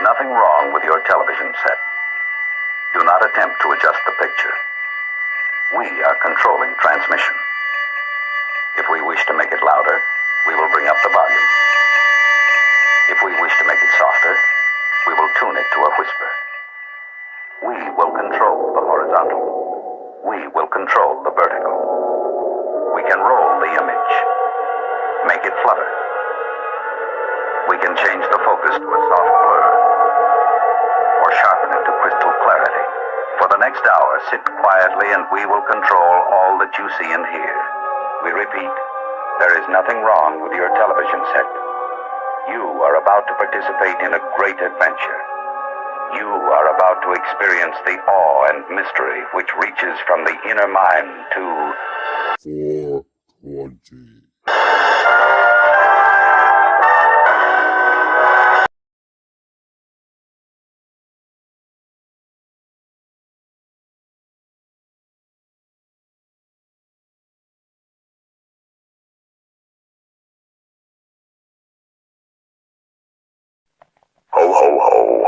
is nothing wrong with your television set. Do not attempt to adjust the picture. We are controlling transmission. If we wish to make it louder, we will bring up the volume. If we wish to make it softer, we will tune it to a whisper. We will control the horizontal. We will control the vertical. We can roll the image, make it flutter. We can change the focus to a soft blur, or sharpen it to crystal clarity. For the next hour, sit quietly and we will control all that you see and hear. We repeat, there is nothing wrong with your television set. You are about to participate in a great adventure. You are about to experience the awe and mystery which reaches from the inner mind to 420. Ho, ho, ho.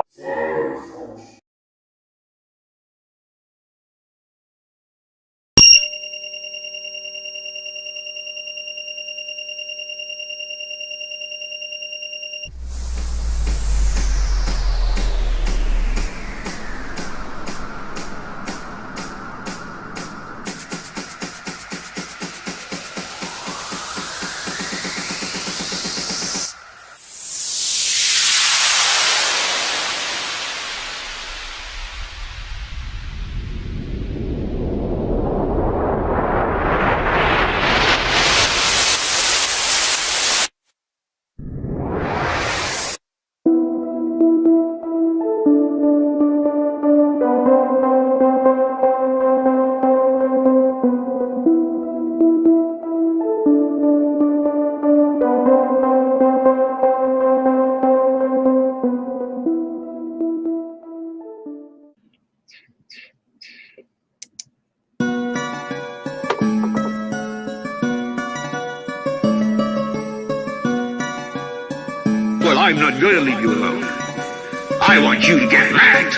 Well, I'm not going to leave you alone. I want you to get mad.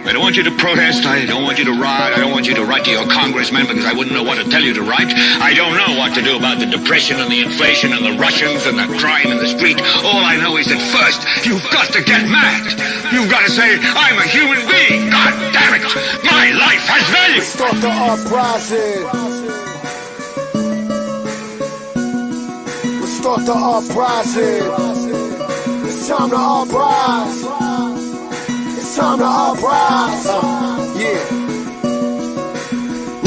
I don't want you to protest. I don't want you to riot. I don't want you to write to your congressman because I wouldn't know what to tell you to write. I don't know what to do about the depression and the inflation and the Russians and the crime in the street. All I know is that first, you've got to get mad. You've got to say, I'm a human being. God damn it. My life has value. Start the uprising. Let's start the uprising. It's time to uprise. It's time to uprise. Yeah.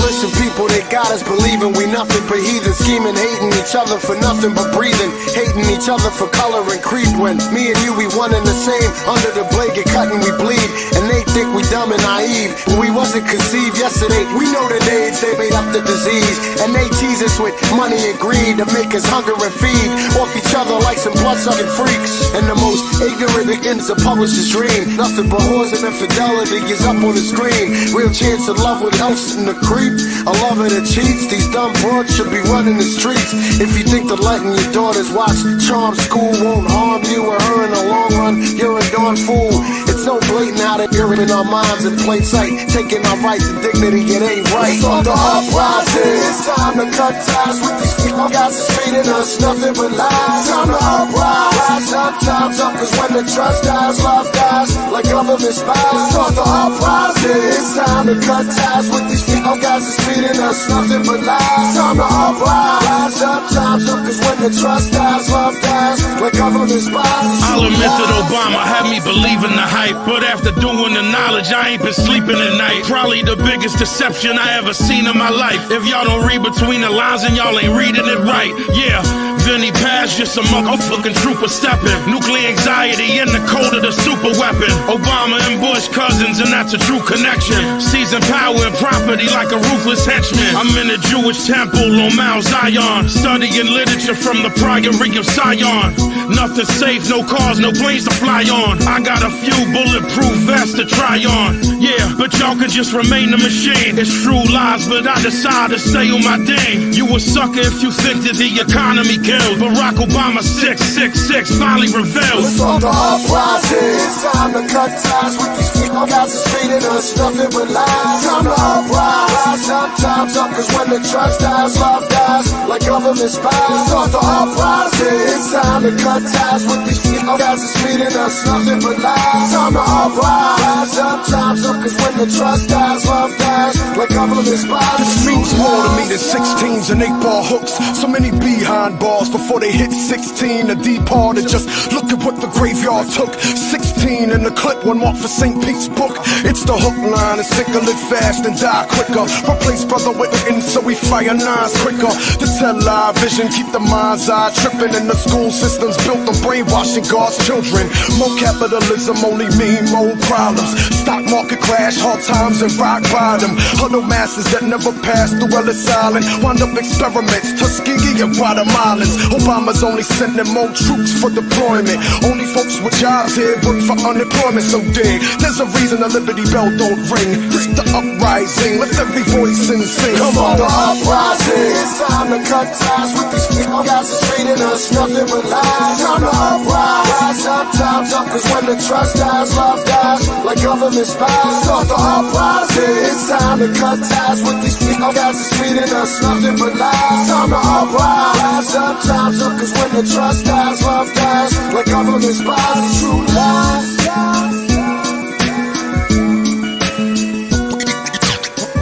Listen, people, they got us believing we nothing but heathen, scheming, hating each other for nothing but breathing, hating each other for color and creed. When me and you, we one and the same. Under the blade, get cut and we bleed, and they think we dumb and naive. When we wasn't conceived yesterday, we know the days they made up the disease, and they tease us with money and greed to make us hunger and feed off each other like some blood-sucking freaks. And the most ignorant begins to publish his dream. Nothing but whores and infidelity is up on the screen. Real chance of love with else in the creep. A lover that cheats. These dumb broads should be running the streets. If you think that letting your daughters watch Charm School won't harm you or her in the long run, you're a darn fool. It's so blatant how they're in our minds in plain sight, taking our rights and dignity. It ain't right. Start the uprising. It's time to cut ties with these people. Guys is feeding us nothing but lies. Time to uprise. Sometimes up is when the trust dies, love dies, like government spies. Start the uprising. It's time to cut ties with these people. Guys is feeding us nothing but lies. Time to uprise. Sometimes up is when the trust dies, love dies, like government spies. I'll admit that Obama had me believing the hype, but after doing the knowledge, I ain't been sleeping at night. Probably the biggest deception I ever seen in my life. If y'all don't read between the lines, and y'all ain't reading it right. Yeah, Vinny Paz just a motherfucking trooper stepping. Nuclear anxiety in the code of the super weapon. Obama and Bush cousins, and that's a true connection. Seizing power and property like a ruthless henchman. I'm in a Jewish temple on Mount Zion, studying literature from the Priory of Sion. Nothing safe, no cars, no planes to fly on. I got a few bulletproof vests to try on. Yeah, but y'all could just remain a machine. It's true lies, but I decide to stay on my dame. You a sucker if you think that the economy killed Barack Obama 666 finally reveals. It's on the uprising. It's time to cut ties with these people guys that's treating us nothing but lies. Time to uprise. Sometimes up, cause when the trust dies, love dies like government spies. It's on the uprising. It's time to cut ties with these people guys that's treating us nothing but lies. Time to uprise. Sometimes up, cause when the trust dies, love dies like government spies. This means more to me than 16s and 8-ball hooks. So many behind bars before they hit 16. A departed, just look at what the graveyard took. 16 in the clip, one mark for St. Pete's book. It's the hook line, and sink or live fast and die quicker. Replace brother with the end, so we fire nines quicker. To tell live vision, keep the mind's eye tripping. And the school systems built on brainwashing God's children. More capitalism only mean more problems. Stock market crash, hard times and rock bottom. Huddle masses that never passed through Ellis Island. Wind up experiments, Tuskegee and Guatemalans. Obama's only sending more troops for deployment. Only folks with jobs here work for unemployment. So dig, there's a reason the Liberty Bell don't ring. It's the uprising, lift every voice and sing. Come on, the uprising. It's time to cut ties with these people guys that's treating us nothing but lies. Time to uprise. Sometimes up, cause when the trust dies, love dies like government spies. Start the uprising. It's time to cut ties with these people guys that's treating us nothing but lies. Time to uprise. Sometimes up, cause when the trust dies, love dies like government spies. True lies.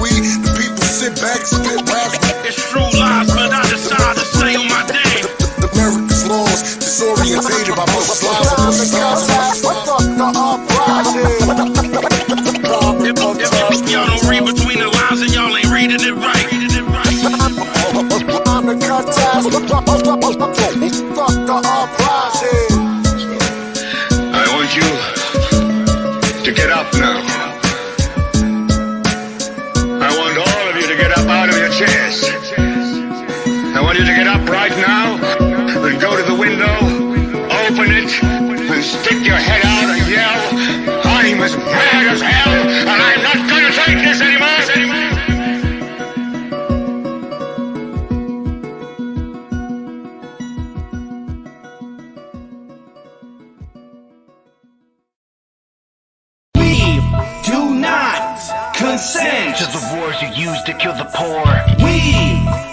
We, the people, sit back, spit raps. It's true lies, but I decide to stay on my day. America's laws, disorientated by most slides. The uprising. If y'all don't read between the lines, and y'all ain't reading it right. Time to cut ties. Fuck the uprising. I want you to get up now. I want all of you to get up out of your chairs. I want you to get up right now and go to the window, open it, and stick your head out and yell, I'm as mad as hell, and I'm not gonna take this anymore. Do not consent to the wars you use to kill the poor. We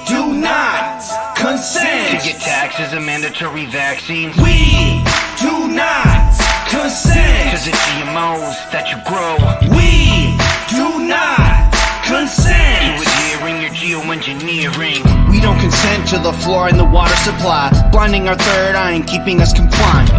do not consent To get taxes and mandatory vaccines. We do not To consent the GMOs that you grow. We do not To consent adhering your geoengineering. We don't consent to the floor and the water supply, blinding our third eye and keeping us compliant.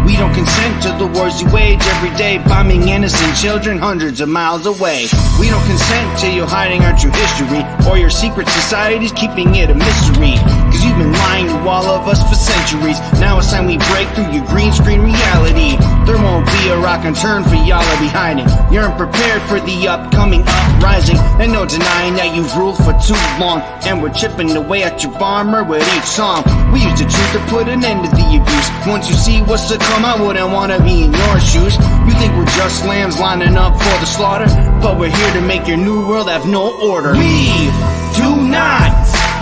We don't consent to the wars you wage every day, bombing innocent children hundreds of miles away. We don't consent to you hiding our true history, or your secret societies keeping it a mystery. Cause you've been lying to all of us for centuries. Now it's time we break through your green screen reality. There won't be a rock and turn for y'all to be hiding. You're unprepared for the upcoming uprising, and no denying that you've ruled for too long. And we're chipping away at your armor with each song. We use the truth to put an end to the abuse. Once you see what's to come, I wouldn't wanna be in your shoes. You think we're just lambs lining up for the slaughter, but we're here to make your new world have no order. We do not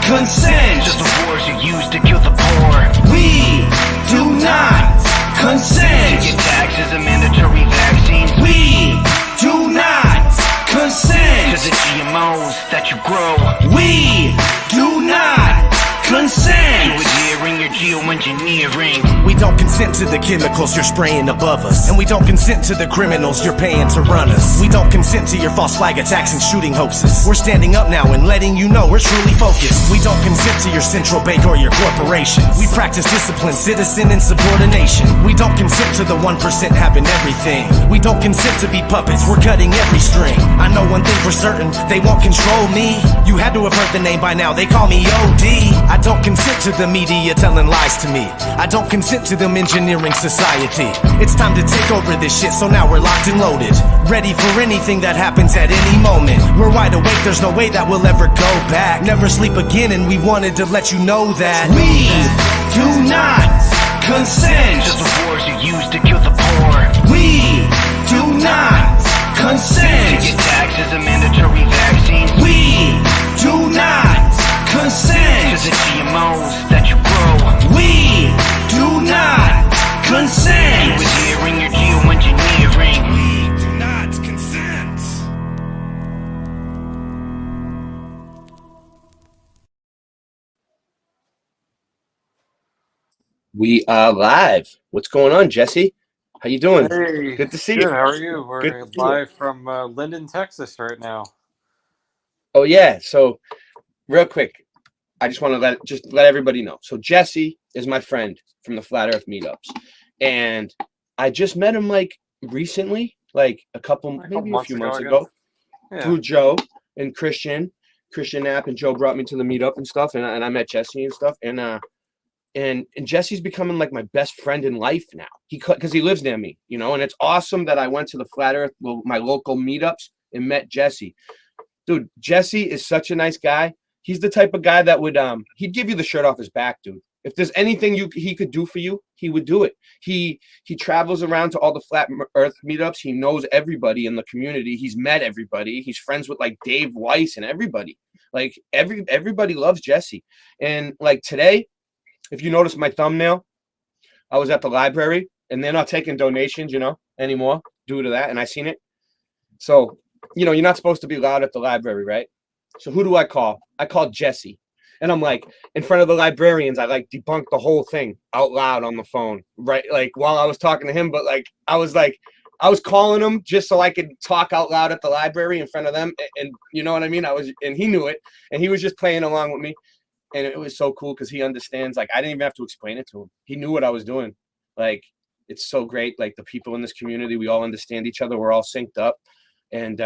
consent To the wars you use to kill the poor. We do not To consent get taxes and mandatory vaccines. We do not To consent the GMOs that you grow. We do not To consent adhering your geoengineering. We don't consent to the chemicals you're spraying above us. And we don't consent to the criminals you're paying to run us. We don't consent to your false flag attacks and shooting hoaxes. We're standing up now and letting you know we're truly focused. We don't consent to your central bank or your corporations. We practice discipline, citizen, and subordination. We don't consent to the 1% having everything. We don't consent to be puppets, we're cutting every string. I know one thing for certain, they won't control me. You had to have heard the name by now, they call me OD. I don't consent to the media telling lies to me. I don't consent to them engineering society. It's time to take over this shit, so now we're locked and loaded, ready for anything that happens at any moment. We're wide awake, there's no way that we'll ever go back. Never sleep again, and we wanted to let you know that We do not consent To the wars you use to kill the poor. We do not To consent get taxes and mandatory vaccines. We do not To consent the GMOs that you grow. We We are live. What's going on, Jesse? How you doing? Hey, Good to see good. you. How are you? Good We're to see you. live from Linden, Texas right now. Oh yeah. So real quick, I just want to let everybody know. So Jesse is my friend from the Flat Earth meetups, and I just met him like recently, like A couple maybe a months few ago, months I guess. ago, Yeah. through Joe and Christian Knapp, and Joe brought me to the meetup and stuff, and I met Jesse and stuff, and Jesse's becoming like my best friend in life now. Because he lives near me, and it's awesome that I went to the Flat Earth, my local meetups, and met Jesse. Dude, Jesse is such a nice guy. He's the type of guy that would he'd give you the shirt off his back, dude. If there's anything he could do for you, he would do it. He travels around to all the Flat Earth meetups. He knows everybody in the community. He's met everybody. He's friends with like Dave Weiss and everybody. Like everybody loves Jesse. And like today, if you notice my thumbnail, I was at the library and they're not taking donations, anymore due to that. And I seen it. So, you're not supposed to be loud at the library, right? So who do I call? I called Jesse. And I'm like, in front of the librarians, I like debunked the whole thing out loud on the phone, right? Like while I was talking to him, but I was calling him just so I could talk out loud at the library in front of them. And you know what I mean? And he knew it, and he was just playing along with me. And it was so cool because he understands. Like, I didn't even have to explain it to him. He knew what I was doing. Like, it's so great. Like, the people in this community, we all understand each other. We're all synced up. And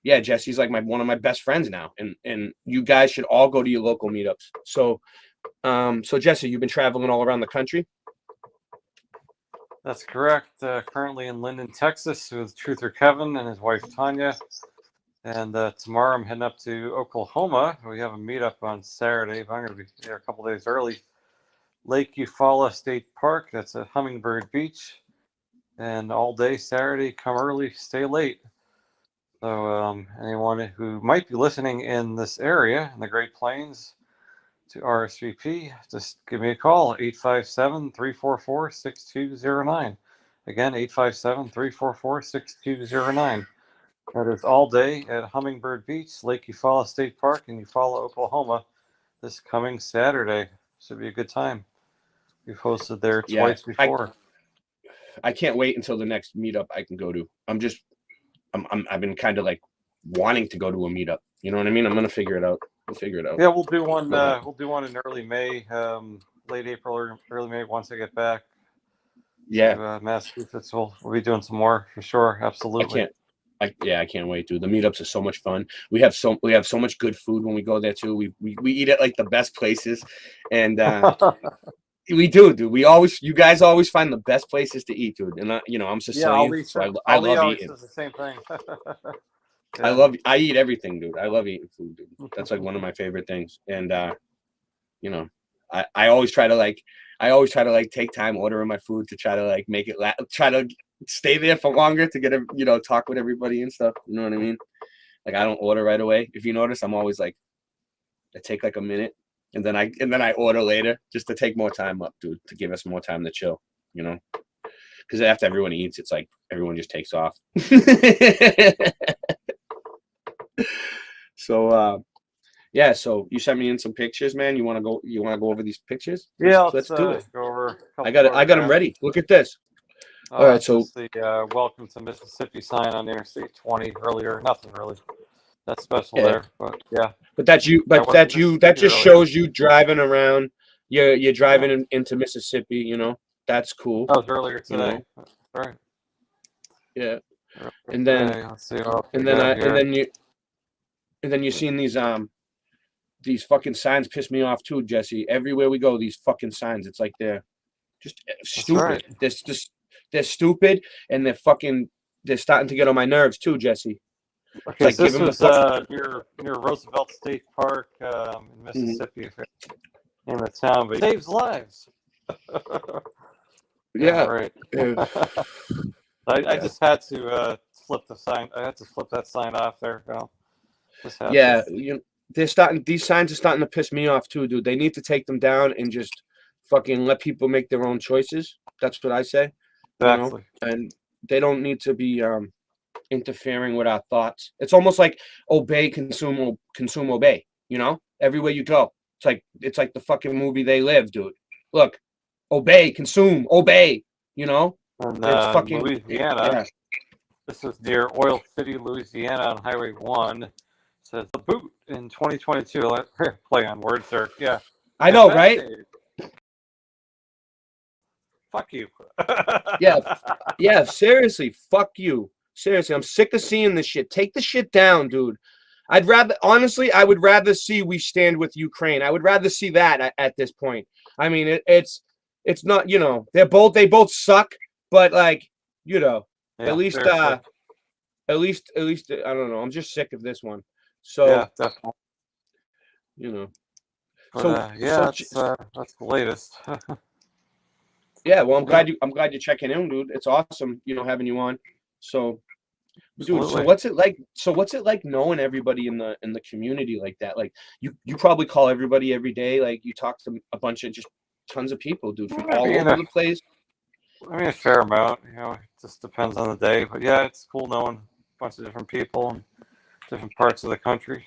yeah, Jesse's like one of my best friends now. And you guys should all go to your local meetups. So Jesse, you've been traveling all around the country? That's correct. Currently in Linden, Texas with Truther Kevin and his wife Tanya. And tomorrow I'm heading up to Oklahoma. We have a meetup on Saturday, but I'm going to be there a couple days early. Lake Eufaula State Park. That's at Hummingbird Beach. And all day Saturday, come early, stay late. So anyone who might be listening in this area, in the Great Plains, to RSVP, just give me a call, 857-344-6209. Again, 857-344-6209. That is all day at Hummingbird Beach, Lake Eufaula State Park in Eufaula, Oklahoma, this coming Saturday. Should be a good time. We've hosted there twice before. I can't wait until the next meetup I can go to. I've been kind of like wanting to go to a meetup. You know what I mean? I'm gonna figure it out. We'll figure it out. Yeah, we'll do one. We'll do one in early May, late April or early May once I get back. Yeah, to, Massachusetts. We'll be doing some more for sure. Absolutely. I can't wait, dude. The meetups are so much fun. We have so much good food when we go there too. We eat at like the best places, and we do, dude. You guys always find the best places to eat, dude. And I'm Sicilian, so I love eating. Says the same thing. Yeah. I eat everything, dude. I love eating food, dude. That's like one of my favorite things. And I always try to like take time ordering my food to try to like make it try to stay there for longer to get talk with everybody and stuff. You know what I mean? Like, I don't order right away. If you notice, I'm always like, I take like a minute and then I order later just to take more time up, dude, to give us more time to chill, because after everyone eats, it's like everyone just takes off. So yeah, so you sent me in some pictures, man. You want to go over these pictures? Yeah, let's do it. Go over I got them ready. Look at this. All right, so the welcome to Mississippi sign on Interstate 20 earlier. Nothing really that special there, but yeah. But that just shows you driving around. You're driving into Mississippi. That's cool. That was earlier today. All right. Yeah, and then let's see. And then you're seeing these fucking signs piss me off too, Jesse. Everywhere we go, these fucking signs. It's like they're just stupid. Right. They're stupid, and they're starting to get on my nerves too, Jesse. Okay, like, so this was near Roosevelt State Park in Mississippi, in the town, but it saves lives. Yeah, right. I just had to flip the sign. I had to flip that sign off there. These signs are starting to piss me off too, dude. They need to take them down and just fucking let people make their own choices. That's what I say. Exactly. And they don't need to be interfering with our thoughts. It's almost like obey, consume, obey. Everywhere you go, it's like the fucking movie They Live, dude. Look, obey, consume, obey. You know, And it's fucking Louisiana. yeah. This is near Oil City, Louisiana, on Highway 1. It says the boot in 2022. Let's play on words there. Yeah. I know, right? Fuck you. Yeah. Seriously, fuck you. Seriously, I'm sick of seeing this shit. Take the shit down, dude. I would rather see we stand with Ukraine. I would rather see that at this point. I mean, it's not, you know, they both suck, but like, you know, Yeah, at least I don't know. I'm just sick of this one. So yeah, definitely. You know. But, that's the latest. Yeah, well, I'm glad you're checking in, dude. It's awesome, you know, having you on. So, dude, Absolutely. so what's it like knowing everybody in the community like that? Like you probably call everybody every day. Like you talk to a bunch of just tons of people, dude, from all over the place. I mean, a fair amount. You know, it just depends on the day. But yeah, it's cool knowing a bunch of different people in different parts of the country.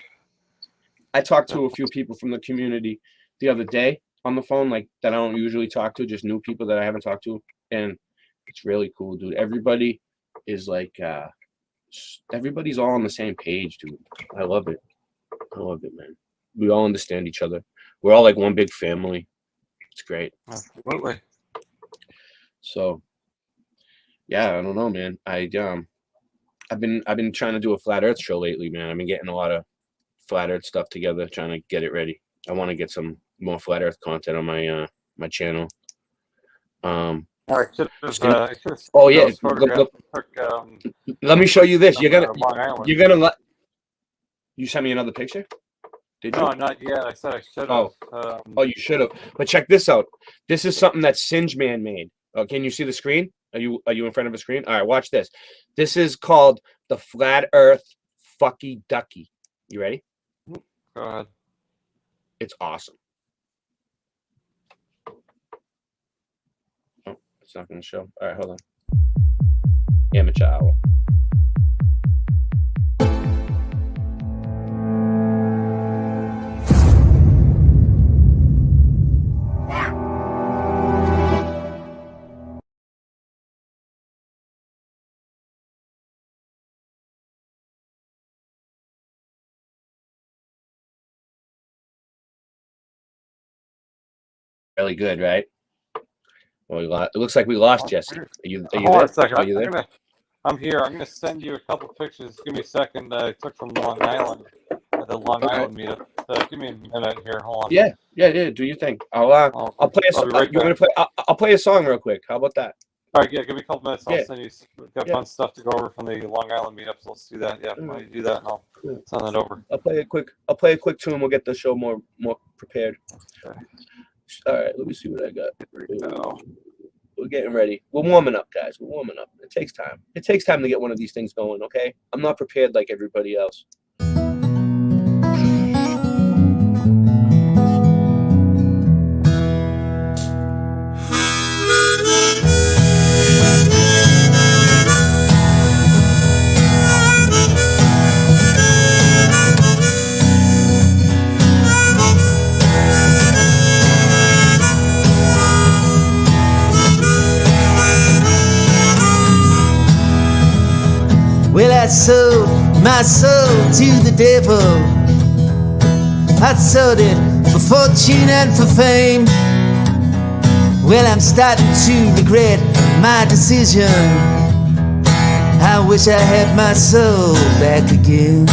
I talked to a few people from the community the other day on the phone, like that I don't usually talk to, just new people that I haven't talked to, and it's really cool, dude. Everybody is like, everybody's all on the same page, dude. I love it. I love it, man. We all understand each other. We're all like one big family. It's great. Absolutely. So, yeah, I don't know, man. I've been trying to do a flat Earth show lately, man. I've been getting a lot of flat Earth stuff together, trying to get it ready. I want to get some more flat Earth content on my my channel. Oh yeah, let me show you this. You sent me another picture? Did you? No, not yet. I said I should have. Oh, you should have. But check this out. This is something that Singe Man made. Oh, can you see the screen? Are you in front of a screen? All right, watch this. This is called the Flat Earth Fucky Ducky. You ready? Go ahead. It's awesome. Oh, it's not going to show. All right, hold on. Amateur hour. Really good, right? Well, it looks like we lost Jesse. Are you Hold there? on a second. Are you there? I'm here. I'm going to send you a couple pictures. Give me a second. I took from Long Island, the Long Island meetup. Give me a minute here. Hold on. Yeah. Do your thing. I'll play a song. You want to play? I'll play a song real quick. How about that? All right. Yeah. Give me a couple minutes. I'll send you. We've got a bunch of stuff to go over from the Long Island meetup. So let's do that. Yeah. Why don't you do that? And I'll send that over. I'll play a quick tune. We'll get the show more prepared. Okay. All right. Let me see what I got. We're getting ready. We're warming up, guys. We're warming up. It takes time. It takes time to get one of these things going, okay? I'm not prepared like everybody else. Well, I sold my soul to the devil. I sold it for fortune and for fame. Well, I'm starting to regret my decision. I wish I had my soul back again.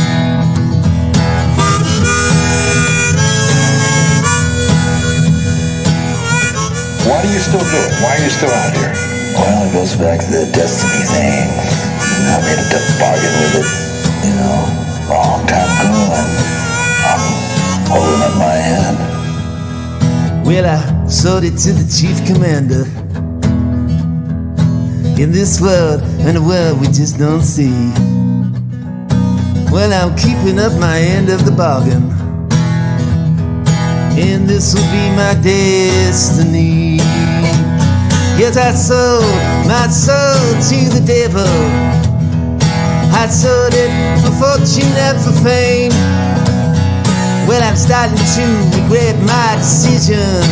Why do you still do it? Why are you still out here? Well, it goes back to the destiny thing. I made a bargain with it, you know, long time ago, and I'm holding up my hand. Well, I sold it to the chief commander. In this world, in a world we just don't see. Well, I'm keeping up my end of the bargain, and this will be my destiny. Yes, I sold my soul to the devil. I sold it for fortune and for fame. Well, I'm starting to regret my decision.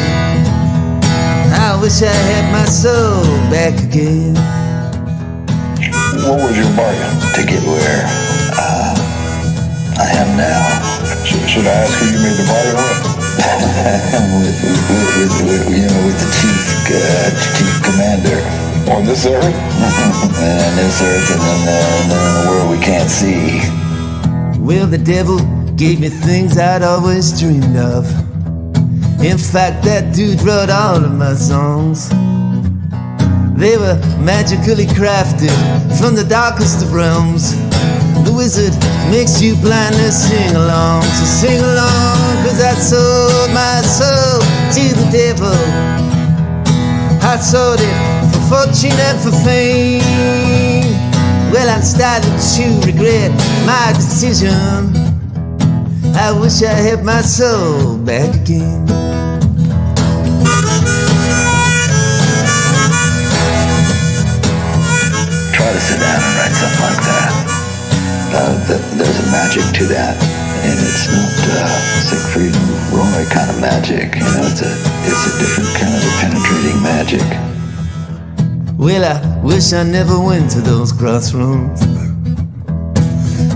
I wish I had my soul back again. What was your bargain to get where I am now? Should I ask who you made the bargain with? with the chief commander. On this earth? And this earth, and then in a world we can't see. Well, the devil gave me things I'd always dreamed of. In fact, that dude wrote all of my songs. They were magically crafted from the darkest of realms. The wizard makes you blindly sing along. So sing along, cause I sold my soul to the devil. I sold it for fortune and for fame. Well, I'm starting to regret my decision. I wish I had my soul back again. Try to sit down and write something like that. There's a magic to that, and it's not Siegfried and Roy kind of magic. You know, it's a different kind of a penetrating magic. Well, I wish I never went to those crossroads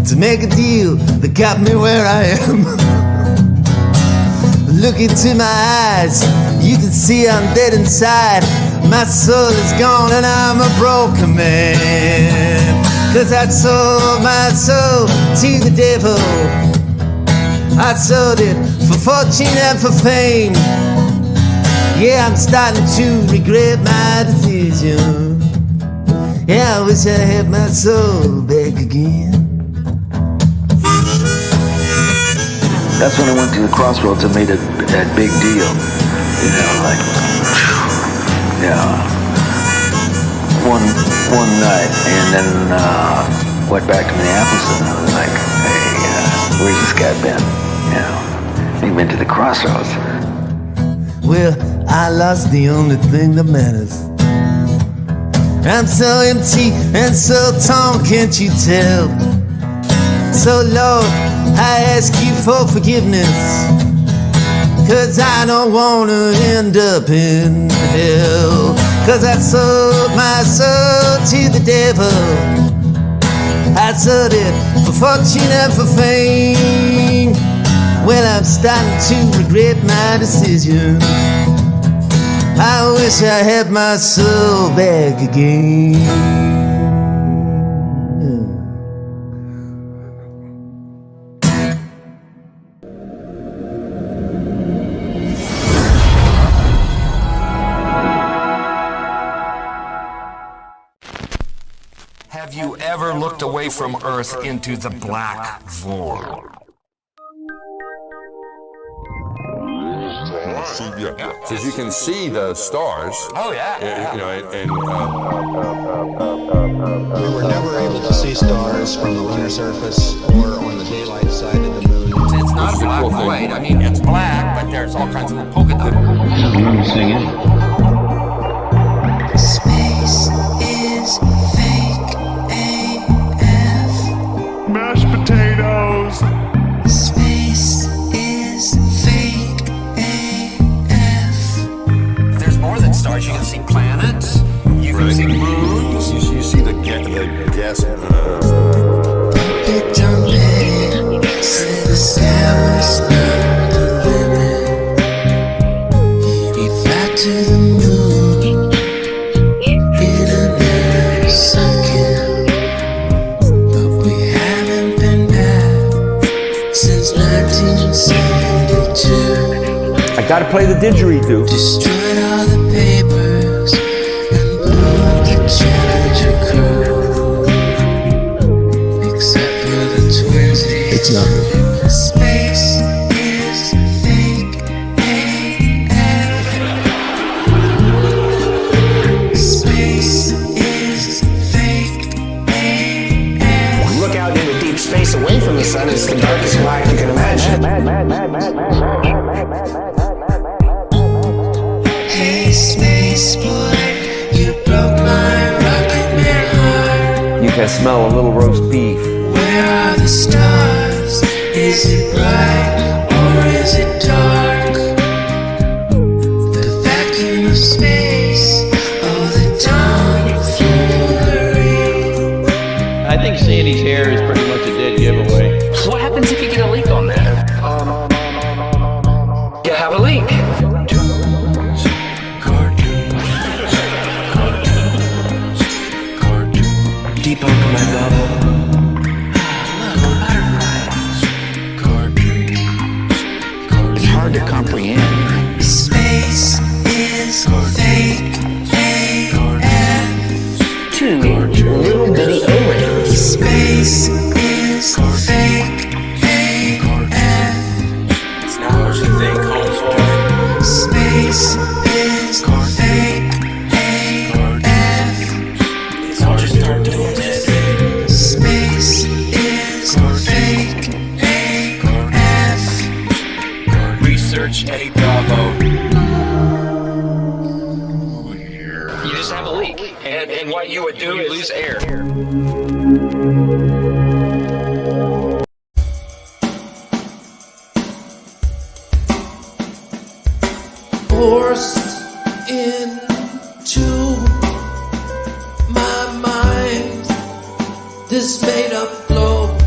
to make a deal that got me where I am. Look into my eyes, you can see I'm dead inside. My soul is gone and I'm a broken man. Cause I sold my soul to the devil. I sold it for fortune and for fame. Yeah, I'm starting to regret my decision. Yeah, I wish I had my soul back again. That's when I went to the crossroads and made a big deal. You know, like, yeah. One night, and then went back to Minneapolis, and I was like, hey, where's this guy been? You know, he been to the crossroads. Well, I lost the only thing that matters. I'm so empty and so torn, can't you tell? So Lord, I ask you for forgiveness, cause I don't wanna end up in hell. Cause I sold my soul to the devil. I sold it for fortune and for fame. Well, I'm starting to regret my decision. I wish I had my soul back again. Have you ever looked away from Earth into the black void? Because you can see the stars. Oh yeah. You know, and we were never able to see stars from the lunar surface or on the daylight side of the moon. It's not a black void. I mean, it's black, but there's all kinds of little polka dots. I don't understand it. Space is fake AF. Mashed potatoes. Space is fake AF. There's more than stars. You can see planets. You can see moons. You see the gas. It don't matter. Say the sky was not the limit. We fly to the moon in another second, but we haven't been back since 1972. I gotta play the didgeridoo. Destroyed all the papers and blew up the Challenger crew, except for the twinsies. It's not. Space is fake AF. Space is fake AF. Look out into deep space away from the sun. It's the darkest light you can imagine. Hey, space boy, you broke my rocket man heart. You can smell a little roast beef. Where are the stars? Is it bright or is it dark? The vacuum of space Two little bitty O-rings. Space is fake. It's not what you think, homeboy. Space is fake. It's all just start doing this. Space is fake. Research Eddie Bravo. You just have a leak, and what you would do is lose air. Forced into my mind this made up globe.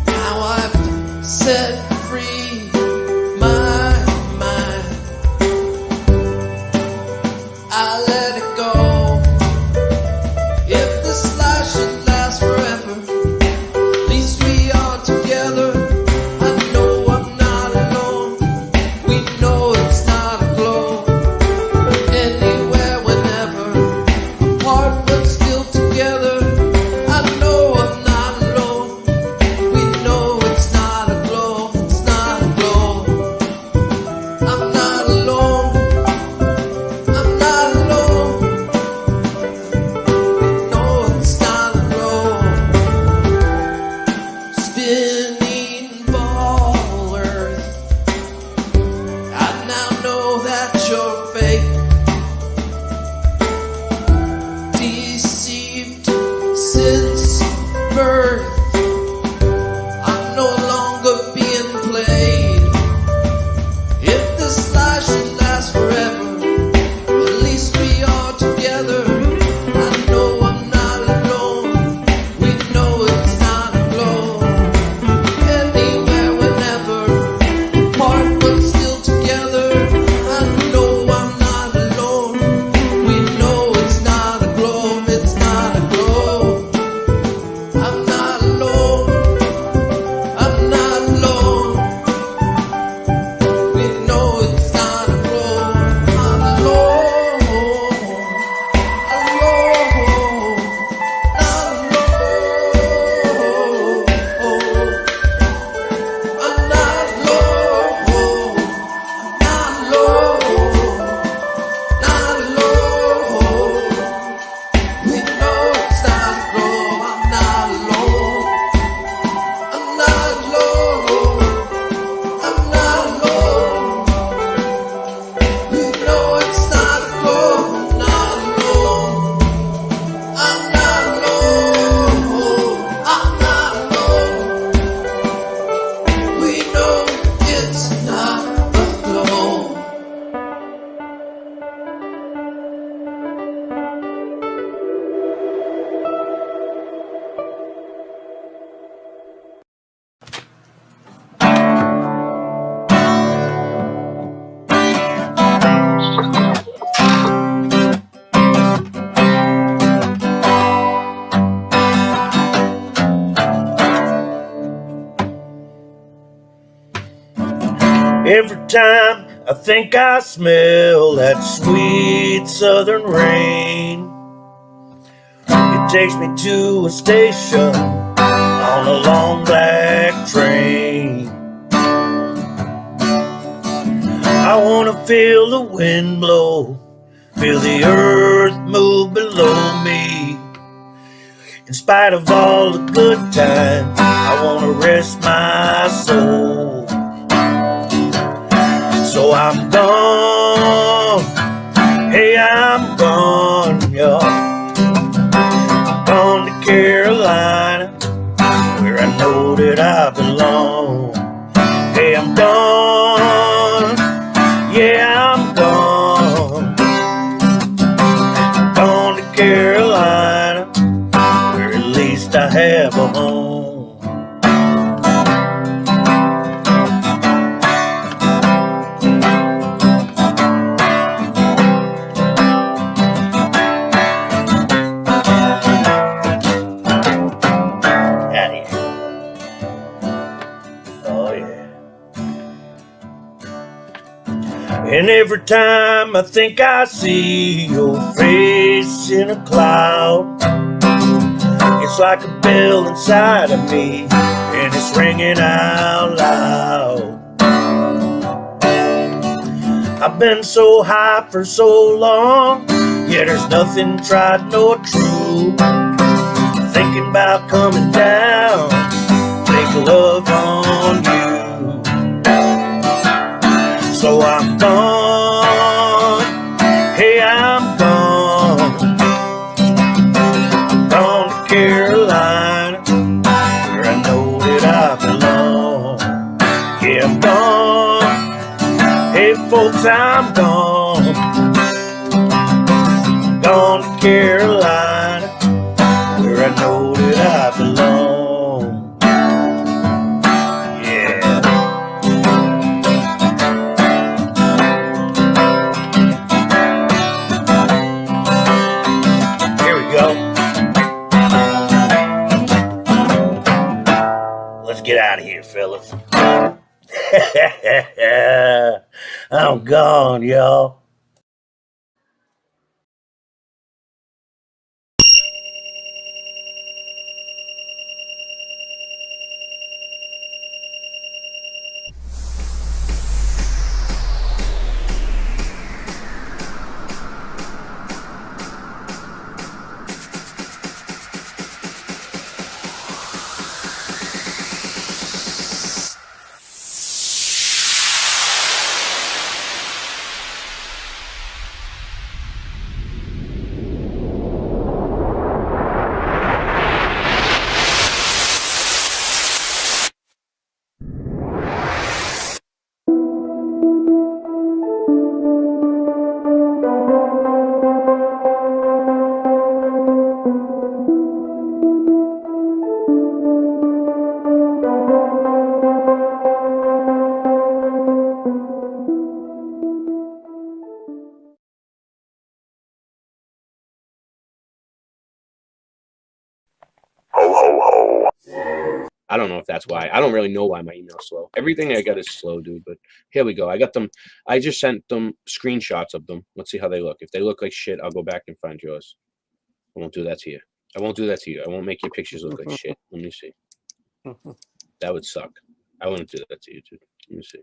Now I've set free my mind. I let it go. If this life should last forever, at least we are together. I know I'm not alone. We know it's not a glow. Anywhere, whenever, apart but still together. I know I'm not alone. We know it's not a glow. It's not a glow. I'm not alone. I'm not alone. No, it's not a glow. Spinning ball earth. I now know that you're fake. Deceived since birth. I'm no longer being played. If this life should last forever, at least we are together. I know I'm not alone. We know it's not a glow. Anywhere, whenever, apart but still together. I know I'm not alone. We know it's not a glow. It's not a glow. I'm not alone. I'm not alone. We know it's not a glow. I'm alone. Alone. Not alone. I'm not alone. Not alone. Not alone. We know it's not a glow. I'm not alone. I'm not alone. I'm not alone. We know it's not a glow. I'm not alone. I'm not alone. I'm not alone. We know it's not a glow. Every time I think I smell that sweet southern rain, it takes me to a station on a long black train. I wanna feel the wind blow, feel the earth move below me. In spite of all the good times, I wanna rest my soul. So I'm gone, hey, I'm gone, y'all. I'm gone to Carolina, where I know that I belong. Hey, I'm gone, yeah, I'm gone. I'm gone to Carolina, where at least I have a home. And every time I think I see your face in a cloud, it's like a bell inside of me, and it's ringing out loud. I've been so high for so long, yeah, there's nothing tried nor true. Thinking about coming down, make love on you. So I'm gone, hey, I'm gone. I'm gone to Carolina, where I know that I belong. Yeah, I'm gone, hey folks, I'm gone. I'm gone to Carolina, where I know that I belong. Yeah. Here we go. Let's get out of here, fellas. I'm gone, y'all. I don't know if that's why. I don't really know why my email's slow. Everything I got is slow, dude. But here we go. I got them. I just sent them screenshots of them. Let's see how they look. If they look like shit, I'll go back and find yours. I won't do that to you. I won't do that to you. I won't make your pictures look like shit. Let me see. That would suck. I wouldn't do that to you, dude. Let me see.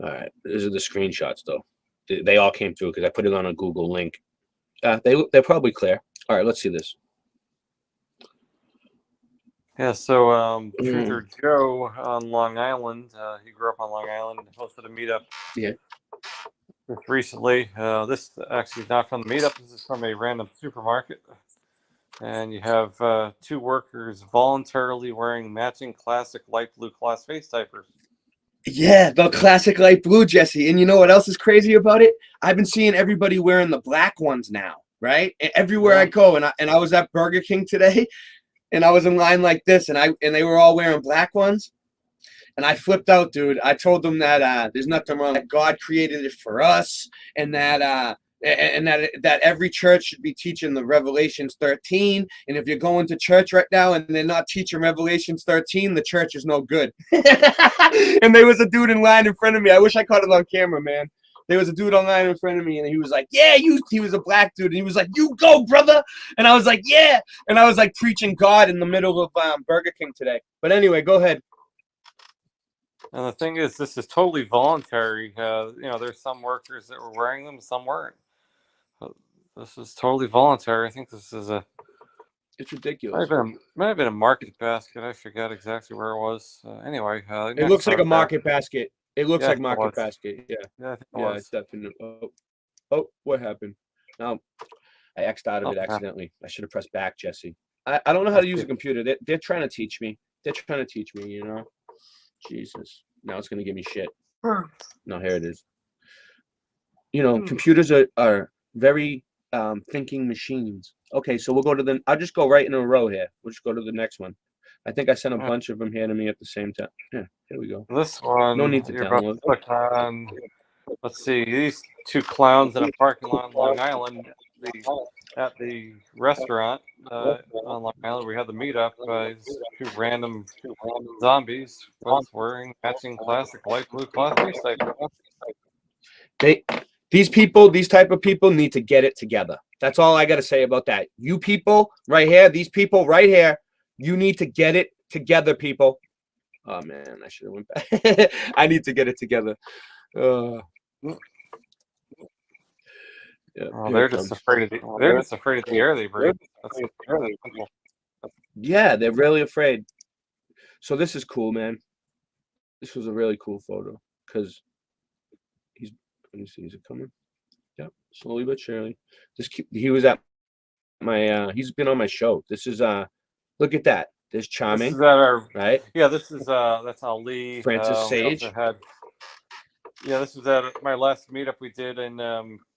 All right. These are the screenshots, though. They all came through because I put it on a Google link. They're probably clear. All right. Let's see this. Yeah, so Truther Joe on Long Island, he grew up on Long Island, hosted a meetup just recently. This actually is not from the meetup, this is from a random supermarket. And you have two workers voluntarily wearing matching classic light blue Class face diapers. Yeah, the classic light blue, Jesse. And you know what else is crazy about it? I've been seeing everybody wearing the black ones now, right? And everywhere I go, and I was at Burger King today, and I was in line like this, and they were all wearing black ones, and I flipped out, dude. I told them that there's nothing wrong. That God created it for us, and that every church should be teaching the Revelations 13. And if you're going to church right now and they're not teaching Revelations 13, the church is no good. And there was a dude in line in front of me. I wish I caught it on camera, man. There was a dude online in front of me, and he was like, yeah, he was a black dude. And he was like, you go, brother. And I was like, yeah. And I was like preaching God in the middle of Burger King today. But anyway, go ahead. And the thing is, this is totally voluntary. There's some workers that were wearing them, some weren't. This is totally voluntary. I think this is it's ridiculous. Might have been a market basket. I forgot exactly where it was. Anyway, it looks like a market basket. It looks like market basket. Yeah. Yeah, it's definitely. Oh, what happened? No, I X'd out of it accidentally. I should have pressed back, Jesse. I don't know how to use a computer. They're trying to teach me. You know. Jesus. Now it's gonna give me shit. No, here it is. You know, computers are very thinking machines. Okay, so we'll go to I'll just go right in a row here. We'll just go to the next one. I think I sent a bunch of them here to me at the same time. Yeah, here we go. This one, no need to download. Click on, let's see, these two clowns in a parking lot on Long Island. At the restaurant on Long Island, we had the meetup. Two random zombies, both wearing matching classic light blue Class face diapers. These type of people need to get it together. That's all I got to say about that. You people right here, these people right here, you need to get it together, people. Oh man, I should have went back. I need to get it together. Yeah, Oh, they're just afraid of the air they breathe. That's simple. Yeah, they're really afraid. So this is cool, man. This was a really cool photo because let me see, is it coming? Yep, slowly but surely. He was at my he's been on my show. This is look at that. There's Charming. This is at our right. Yeah, this is that's Ali. Francis Sage. This was at my last meetup we did in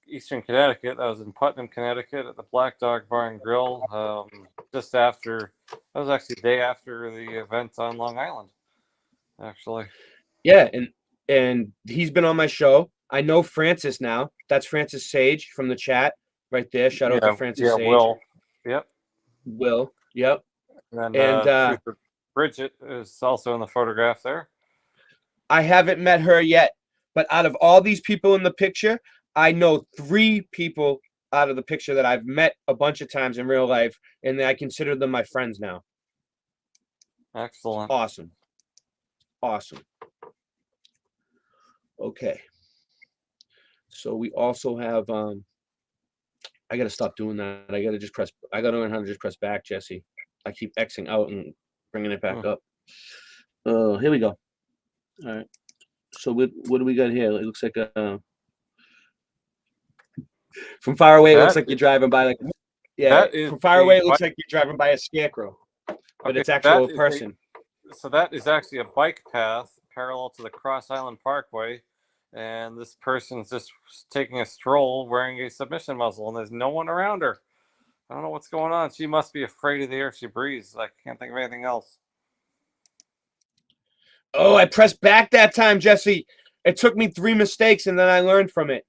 Eastern Connecticut. I was in Putnam, Connecticut at the Black Dog Bar and Grill. Just after, that was actually the day after the event on Long Island, actually. Yeah, and he's been on my show. I know Francis now. That's Francis Sage from the chat right there. Shout out to Francis Sage. Will. Yep. Will. Yep. And Bridget is also in the photograph there. I haven't met her yet, but out of all these people in the picture, I know 3 people out of the picture that I've met a bunch of times in real life, and I consider them my friends now. Excellent. Awesome. Okay. So we also have I gotta stop doing that. I gotta learn how to just press back, Jesse. I keep Xing out and bringing it back up. Here we go. All right. So what do we got here? It looks like from far away, it looks like you're driving by from far away, it looks like you're driving by a scarecrow, but it's actually a person. So that is actually a bike path parallel to the Cross Island Parkway, and this person's just taking a stroll wearing a submission muzzle, and there's no one around her. I don't know what's going on. She must be afraid of the air she breathes. I can't think of anything else. Oh, I pressed back that time, Jesse. It took me 3 mistakes, and then I learned from it.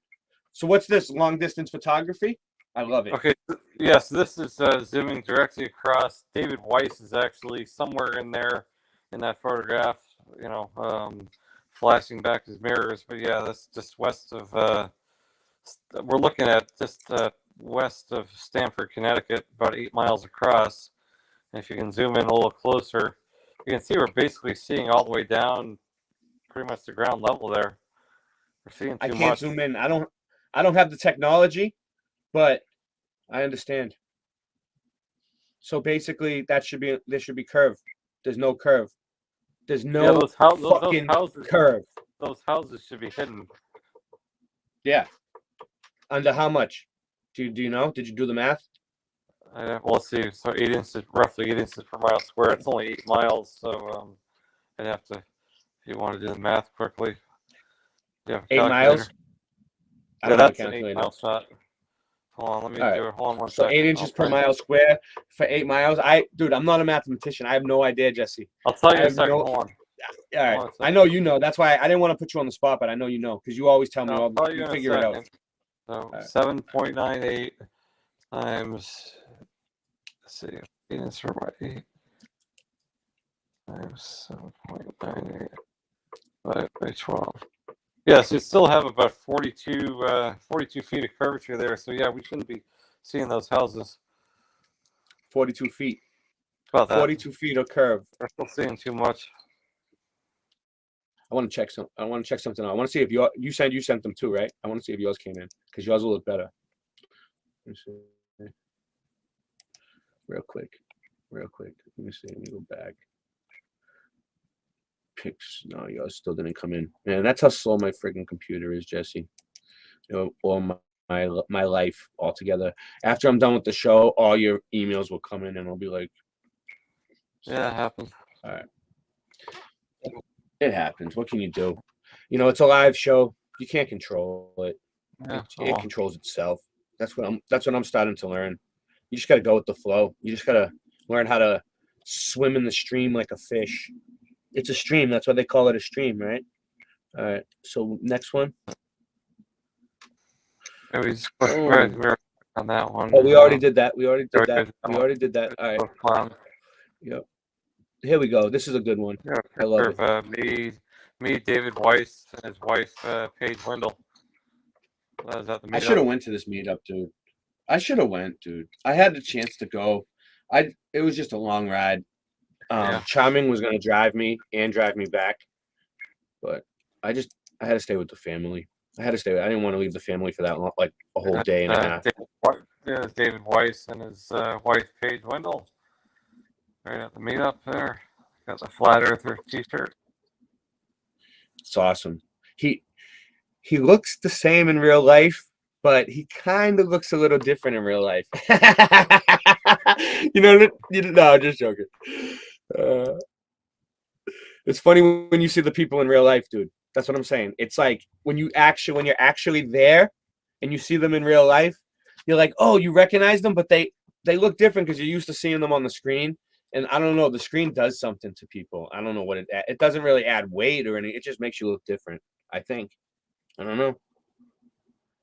So what's this, long distance photography? I love it. Okay, yes, this is zooming directly across. David Weiss is actually somewhere in there in that photograph, flashing back his mirrors. But yeah, that's just west of, we're looking at just west of Stamford, Connecticut, about 8 miles across. And if you can zoom in a little closer, you can see we're basically seeing all the way down pretty much the ground level there. We're seeing too much. I can't zoom in. I don't have the technology, but I understand. So basically, there should be curve. There's no curve. There's no fucking curve. Those houses should be hidden. Yeah. Under how much? Do you know? Did you do the math? Well, let's see. So roughly 8 inches per mile square. It's only 8 miles, so I'd have to, if you want to do the math quickly. Yeah, 8 miles. Yeah, that's an 8 mile shot. Hold on, let me do it. Hold on one so second. 8 inches per mile square for 8 miles. Dude, I'm not a mathematician. I have no idea, Jesse. I'll tell you in a second. Hold on. All right. I know you know. That's why I didn't want to put you on the spot, but I know you know because you always tell me. I'll tell you figure it out. So 7.98 times, let's see, 8 inches per 8 times 7.98 by 12. Yes, you still have about 42 feet of curvature there. So yeah, we shouldn't be seeing those houses. 42 feet. About that. 42 feet of curve. We're still seeing too much. I want to check something out. I want to see if you sent them too, right? I want to see if yours came in because yours will look better. Let me see. Real quick. Let me see. Let me go back. Pics. No, yours still didn't come in. Man, that's how slow my friggin' computer is, Jesse. All my life altogether. After I'm done with the show, all your emails will come in, and I'll be like, "Yeah, it happens." All right. It happens. What can you do? It's a live show. You can't control it. Yeah, it controls itself. That's what I'm starting to learn. You just got to go with the flow. You just got to learn how to swim in the stream like a fish. It's a stream. That's why they call it a stream, right? All right. So next one. We're on that one. Oh, we already did that. We already did that. All right. Yep. Here we go. This is a good one. Yeah, I love it. Me, David Weiss, and his wife, Paige Wendell. Was that the I meetup? should have went to this meetup, dude. I should have went, dude. I had the chance to go. It was just a long ride. Charming was gonna drive me and drive me back, but I had to stay with the family. I didn't want to leave the family for that long, like a whole day and a half. David Weiss and his wife Paige Wendell, right at the meetup there. Got the Flat Earther T-shirt. It's awesome. He looks the same in real life, but he kind of looks a little different in real life. No, just joking. It's funny when you see the people in real life, dude. That's what I'm saying. It's like when you're actually there and you see them in real life, you're like, oh, you recognize them, but they look different because you're used to seeing them on the screen. And I don't know, the screen does something to people. I don't know what it doesn't really add weight or anything. It just makes you look different, I think. I don't know.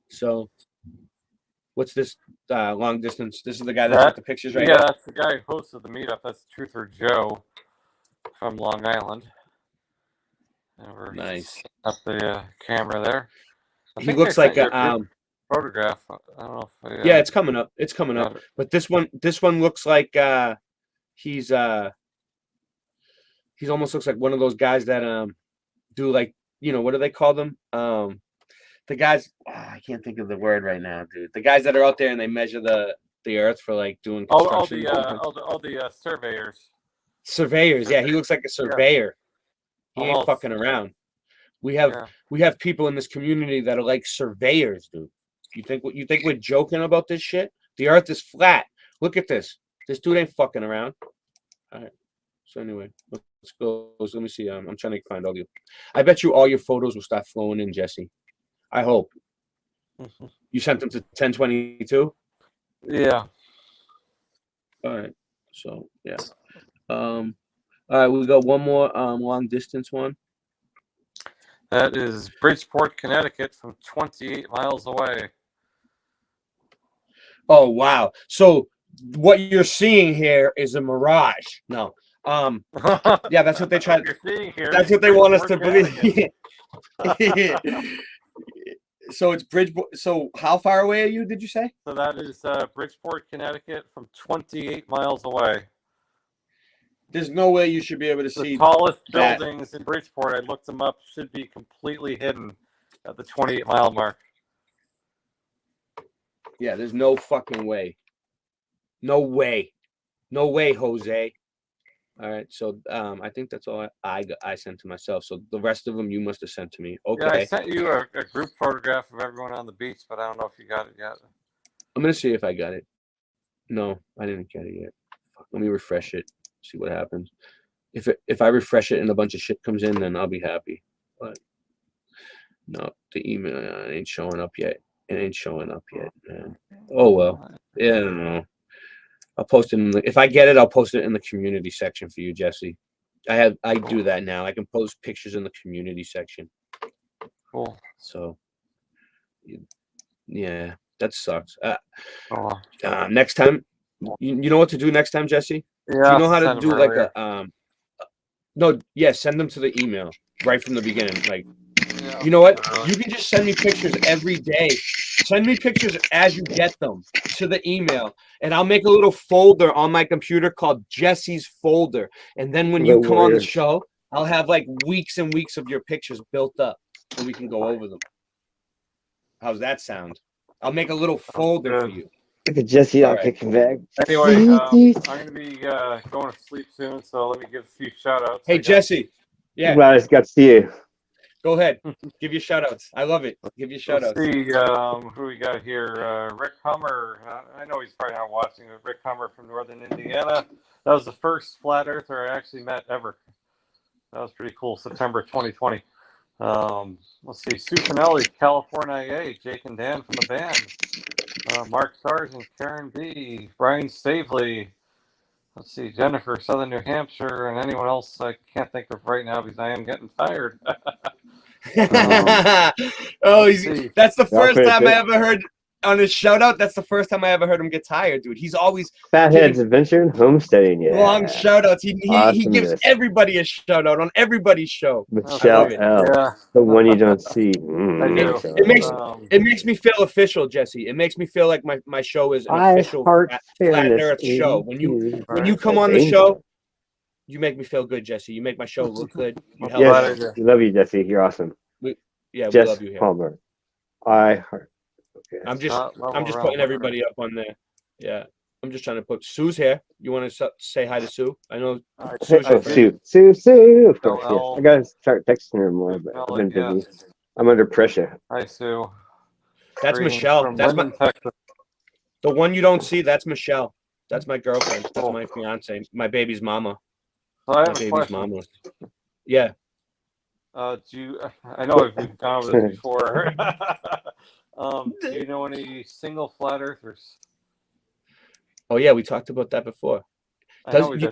So, what's this long distance? This is the guy that took the pictures right Yeah, here? that's the guy who hosted the meetup. That's Truther Joe from Long Island. And we're Nice. Up the camera there. He looks like a photograph. I don't know if yeah, it's coming up. It's coming up. But this one looks like he's almost looks like one of those guys that do like, what do they call them? The guys, I can't think of the word right now, dude. The guys that are out there and they measure the earth for like doing construction. All the surveyors. Surveyors, yeah. He looks like a surveyor. He ain't fucking around. We have people in this community that are like surveyors, dude. You think we're joking about this shit? The earth is flat. Look at this. This dude ain't fucking around. All right. So anyway, let's go. Let me see. I'm trying to find all you. I bet you all your photos will start flowing in, Jesse. I hope. You sent them to 1022? Yeah. All right. So yeah. All right, we got one more long distance one. That is Bridgeport, Connecticut, from 28 miles away. Oh wow! So what you're seeing here is a mirage. No, yeah, that's what they try. That's what they want us to believe. So it's Bridgeport. So how far away are you? Did you say? So that is Bridgeport, Connecticut, from 28 miles away. There's no way you should be able to see the tallest that. buildings in Bridgeport. I looked them up. Should be completely hidden at the 28-mile mark. Yeah, there's no fucking way. No way, Jose. All right, so I think that's all I sent to myself. So the rest of them you must have sent to me. Okay. Yeah, I sent you a group photograph of everyone on the beach, but I don't know if you got it yet. I'm gonna see if I got it. No, I didn't get it yet. Fuck, let me refresh it. See what happens. If I refresh it and a bunch of shit comes in, then I'll be happy. But no, the email it ain't showing up yet. It ain't showing up yet, man. Oh well. Yeah, I don't know. I'll post it if I get it, I'll post it in the community section for you, Jesse. I do that now. I can post pictures in the community section. Cool. So yeah, that sucks. Next time, you know what to do next time, Jesse? Yeah. Do you know how to do like a send them to the email right from the beginning. Like, you know what? You can just send me pictures every day. Send me pictures as you get them to the email, and I'll make a little folder on my computer called Jesse's folder. And then when you come on the show, I'll have like weeks and weeks of your pictures built up, so we can go over them. How's that sound? I'll make a little folder for you. Look at Jesse on kicking back. Anyway, I'm going to be going to sleep soon, so let me give a few shout-outs. Hey, Jesse. Yeah. Glad I just got to see you. Go ahead. Give your shout-outs. I love it. Give your shout-outs. Let's see who we got here. Rick Hummer. I know he's probably not watching, but Rick Hummer from Northern Indiana. That was the first flat earther I actually met ever. That was pretty cool. September 2020. Let's see. Sue Finelli, California, Jake and Dan from the band. Mark Sargent, Karen B, Brian Stavely. Let's see, Jennifer, Southern New Hampshire, and anyone else I can't think of right now because I am getting tired. That's the first time I ever heard. on his shout out, that's the first time I ever heard him get tired, dude. He's always Fathead's giving Adventure and Homesteading. Yeah. long shout outs. He gives Awesomeness. everybody a shout out on everybody's show. I Michelle love it. L. Yeah. The one you don't see. I do. Michelle L. It makes me feel official, Jesse. It makes me feel like my show is an I official heart flat fairness, Earth show. When you come on the Angel. show, you make me feel good, Jesse. You make my show look good. You help Yes, us. we love you, Jesse. You're awesome. We Jess love you here. Palmer. I heart. Okay. I'm just putting everybody up on there. Yeah. I'm just trying to put Sue's here. You want to say hi to Sue? I know Sue's your friend. Sue. Of course, yes. I gotta start texting her more, but I've been busy. I'm under pressure. Hi, Sue. That's Greetings Michelle. from That's Linden, Texas. the one you don't see. That's Michelle. That's my girlfriend. That's my fiance. My baby's mama. So I have My a baby's question. mama. Yeah. Do you? I know we've gone over this before. Do you know any single flat earthers? Oh yeah, we talked about that before.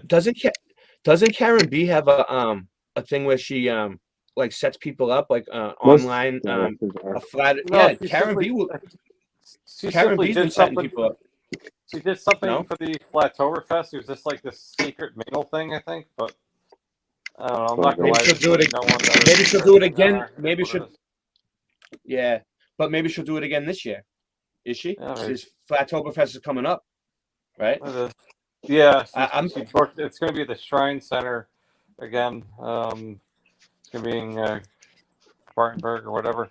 Doesn't Karen B have a thing where she like sets people up like online a flat? No, yeah, Karen B. Karen B's been setting people up. She did something for the Flattoberfest. It was just like this secret mingle thing, I think. But I don't know. I'm not gonna lie. Maybe she'll do it. Maybe she'll do it again. Maybe she'll. Yeah, but maybe she'll do it again this year. Is she? Yeah, This Flattoberfest is coming up, right? Yeah, she booked. It's going to be at the Shrine Center again. It's going to be in Spartanburg or whatever.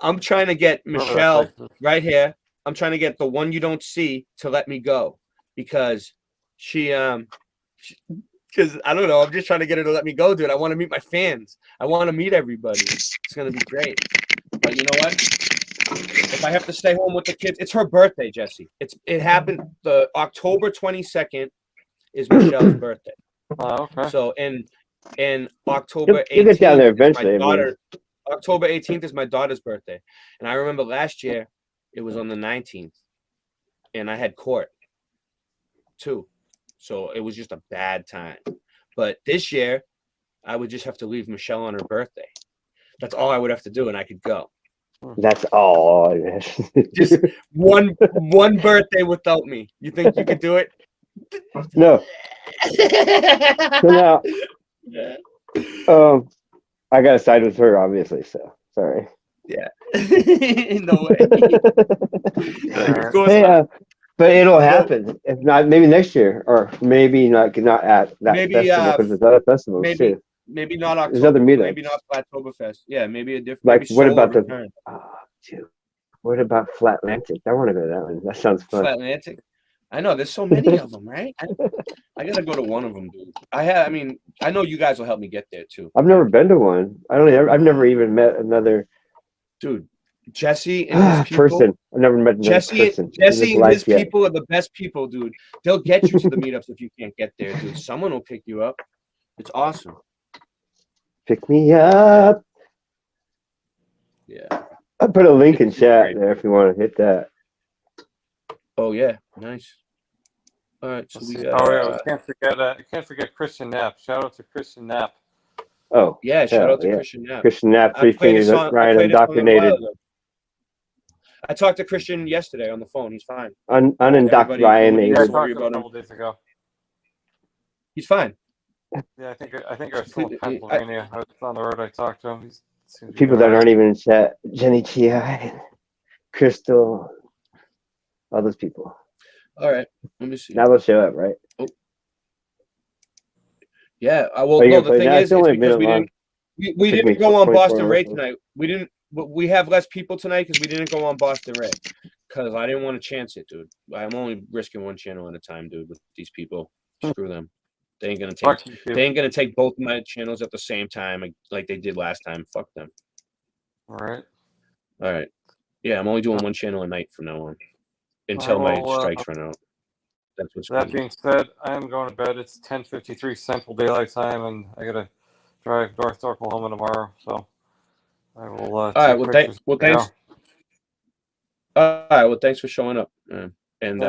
I'm trying to get Michelle right here. I'm trying to get the one you don't see to let me go because because I don't know. I'm just trying to get her to let me go, dude. I want to meet my fans. I want to meet everybody. It's going to be great. But you know what? If I have to stay home with the kids, it's her birthday, Jesse. It happened the October 22nd is Michelle's birthday. Oh, okay. So in October 18th, You'll get down there eventually. October 18th is my daughter's birthday. And I remember last year it was on the 19th. And I had court too. So it was just a bad time. But this year, I would just have to leave Michelle on her birthday. That's all I would have to do, and I could go. That's all. Just one birthday without me. You think you could do it? No. No. I got to side with her, obviously. So sorry. Yeah. No way. Hey, but it'll happen. If not, maybe next year, or maybe not at that festival because there's other festivals too. Maybe not October. There's other meetups. Maybe not Flattoberfest. Yeah, maybe a different. Like maybe what about return. dude? What about Flatlantic? I want to go to that one. That sounds fun. Flatlantic. I know there's so many of them, right? I gotta go to one of them, dude. I know you guys will help me get there too. I've never been to one. I've never even met another dude. Jesse and his people. Person. I've never met another person. Jesse and his people are the best people, dude. They'll get you to the meetups if you can't get there, dude. Someone will pick you up. It's awesome. Pick me up. Yeah. I'll put a link in chat there if you want to hit that. Oh yeah, nice. All right, so we got. Can't forget Christian Knapp. Shout out to Christian Knapp. Oh yeah, shout out to Christian Knapp. Christian Knapp, 3 fingers right, indoctrinated. I talked to Christian yesterday on the phone. He's fine. Unindoctrinated. Yeah, I talked to him a couple days ago. He's fine. Yeah, I think I was still in Pennsylvania. I was on the road. I talked to him. People that aren't even in chat. Jenny T.I., Crystal, all those people. All right, let me see. Now they'll show up, right? Oh. Yeah, well, no, the thing is, it's because we didn't go on Boston Ray tonight. We have less people tonight because we didn't go on Boston Ray because I didn't want to chance it, dude. I'm only risking one channel at a time, dude. With these people, screw them. They ain't gonna take both my channels at the same time like they did last time. Fuck them. All right. Yeah, I'm only doing one channel a night from now on until my strikes run out. That's what's that being said, I am going to bed. It's 10:53 Central Daylight Time, and I gotta drive north to Oklahoma tomorrow. So I will. All right. Well, thanks. All right. Well, thanks for showing up. And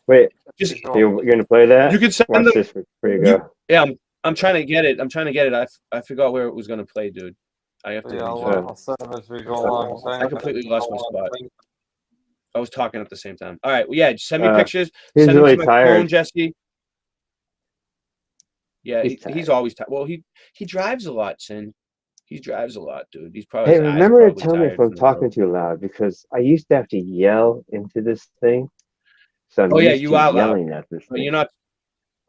wait. You're gonna play that? You can send Watch this before you go. Yeah, I'm trying to get it. I forgot where it was gonna play, dude. I have to. Yeah, redo it. I'll send them as we go along. I completely lost my spot. I was talking at the same time. All right. Well, yeah. Send me pictures. He's Send them really to my tired. phone, Jesse. Yeah, He's he's always tired. Well, he drives a lot, Sin. He drives a lot, dude. He's probably Hey, his eyes are remember to probably tell me if tired I'm from the road. talking too loud because I used to have to yell into this thing. So I'm Oh yeah, used you to are loud. yelling at this But thing. you're not.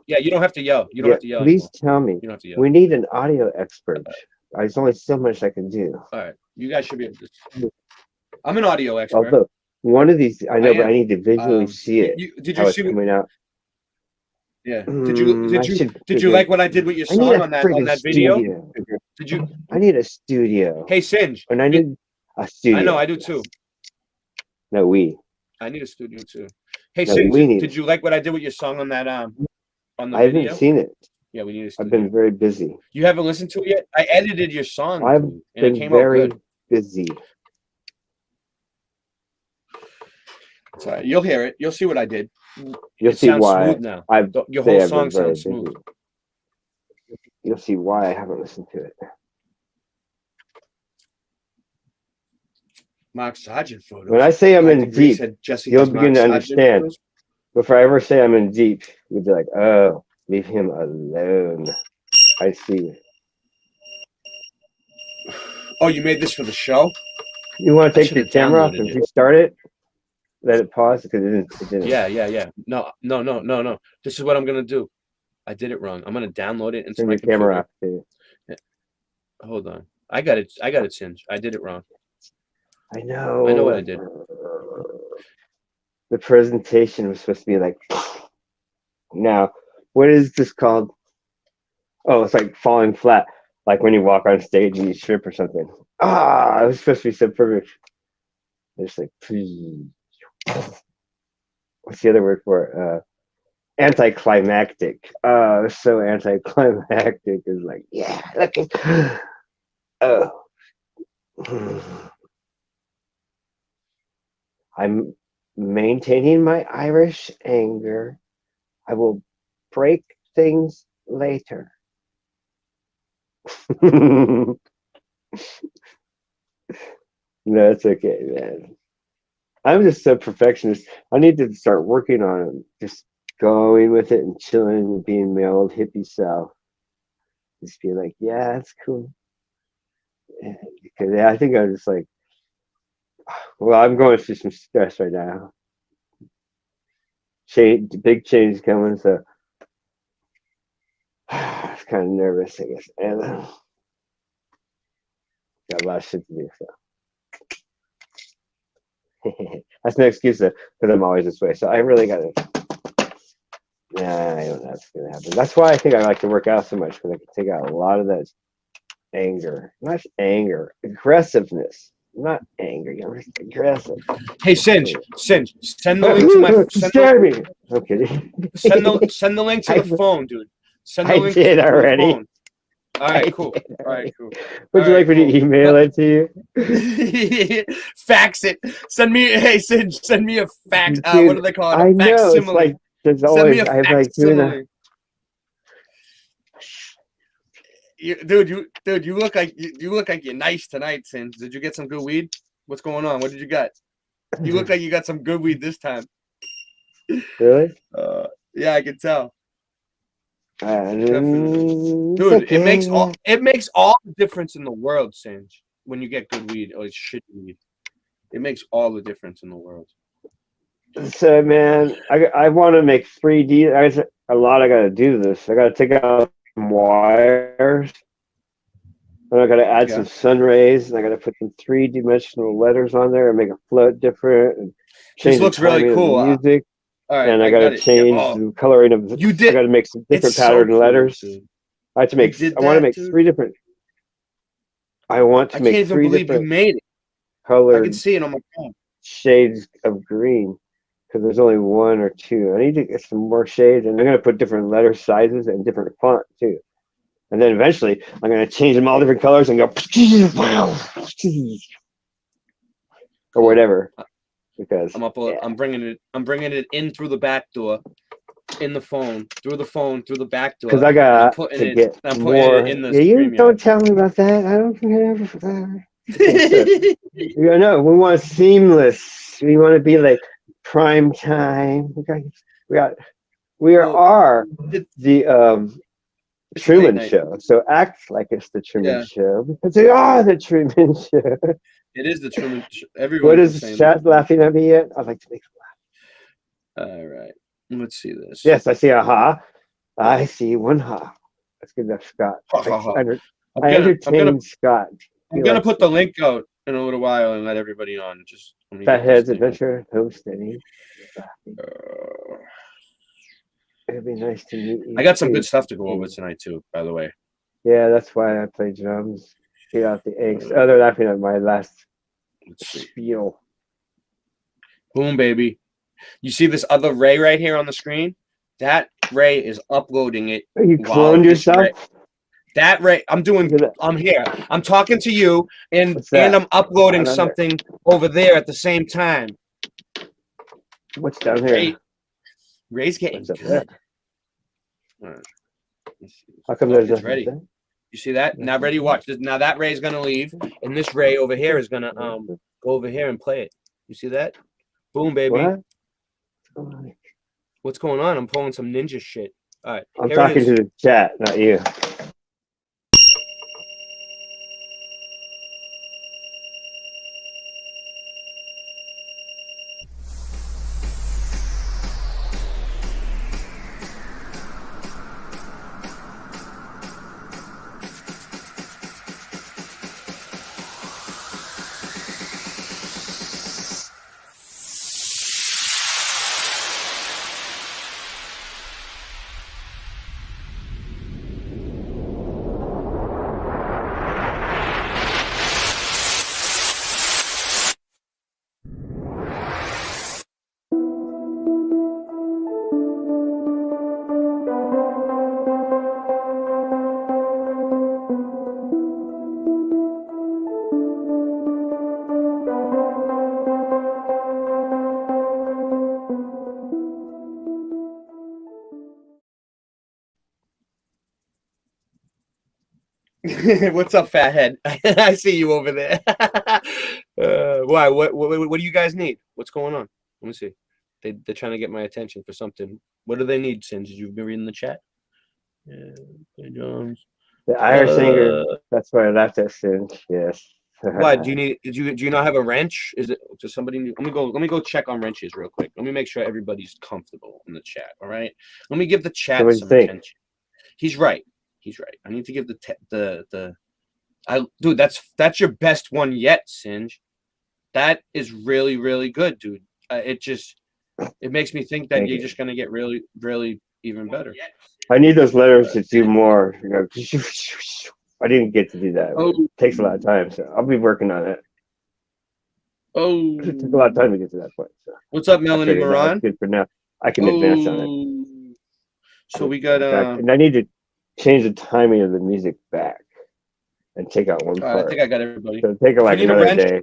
Yeah, you don't have to yell. You don't Yeah, have to yell please anymore. tell me. You don't have to yell. We need an audio expert. There's only so much I can do. All right, you guys should be able to. I'm an audio expert. Although one of these, I know, but I need to visually see it. Did how you it's see? coming out? Yeah. Did you I like what I did with your I need song a on that friggin' video? studio. Did you? I need a studio. Hey, Singe. And I need a studio. I know, I do too. No, we. I need a studio too. Hey, No, Singe, we need did you like what I did with your song on that on the I video? haven't seen it. Yeah, we need a studio. I've been very busy. You haven't listened to it yet? I edited your song, I've dude, and it been came out very good. busy. It's all right. You'll hear it. You'll see what I did. You'll It see sounds why smooth now. Your say whole I've song been very sounds smooth. busy. You'll see why I haven't listened to it. Mark Sargent photos. When I say I'm in Degree deep, said Jesse you'll has begin Mark to Sargent understand. photos. Before I ever say I'm in deep, you'll be like, oh, leave him alone. I see. Oh, you made this for the show? You want to I take should your have camera off downloaded and it. restart it? Let it pause because it didn't. Yeah. No. This is what I'm gonna do. I did it wrong. I'm gonna download it into Turn my your camera off, computer. too. Hold on. I got it, Singe. I did it wrong. I know. I know what I did. The presentation was supposed to be like, now, what is this called? Oh, it's like falling flat, like when you walk on stage and you trip or something. It was supposed to be so perfect. It's like, what's the other word for it? Anticlimactic. Oh, it's so anticlimactic. It's like, yeah, look at, oh. I'm maintaining my Irish anger. I will break things later. No, it's okay, man. I'm just so perfectionist. I need to start working on it. Just going with it and chilling and being my old hippie self. Just be like, yeah, it's cool. Because I think I'm just like, well, I'm going through some stress right now. Big change coming, so it's kind of nervous, I guess. And got a lot of shit to do, so. That's no excuse though, because I'm always this way. So I really gotta. Nah, I don't know what's gonna happen. That's why I think I like to work out so much, because I can take out a lot of that anger. Not anger, aggressiveness. Not anger. I'm just aggressive. Hey, Singe, send the link to my. Scare me. Okay. Send the link to the phone, dude. Send the I link did to already. the phone. All right, cool. All right, cool. Would you like me to email it to you? Fax it. Send me. Hey, Singe, send me a fax. Dude, What do they call it? I A know. It's facsimile. like there's Send me always a I have like doing a. facsimile. Dude, you look like you're nice tonight, Singe. Did you get some good weed? What's going on? What did you got? You look like you got some good weed this time. Really? Yeah, I can tell. Dude, Dude, it makes all the difference in the world, Singe, when you get good weed or shit weed. It makes all the difference in the world. So man, I want to make 3D. There's a lot I got to do this. I got to take out some wires. And I got to add some sun rays, and I got to put some 3-dimensional letters on there and make it float different. And change This looks the timing really cool. of the music. All right, And I got to change the coloring of. You did. I got to make some different It's so pattern cool, letters. dude. I have to make. I want to make 3 different. I want to I make can't even 3 believe different you made it. colored I can see it on my phone. shades of green, because there's only 1 or 2. I need to get some more shades, and I'm going to put different letter sizes and different font too. And then eventually, I'm going to change them all different colors and go or whatever. Because I'm bringing it in through the back door. in the phone, through the back door. Because I And I'm got putting to it. get I'm putting more. it in the Yeah, you StreamYard. don't tell me about that. I don't care. Okay, so you know, we want seamless. We want to be like prime time. We Well, are the it's a late Truman night. Show. So act like it's the Truman Yeah, Show because we are the Truman Show. it is the Truman. What Everyone's been is saying the chat Truman laughing at me yet? I'd like to make. All right, let's see this. Yes, I see a ha. I see one ha. That's good enough, Scott. Ha, ha, ha. I entertain Scott. I'm gonna put the link out in a little while and let everybody on. Just let me get this Fathead's thing. Adventure Homesteading. It'd be nice to meet you. I got some too. good stuff to go over tonight too, by the way. Yeah, that's why I play drums. Get out the eggs. Oh, they're laughing at my last spiel. Boom, baby. You see this other Ray right here on the screen? That Ray is uploading it. You while cloned this yourself? That Ray, I'm here. I'm talking to you, and that? I'm uploading Down under. something over there at the same time. What's down here? Ray's getting What's up good. there? All right. How come Oh, there's it's nothing ready. there? You see that? Now ready, watch this. Now that Ray's gonna leave, and this Ray over here is gonna go over here and play it. You see that? Boom, baby. What? What's going on? I'm pulling some ninja shit. All right. I'm here it talking is. to the chat, not you. What's up, fathead? I see you over there. Why? What do you guys need? What's going on? Let me see. They're trying to get my attention for something. What do they need, Sins? Did you been reading the chat? Yeah, Jones. The Irish singer. That's why I laughed at soon. Yes. Why? Do you not have a wrench? Is it? Does somebody need? Let me go check on wrenches real quick. Let me make sure everybody's comfortable in the chat. All right. Let me give the chat So what do you some think? attention. He's right. He's right. I need to give dude, that's your best one yet, Singe. That is really, really good, dude. It makes me think that Thank you're you. just gonna get really, really even better. I need those letters to do more. You know, I didn't get to do that. Oh. It takes a lot of time, so I'll be working on it. Oh, It took a lot of time to get to that point. So what's up, I Melanie figured that was Moran? good for now. I can advance on it. So we got And I need to change the timing of the music back and take out one I part. think I got everybody. So take it If like you need a another wrench, day.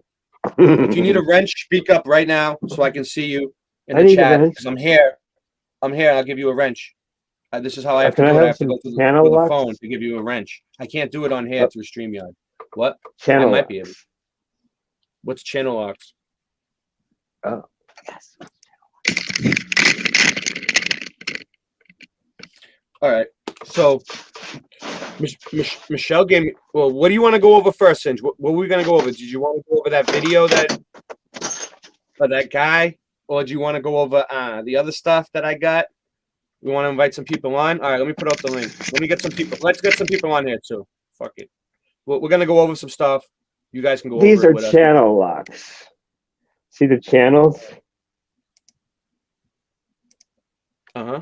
if you need a wrench, speak up right now so I can see you in I the need a chat wrench. because I'm here. I'm here. I'll give you a wrench. This is how I have to Can I do it. I have have to some go through channel the locks? phone to give you a wrench. I can't do it on here through StreamYard. What? I Channel might be able. locks. What's channel locks? Oh, yes. All right. So Michelle gave me. Well, what do you want to go over first, Singe? What were we gonna go over? Did you want to go over that video that guy, or do you want to go over the other stuff that I got? We want to invite some people on. All right, let me put out the link. Let me get some people. Let's get some people on here too. Fuck it. We're gonna go over some stuff. You guys can go These over are it with us. channel locks. See the channels? Uh-huh.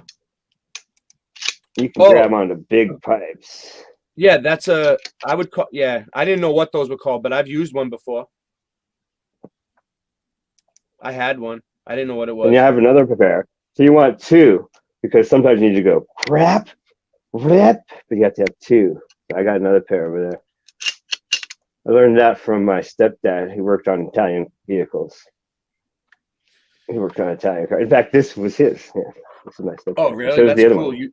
You can grab onto big pipes. Yeah, that's a. I would call. Yeah, I didn't know what those were called, but I've used one before. I had one. I didn't know what it was. And you have another pair. So you want two because sometimes you need to go rap, but you have to have two. So I got another pair over there. I learned that from my stepdad. He worked on Italian vehicles. He worked on Italian car. In fact, this was his. Yeah, this is my stepdad. Oh, really? So was That's the other cool. one.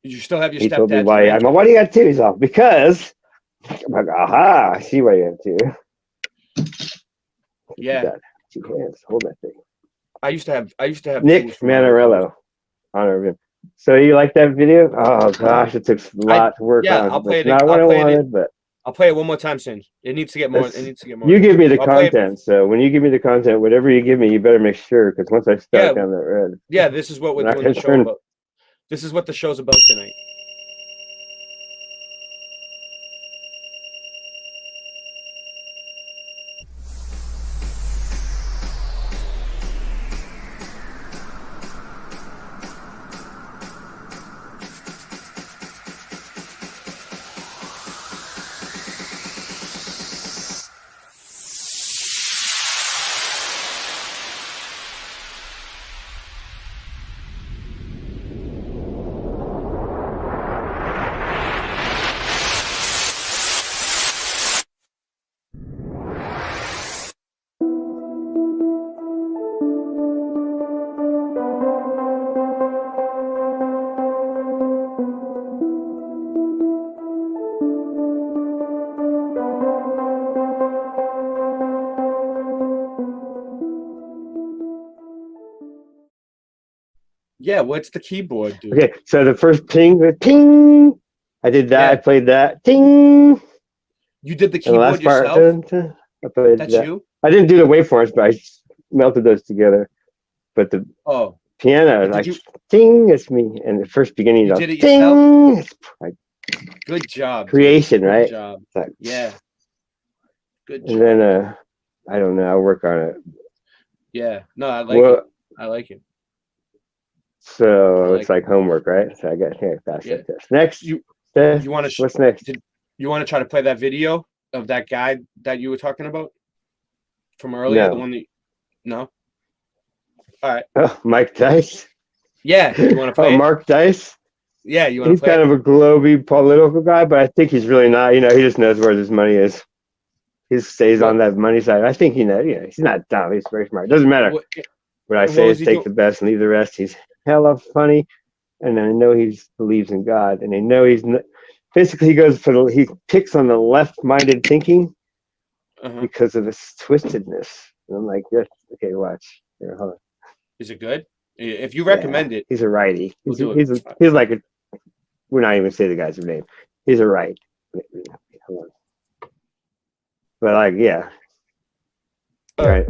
You still have your He told me stepdad's why. ranch? I'm like, why do you got titties off? Because I'm like, aha, I see why you have two. Yeah. You got 2 hands. Hold that thing. I used to have Nick tools for my Manarello. Honor of him. So you like that video? Oh gosh, it took a lot to work on. I'll play It's it. not what I wanted, but I'll play it one more time, Singe. It needs to get more. It needs to get more. you give me the I'll play it content. So when you give me the content, whatever you give me, you better make sure, because once I start down that road, Yeah, this is what we're doing the show about. This is what the show's about tonight. Yeah, what's the keyboard, dude? okay. So the first ping, ting. I did that. Yeah. I played that. Ting. You did the And the keyboard last part, yourself? I played That's that. you? I didn't do the waveforms, but I melted those together. But the piano, like ting, it's me. And the first beginning, You of did it ting. yourself? It's like Good job. creation, dude. Good right? job. It's like, Yeah. Good job. and then I don't know. I'll work on it. Yeah. No, I like it. I like it. So it's like homework, right? So I got here pass that test. Next, You want to? What's next? You want to try to play that video of that guy that you were talking about from earlier? No. The one that no. All right. Oh, Mike Dice. Yeah. You want to play? Mark Dice. Yeah. You want to He's play? kind of a globy political guy, but I think he's really not. You know, he just knows where his money is. He stays on that money side. I think he's not dumb. He's very smart. Doesn't matter. What I say is take the best and leave the rest. He's hella funny, and I know he believes in God, and I know he's basically he picks on the left-minded thinking because of his twistedness. And I'm like, yes, okay, watch. Here, hold on. Is it good? If you recommend it, he's a righty. We'll do He's like a. We're not even say the guy's name. He's a right. Hold on. But like, yeah. Right.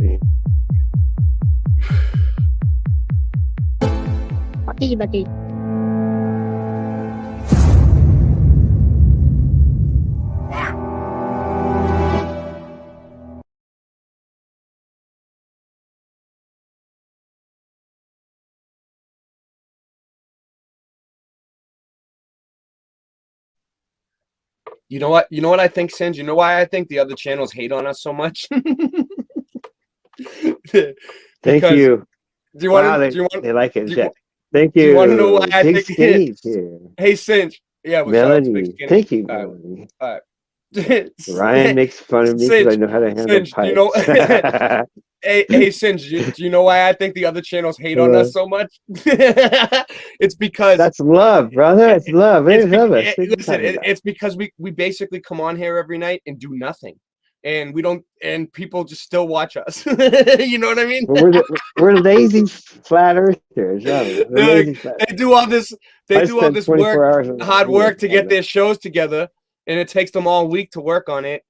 You know what? You know what I think, Singe? You know why I think the other channels hate on us so much? Thank you. Do you want? Wow, they like it. Thank you. Do you want to know why I Big think? Steve here. Hey, Singe. Yeah, what's up, Melody. Big Skinny? Thank you, All Melody. right. Ryan makes fun of me because I know how to handle Singe, pipes. you know, hey, Singe, do you know why I think the other channels hate on us so much? It's because that's love, brother. It's love. It's because we basically come on here every night and do nothing, and we don't, and people just still watch us. You know what I mean? Well, we're lazy flat earthers. They do all this. They do all this work, hard work to get their shows together, and it takes them all week to work on it,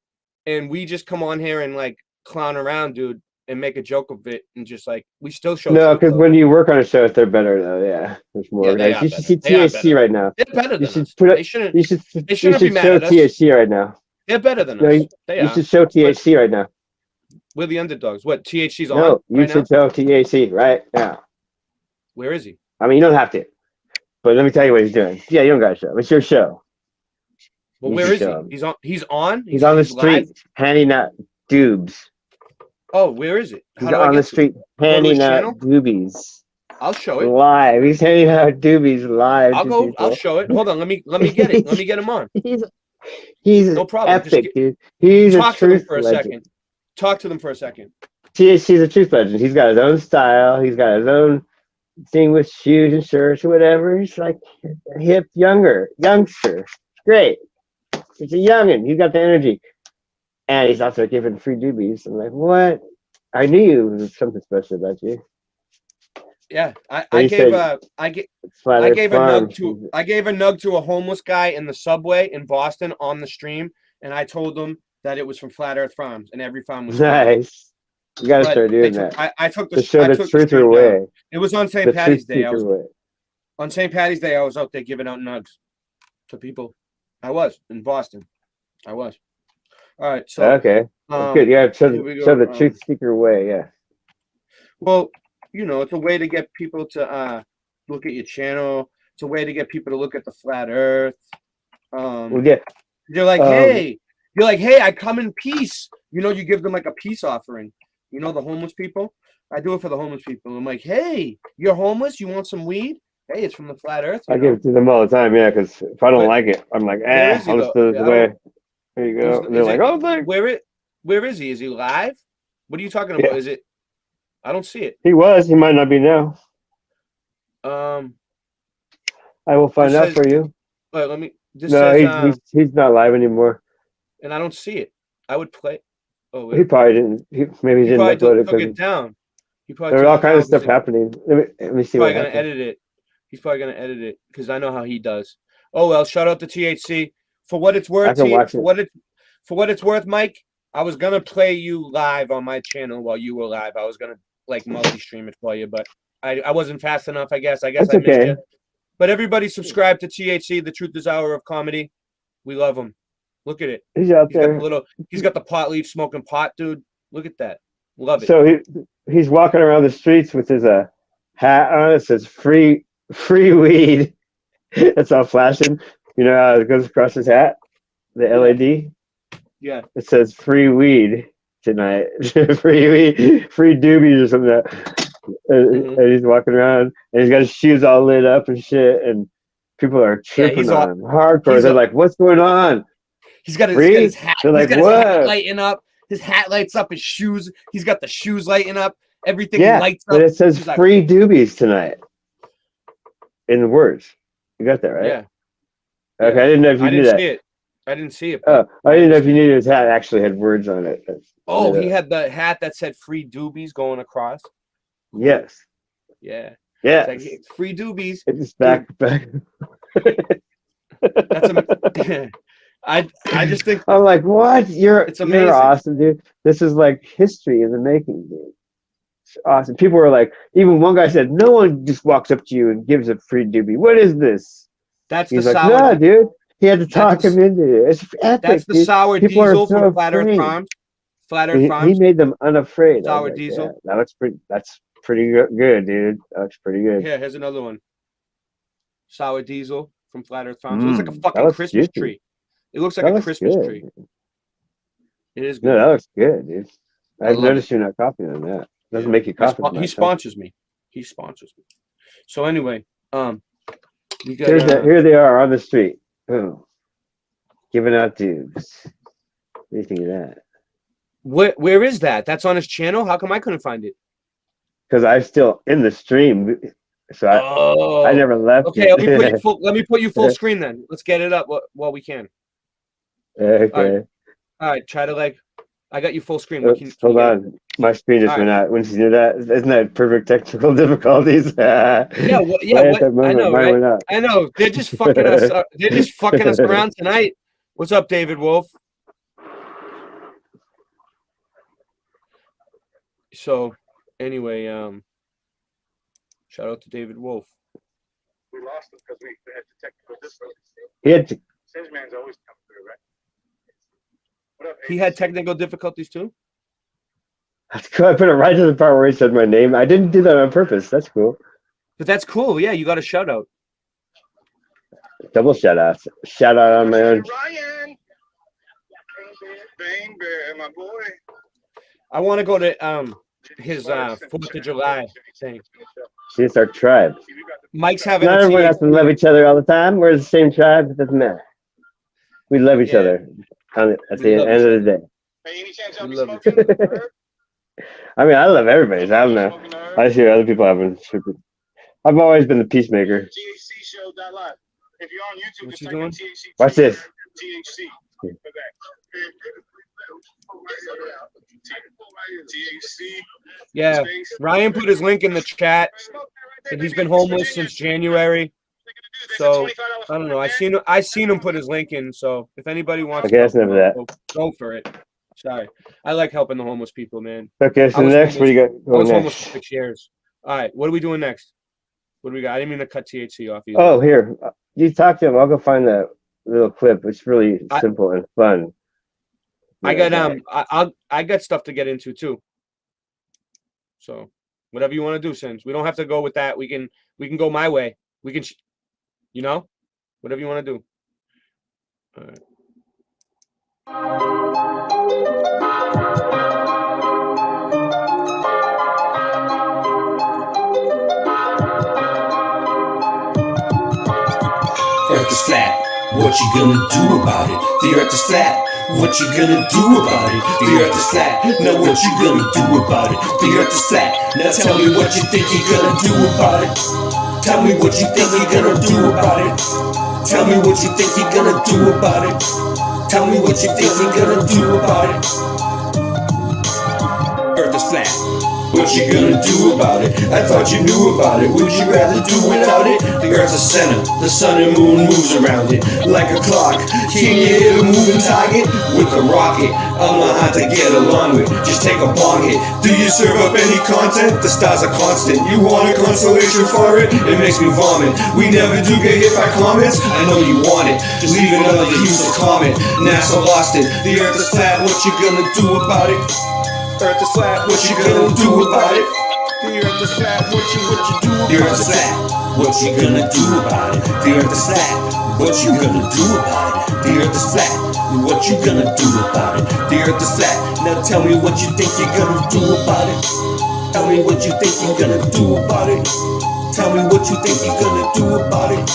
and we just come on here and like clown around, dude, and make a joke of it, and just like we still show. No, because when you work on a show, they're better though. Yeah, there's more. Yeah, you should see THC right now. They're better than you should us. Put up, they shouldn't. You should. They shouldn't you be should mad show at us. THC right now. They're better than No, us. You should show THC right now. We're the underdogs. What, THC's on? No, you right should now? show THC right now. Where is he? I mean, you don't have to, but let me tell you what he's doing. Yeah, you don't got to show. It's your show. Well, where is he? He's on. He's on. He's on the street handing out doobs. Oh, where is it? He's on the street handing out doobies. I'll show it live. He's handing out doobies live. I'll go. People. I'll show it. Hold on. Let me get it. Let me get him on. He's no problem. Epic, dude. He's talk a truth to them for legend. a second. Talk to them for a second. THC's a truth legend. He's got his own style. He's got his own thing with shoes and shirts or whatever. He's like a hip, youngster. Great. He's a youngin'. He's got the energy. And he's also giving free doobies. I'm like, what? I knew there was something special about you. Yeah, I He gave said, I gave Flat I Earth gave a Farm. nug to I gave a nug to a homeless guy in the subway in Boston on the stream, and I told him that it was from Flat Earth Farms, and every farm was fake. Nice. You gotta But start they doing took, that. I took To the show I the took the truth stream away. down. It was on St. The Patty's truth Day. I seeker was way. on St. Patty's Day. I was out there giving out nugs to people. I was in Boston. I was. All right. So Okay. That's good. You gotta here we show go. the truth seeker way. Yeah. Well, you know, it's a way to get people to look at your channel. It's a way to get people to look at the flat Earth. Well, yeah. You're like, hey, I come in peace. You know, you give them like a peace offering. You know, the homeless people. I do it for the homeless people. I'm like, hey, you're homeless. You want some weed? Hey, it's from the flat Earth. I give it to them all the time. Yeah, because if I don't But like it, I'm like, where is he, I'll just though? throw this I away. don't- There you go. And they're like, oh, thanks. Where is he? Is he live? What are you talking about? Yeah. Is it? I don't see it. He was. He might not be now. I will find This out says- for you. Wait, let me. This No, says he's not live anymore. and I don't see it. I would play. Oh, He wait. probably didn't. Maybe he He didn't probably upload it took because it down. He probably there took was all it kinds down of stuff 'cause it- happening. Let me see He's what probably gonna happened. edit it. He's probably gonna edit it because I know how he does. Oh well, shout out to THC for what it's worth. I can watch it. For what it's worth, Mike. I was gonna play you live on my channel while you were live. I was gonna like multi-stream it for you, but I wasn't fast enough. I guess That's I missed okay. you. But everybody subscribe to THC. The Truth is Hour of Comedy. We love him. Look at it. He's out He's got there. the little. He's got the pot leaf smoking pot, dude. Look at that. Love it. So he's walking around the streets with his hat on. It says free weed. It's all flashing. You know how it goes across his hat, the LED. Yeah. It says free weed tonight. Free weed, free doobies or something. Like that. And he's walking around and he's got his shoes all lit up and shit. And people are tripping he's on all- him hardcore. he's They're all- like, "What's going on?" He's got Free? his hat. They're like, He's got his hat "What?" lighting up. His hat lights up. His shoes. He's got the shoes lighting up. Everything Yeah, lights up. but it says He's like, free doobies tonight. In the words, you got that right? Yeah. Okay, I didn't know if you I knew didn't that. see it. I didn't see it. Oh, I didn't know if you knew his hat actually had words on it. Oh, he had the hat that said "free doobies" going across. Yes. Yeah. Yes. It's like, hey, free doobies. It's back. That's a. I just think I'm like, what? You're amazing. awesome, dude. This is like history in the making, dude. It's awesome. People were like, even one guy said, no one just walks up to you and gives a free doobie. What is this? that's He's the like, sour. no, dude. He had to talk That's him into it. It's epic. That's the dude. sour People are diesel so from Flat Earth afraid. Farms. Flat Earth He Farms. made them unafraid. I Sour was like, diesel. yeah, that's pretty good, dude. That's pretty good. Here, here's another one. Sour diesel from Flat Earth Farms. It looks like a that fucking looks Christmas juicy. tree. It looks like That a looks Christmas good. tree. It is good. No, that looks good, dude. I've love noticed you're not copying on that. Doesn't make you cough as much. He sponsors me. He sponsors me. So anyway, we got Here they are on the street. Boom. Giving out dudes. What do you think of that? where is that? That's on his channel. How come I couldn't find it? Because I'm still in the stream, so I never left. Okay, it. let me put you full screen then. Let's get it up while we can. Okay. All right, try to I got you full screen. Hold on. My screen just went out. When you do that, isn't that perfect technical difficulties? Yeah, Right at that moment, I know, mine right? went out. I know. They're just fucking us. They're just fucking us around tonight. What's up, David Wolf? So, anyway, shout out to David Wolf. We lost him because we had the technical difficulties. He had to. Sage man's always come through, right? What up, He had technical difficulties too. That's cool. I put it right to the part where he said my name. I didn't do that on purpose. That's cool. But that's cool. Yeah, you got a shout out. Double shout out. Shout out on my own. Ryan! Bang Bear, my boy. I want to go to his 4th of July thing. See, it's our tribe. Mike's having Not a everyone has to love each other all the time. We're the same tribe. It doesn't matter. We love each other at the end of the day. Hey, any chance We y'all love be smoking? I mean, I love everybody's. I don't know. I just hear other people having stupid. I've always been the peacemaker. What's he doing? Watch this. Yeah, Ryan put his link in the chat, and he's been homeless since January. So I don't know. I seen him put his link in. So if anybody wants Okay, to that's help him enough out, of that. go for it. Sorry, I like helping the homeless people, man. Okay, I so was next, what homeless. do you got I going was homeless for next? 6 years. All right, what are we doing next? What do we got? I didn't mean to cut THC off either. Oh, here. You talk to him. I'll go find that little clip. It's really simple and fun. I got I got stuff to get into too. So whatever you want to do, Sins. We don't have to go with that. We can go my way. We can, whatever you want to do. All right. Earth is flat, what you gonna do about it? The earth is flat, what you gonna do about it? The earth is flat, now what you gonna do about it? The earth is flat, now tell me what you think you're gonna do about it. Tell me what you think you're gonna do about it. Tell me what you think you're gonna do about it. Tell me what you think you're gonna do about it. Earth is flat. What you gonna do about it? I thought you knew about it. Would you rather do without it? The earth's a center, the sun and moon moves around it like a clock. Can you hit a moving target with a rocket? I'm not hard to get along with. Just take a bong hit. Do you serve up any content? The stars are constant. You want a consolation for it? It makes me vomit. We never do get hit by comets. I know you want it. Just leave another useless comment. NASA lost it. The earth is flat. What you gonna do about it? Earth is flat, what you gonna do about it? The earth is flat, what you do about it? The earth is flat, what you gonna do about it? The earth is flat, what you gonna do about it? The earth is flat, what you gonna do about it? The earth is flat, now tell me what you think you're gonna do about it. Tell me what you think you're gonna do about it. Tell me what you think you're gonna do about it.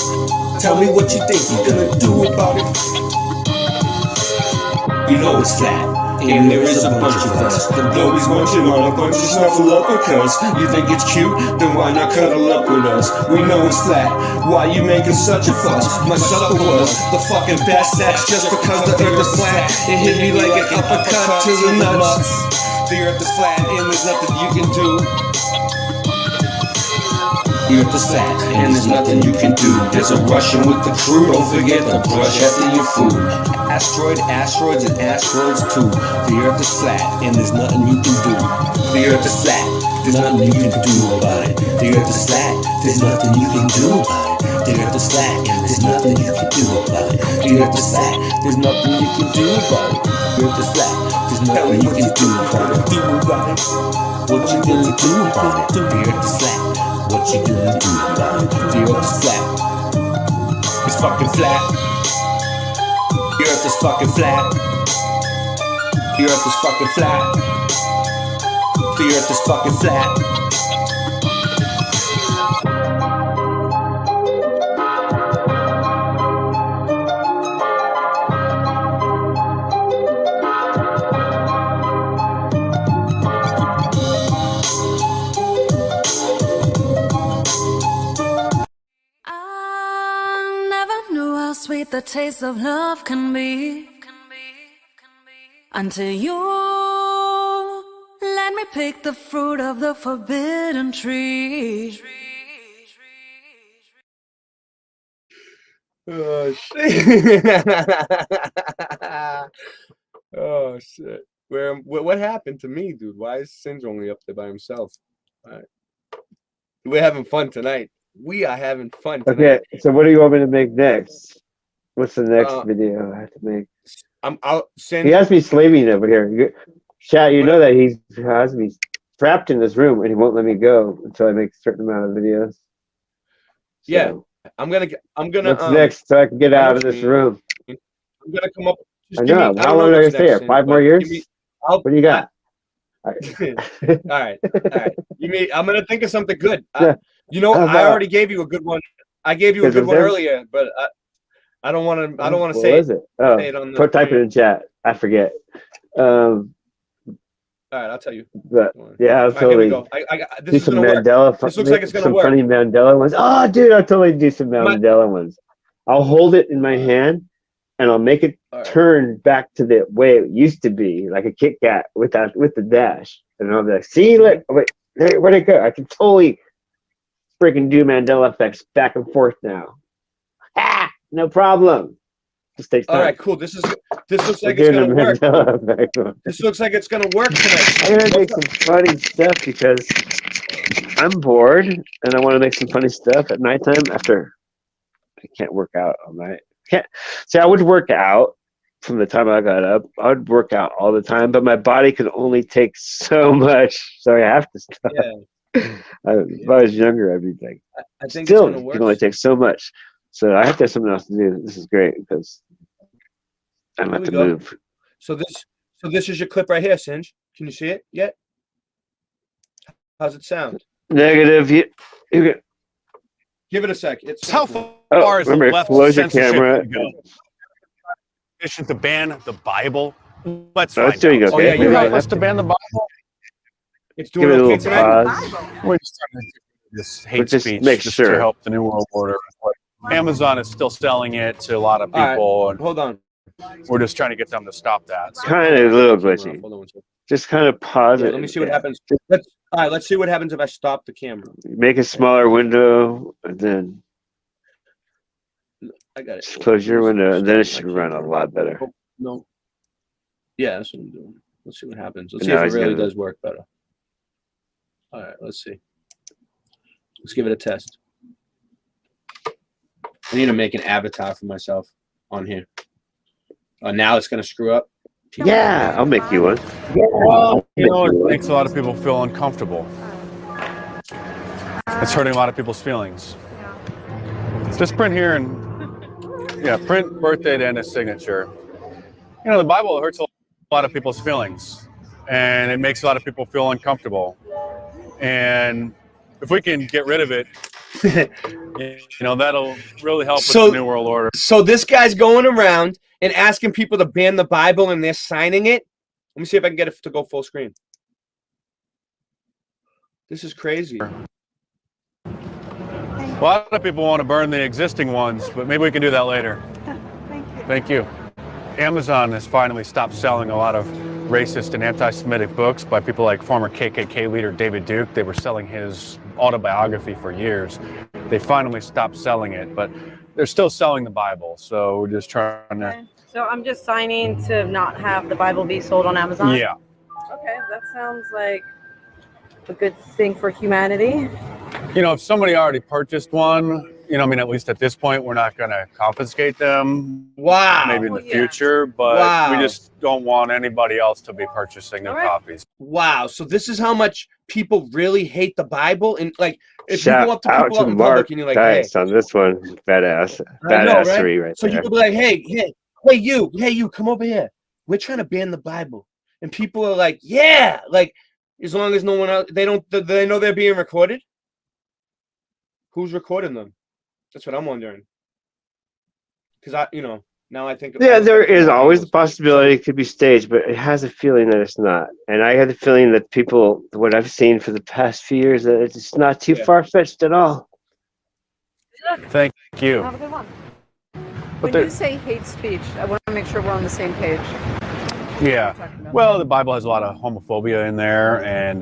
Tell me what you think you're gonna do about it. You know it's flat. And there is a bunch of us. The globe is munching on a bunch of snuffleupagus. You think it's cute? Then why not cuddle up with us? We know it's flat. Why you making such a fuss? My supper was the fucking best sex just because the earth is flat. It hit me like an uppercut to the nuts. The earth is flat and there's nothing you can do. The earth is flat and there's nothing you can do. There's a Russian with the crew. Don't forget to brush after your food. Asteroids and asteroids too. The earth is flat and there's nothing you can do. The earth is flat, there's nothing you can do about it. The earth is flat, there's nothing you can do about it. The earth is flat, there's nothing you can do about it. The earth is flat, there's nothing you can do about it. The earth is flat, there's nothing you can do about it. What you gonna do about it? The earth is flat. What you gonna do about it? The earth is flat. It's fucking flat. The earth is fucking flat. The earth is fucking flat. The earth is fucking flat. I never knew how sweet the taste of love can be until you let me pick the fruit of the forbidden tree. Oh shit! Oh shit! What happened to me, dude? Why is Singe only up there by himself? All right. We're having fun tonight. We are having fun tonight. Okay, so what do you want me to make next? What's the next video I have to make? I'll send. He has me slaving over here. Chat, you know that he has me trapped in this room and he won't let me go until I make a certain amount of videos. So, yeah, I'm gonna. What's next so I can get out of this room? I'm gonna come up. I know. How long are I gonna stay here? 5 more years? What do you got? All right. I'm gonna think of something good. I already gave you a good one. I gave you a good one earlier, but I don't want to. I don't want to say. What is it? Oh, type it in chat. I forget. All right, I'll tell you. But yeah, I'll All right, here we totally go. This do is some gonna work. Mandela. This looks like it's gonna some work. funny Mandela ones. Oh, dude, I'll totally do some Mandela ones. I'll hold it in my hand, and I'll make it turn back to the way it used to be, like a Kit Kat with the dash. And I'll be like, see, look, wait, where'd it go? I can totally freaking do Mandela effects back and forth now. Ah, no problem. Just takes time. All right, cool. This looks like it's gonna work. This looks like it's gonna work tonight. I'm gonna make some funny stuff because I'm bored and I want to make some funny stuff at nighttime after I can't work out all night. Can't see. I would work out from the time I got up. I would work out all the time, but my body can only take so much, so I have to stop. Yeah. If I was younger, I'd be like, I think still it's gonna work. can only take so much. So I have to have something else to do. This is great because I don't have to move. So this is your clip right here, Singe. Can you see it yet? How's it sound? Negative. You can, give it a sec. It's how far is the remember, left close your censorship camera. go? Mission to ban the Bible. Let's No, find it's doing out. okay. Can you Maybe I help us have to ban the Bible? It's Give it a little pause. We're just trying to do this hate But just speech make just sure. to help the New World Order. Amazon is still selling it to a lot of All right, people, and hold on. we're just trying to get them to stop that. So. Kind of a little glitchy. Just kind of pause it. Let me see what Yeah. happens. Let's see what happens if I stop the camera. Make a smaller window and then I got it. just close your window and then it should run a lot better. No. Yeah, that's what I'm doing. Let's see what happens. Let's And see if now it he's really gonna- does work better. All right, let's see. Let's give it a test. I need to make an avatar for myself on here. Now it's gonna screw up. Yeah, I'll make you one. Well, you know, it makes a lot of people feel uncomfortable. It's hurting a lot of people's feelings. Just print here and print birth date and a signature. You know, the Bible hurts a lot of people's feelings, and it makes a lot of people feel uncomfortable. And if we can get rid of it, you know, that'll really help with the New World Order. So this guy's going around and asking people to ban the Bible, and they're signing it. Let me see if I can get it to go full screen. This is crazy. A lot of people want to burn the existing ones, but maybe we can do that later. Thank you. Amazon has finally stopped selling a lot of racist and anti-Semitic books by people like former KKK leader David Duke. They were selling his autobiography for years. They finally stopped selling it, but they're still selling the Bible. So we're just trying to... So I'm just signing to not have the Bible be sold on Amazon? Yeah. Okay, that sounds like a good thing for humanity. You know, if somebody already purchased one, you know, I mean, at least at this point, we're not going to confiscate them. Wow. Maybe in the future, but we just don't want anybody else to be purchasing new copies. Wow. So this is how much people really hate the Bible, and like if you go Shout up to out people to out in Mark public and you're like, hey, Dice on this one. Badass. I know, Badassery right so there. you could be like, hey, you, come over here. We're trying to ban the Bible, and people are like, yeah, like as long as no one else, they know they're being recorded. Who's recording them? That's what I'm wondering. Because now I think. Yeah, there is always the possibility it could be staged, but it has a feeling that it's not. And I have the feeling that people, what I've seen for the past few years, that it's not too far-fetched at all. Thank you. Have a good one. When you say hate speech, I want to make sure we're on the same page. Yeah. Well, the Bible has a lot of homophobia in there, and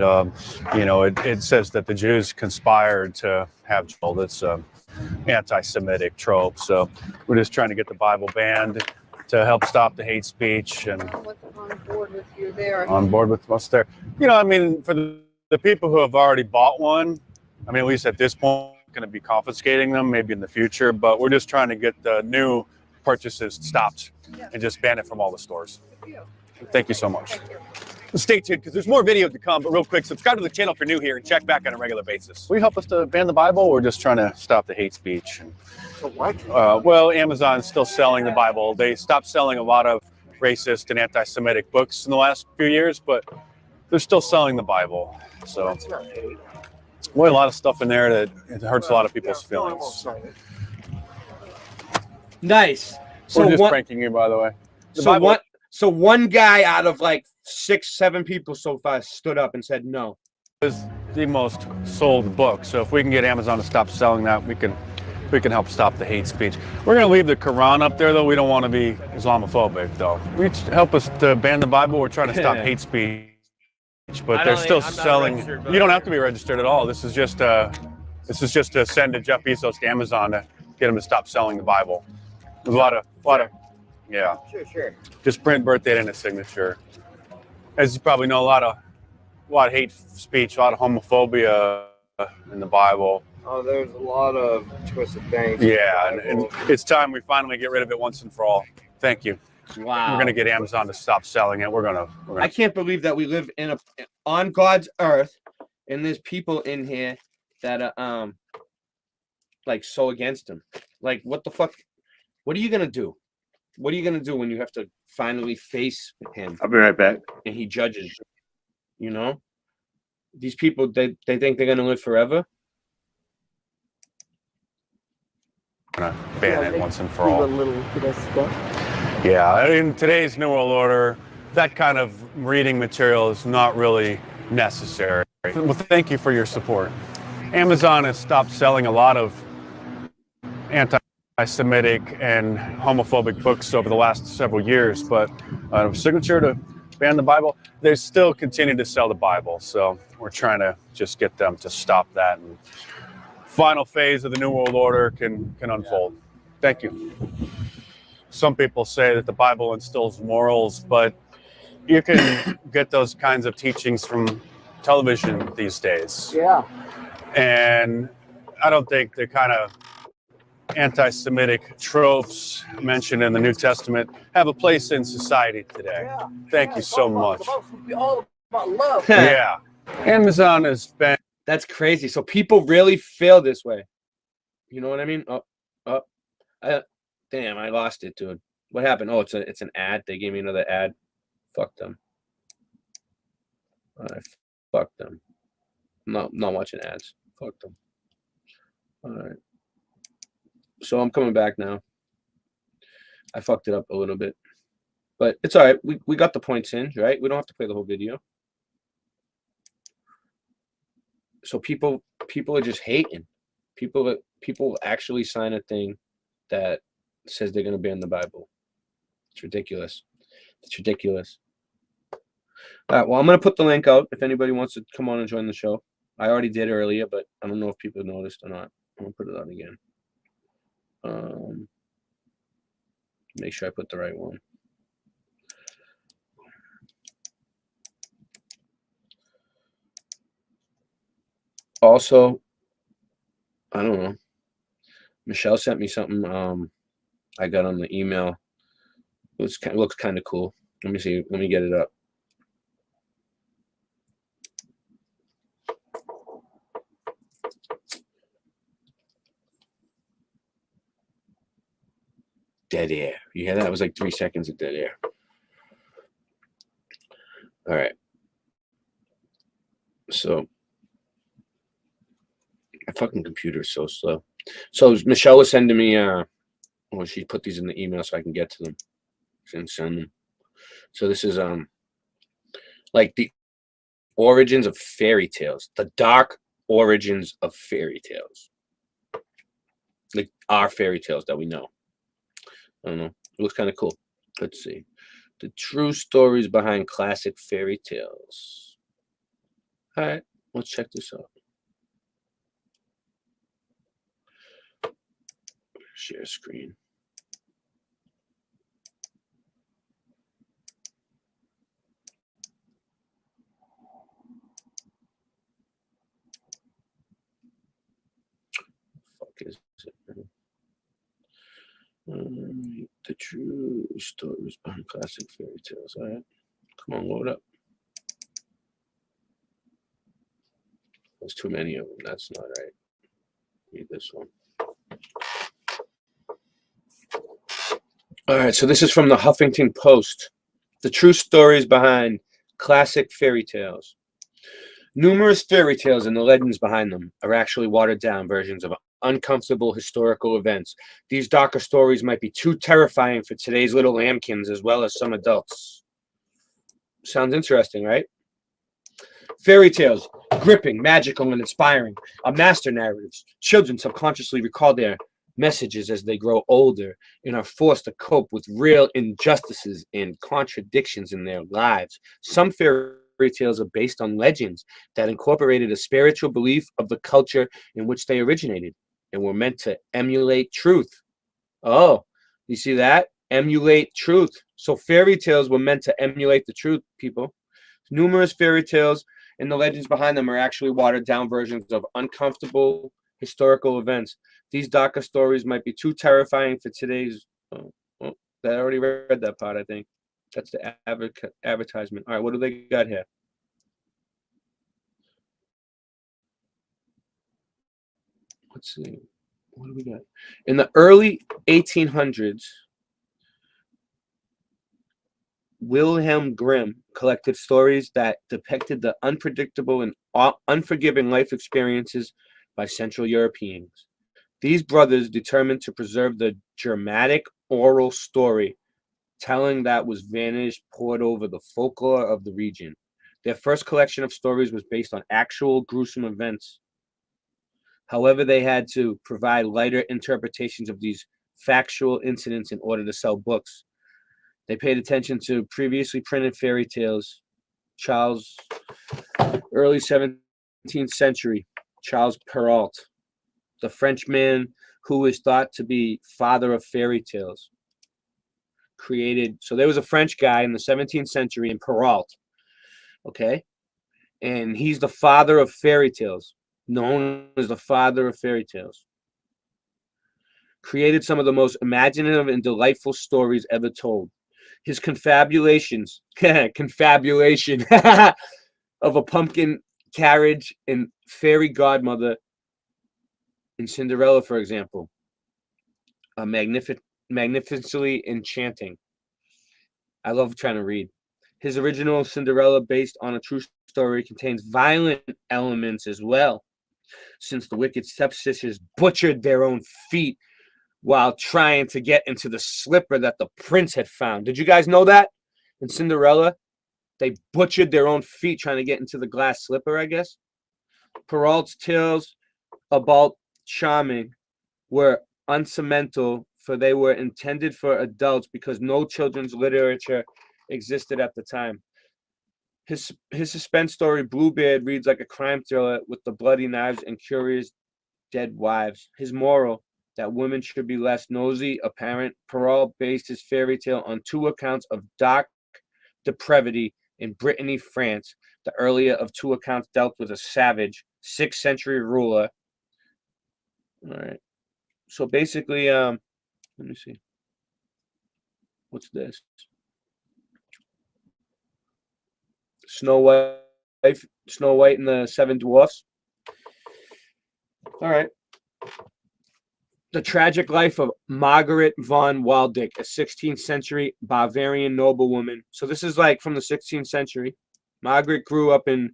you know, it says that the Jews conspired to have children. It's an anti-Semitic trope. So we're just trying to get the Bible banned to help stop the hate speech, and On board with you there. on board with us there. You know, I mean, for the people who have already bought one, I mean, at least at this point, going to be confiscating them maybe in the future, but we're just trying to get the new purchases stopped and just ban it from all the stores. Thank you so much. Stay tuned because there's more video to come, but real quick, subscribe to the channel if you're new here and check back on a regular basis. Will you help us to ban the Bible? We're just trying to stop the hate speech. So what? Well, Amazon's still selling the Bible. They stopped selling a lot of racist and anti-Semitic books in the last few years, but they're still selling the Bible. So, well, a lot of stuff in there that it hurts a lot of people's feelings. Nice. We're just pranking you, by the way. So one guy out of like 6, 7 people so far stood up and said no. It's the most sold book, so if we can get Amazon to stop selling that, we can help stop the hate speech. We're going to leave the Quran up there, though. We don't want to be Islamophobic, though. Help us to ban the Bible. We're trying to stop hate speech, but they're still selling. You don't have to be registered at all. This is just to send to Jeff Bezos to Amazon to get him to stop selling the Bible. There's a lot of, yeah. Sure. Just print birthday and a signature. As you probably know, a lot of hate speech, a lot of homophobia in the Bible. Oh, there's a lot of twisted things. Yeah, and it's time we finally get rid of it once and for all. Thank you. Wow. We're gonna get Amazon to stop selling it. We're gonna. I can't believe that we live on God's earth, and there's people in here that are like so against him. Like, what the fuck? What are you gonna do? What are you gonna do when you have to finally face him? I'll be right back. And he judges. You know, these people they think they're gonna live forever. Gonna ban it once and for all. Yeah, in today's New World Order, that kind of reading material is not really necessary. Well, thank you for your support. Amazon has stopped selling a lot of anti-Semitic and homophobic books over the last several years, but a signature to ban the Bible, they still continue to sell the Bible. So we're trying to just get them to stop that. And final phase of the New World Order can unfold. Thank you. Some people say that the Bible instills morals, but you can get those kinds of teachings from television these days. Yeah. And I don't think the kind of anti-Semitic tropes mentioned in the New Testament have a place in society today. Yeah. Thank you so much. It's all about love. Yeah. Amazon has been. That's crazy. So people really feel this way. You know what I mean? Damn, I lost it, dude. What happened? Oh, it's an ad. They gave me another ad. Fuck them. Fuck them. I'm not watching ads. Fuck them. All right. So I'm coming back now. I fucked it up a little bit, but it's all right. We got the points in, right? We don't have to play the whole video. So people are just hating. People actually sign a thing that says they're going to ban the Bible. It's ridiculous. It's ridiculous. All right, well, I'm going to put the link out if anybody wants to come on and join the show. I already did earlier, but I don't know if people noticed or not. I'm going to put it out again. Make sure I put the right one. Also, I don't know. Michelle sent me something. I got on the email. It looks kind of cool. Let me see. Let me get it up. Dead air. You hear that? It was like 3 seconds of dead air. All right. So my fucking computer is so slow. So Michelle was sending me well, she put these in the email so I can get to them and send them. So this is like the origins of fairy tales, the dark origins of fairy tales, like our fairy tales that we know. I don't know. It looks kind of cool. Let's see. The true stories behind classic fairy tales. All right, let's check this out. Share screen. Fuck is it? The true stories behind classic fairy tales. All right, come on, load up. There's too many of them. That's not right. Need this one. All right, so this is from the Huffington Post. The true stories behind classic fairy tales. Numerous fairy tales and the legends behind them are actually watered down versions of uncomfortable historical events. These darker stories might be too terrifying for today's little lambkins as well as some adults. Sounds interesting, right? Fairy tales, gripping, magical, and inspiring, are master narratives. Children subconsciously recall their messages as they grow older and are forced to cope with real injustices and contradictions in their lives. Some fairy tales are based on legends that incorporated a spiritual belief of the culture in which they originated and were meant to emulate truth. Oh, you see that? Emulate truth. So fairy tales were meant to emulate the truth, people. Numerous fairy tales and the legends behind them are actually watered down versions of uncomfortable historical events. These darker stories might be too terrifying for today's. I already read that part, I think. That's the advertisement. All right, what do they got here? Let's see. What do we got? In the early 1800s, Wilhelm Grimm collected stories that depicted the unpredictable and unforgiving life experiences by Central Europeans. These brothers determined to preserve the dramatic oral story telling that was vanished poured over the folklore of the region. Their first collection of stories was based on actual gruesome events. However, they had to provide lighter interpretations of these factual incidents in order to sell books. They paid attention to previously printed fairy tales. Early 17th century, Charles Perrault, the Frenchman who is thought to be father of fairy tales, created. So there was a French guy in the 17th century in Perrault, okay? And he's the father of fairy tales, known as the father of fairy tales. Created some of the most imaginative and delightful stories ever told. His confabulation of a pumpkin carriage and fairy godmother in Cinderella, for example, are magnificently enchanting. I love trying to read. His original Cinderella, based on a true story, contains violent elements as well, since the wicked stepsisters butchered their own feet while trying to get into the slipper that the prince had found. Did you guys know that? In Cinderella, they butchered their own feet trying to get into the glass slipper, I guess. Perrault's tales about charming were unsentimental, for they were intended for adults because no children's literature existed at the time. His suspense story, Bluebeard, reads like a crime thriller with the bloody knives and curious dead wives. His moral, that women should be less nosy, apparent. Perrault based his fairy tale on two accounts of dark depravity in Brittany, France. The earlier of two accounts dealt with a savage 6th century ruler. All right. So basically, let me see. What's this? Snow White and the Seven Dwarfs. All right. The tragic life of Margaret von Waldeck, a 16th century Bavarian noblewoman. So this is like from the 16th century. Margaret grew up in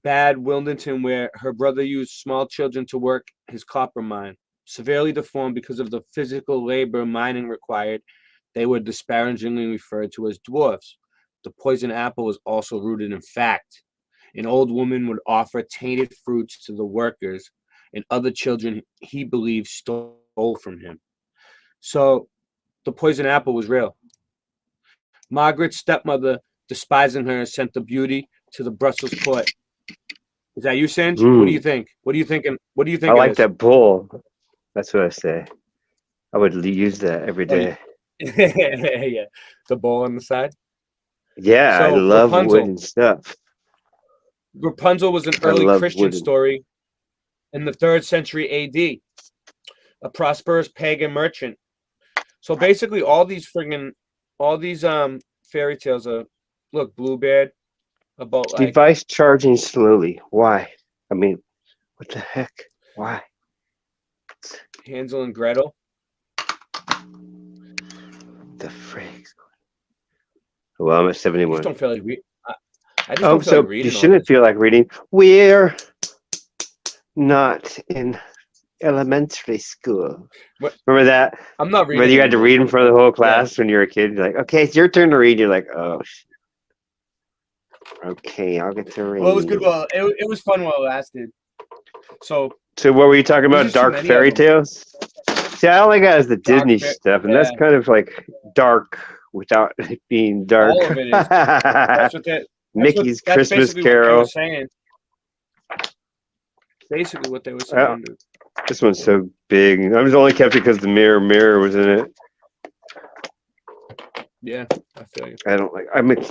Bad Wildington, where her brother used small children to work his copper mine. Severely deformed because of the physical labor mining required, they were disparagingly referred to as dwarfs. The poison apple was also rooted in fact. An old woman would offer tainted fruits to the workers, and other children he believed stole from him. So the poison apple was real. Margaret's stepmother, despising her, sent the beauty to the Brussels court. Is that you, Singe? What do you think? What do you think? What do you think? I like that bull. That's what I say. I would use that every day. Yeah, the bowl on the side. Yeah, I love wooden stuff. Rapunzel was an early Christian story in the 3rd century AD. A prosperous pagan merchant. So basically, all these fairy tales are, look, Bluebeard, about like Device charging slowly. Why? I mean, what the heck? Why? Hansel and Gretel. The frig. Well, I'm at 71. I just don't feel like don't feel like reading. You shouldn't feel like reading. We're not in elementary school. Remember that? I'm not reading. Whether you had to read in front of the whole class when you were a kid, you're like, okay, it's your turn to read. You're like, oh, shit. Okay, I'll get to read. Well, it was good. Well, it was fun while it lasted. So what were you talking there's about? just too Dark many of fairy them. tales? See, I only got is the Dark Disney fa- stuff, and that's yeah. kind of like dark without it being dark. All of it is. That's what that. Mickey's That's Christmas basically what they were Carol. saying. Basically, what they were Well, saying. Dude. this one's so big. I was only kept it because the mirror was in it. Yeah, I feel you. I don't like. I mean,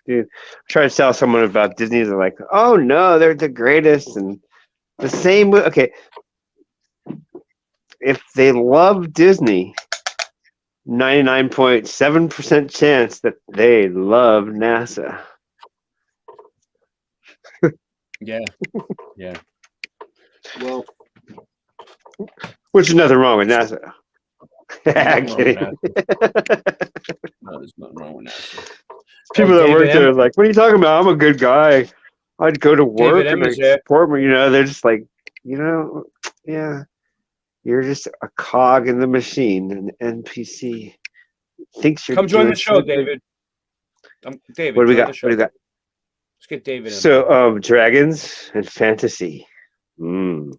dude, try to tell someone about Disney. They're like, "Oh no, they're the greatest," and the same. Okay, if they love Disney, 99.7% chance that they love NASA. Yeah, yeah. Well, which is nothing wrong with NASA. I'm kidding. No, there's nothing wrong with NASA. People that work there are like, "What are you talking about? I'm a good guy. I'd go to work David and M I is there. support me." They're just like, yeah, you're just a cog in the machine, an NPC. Thinks you're Come join doing the show, something. David. David, What do we join got? the show. What do we got? Let's get David in. So, dragons and fantasy. Is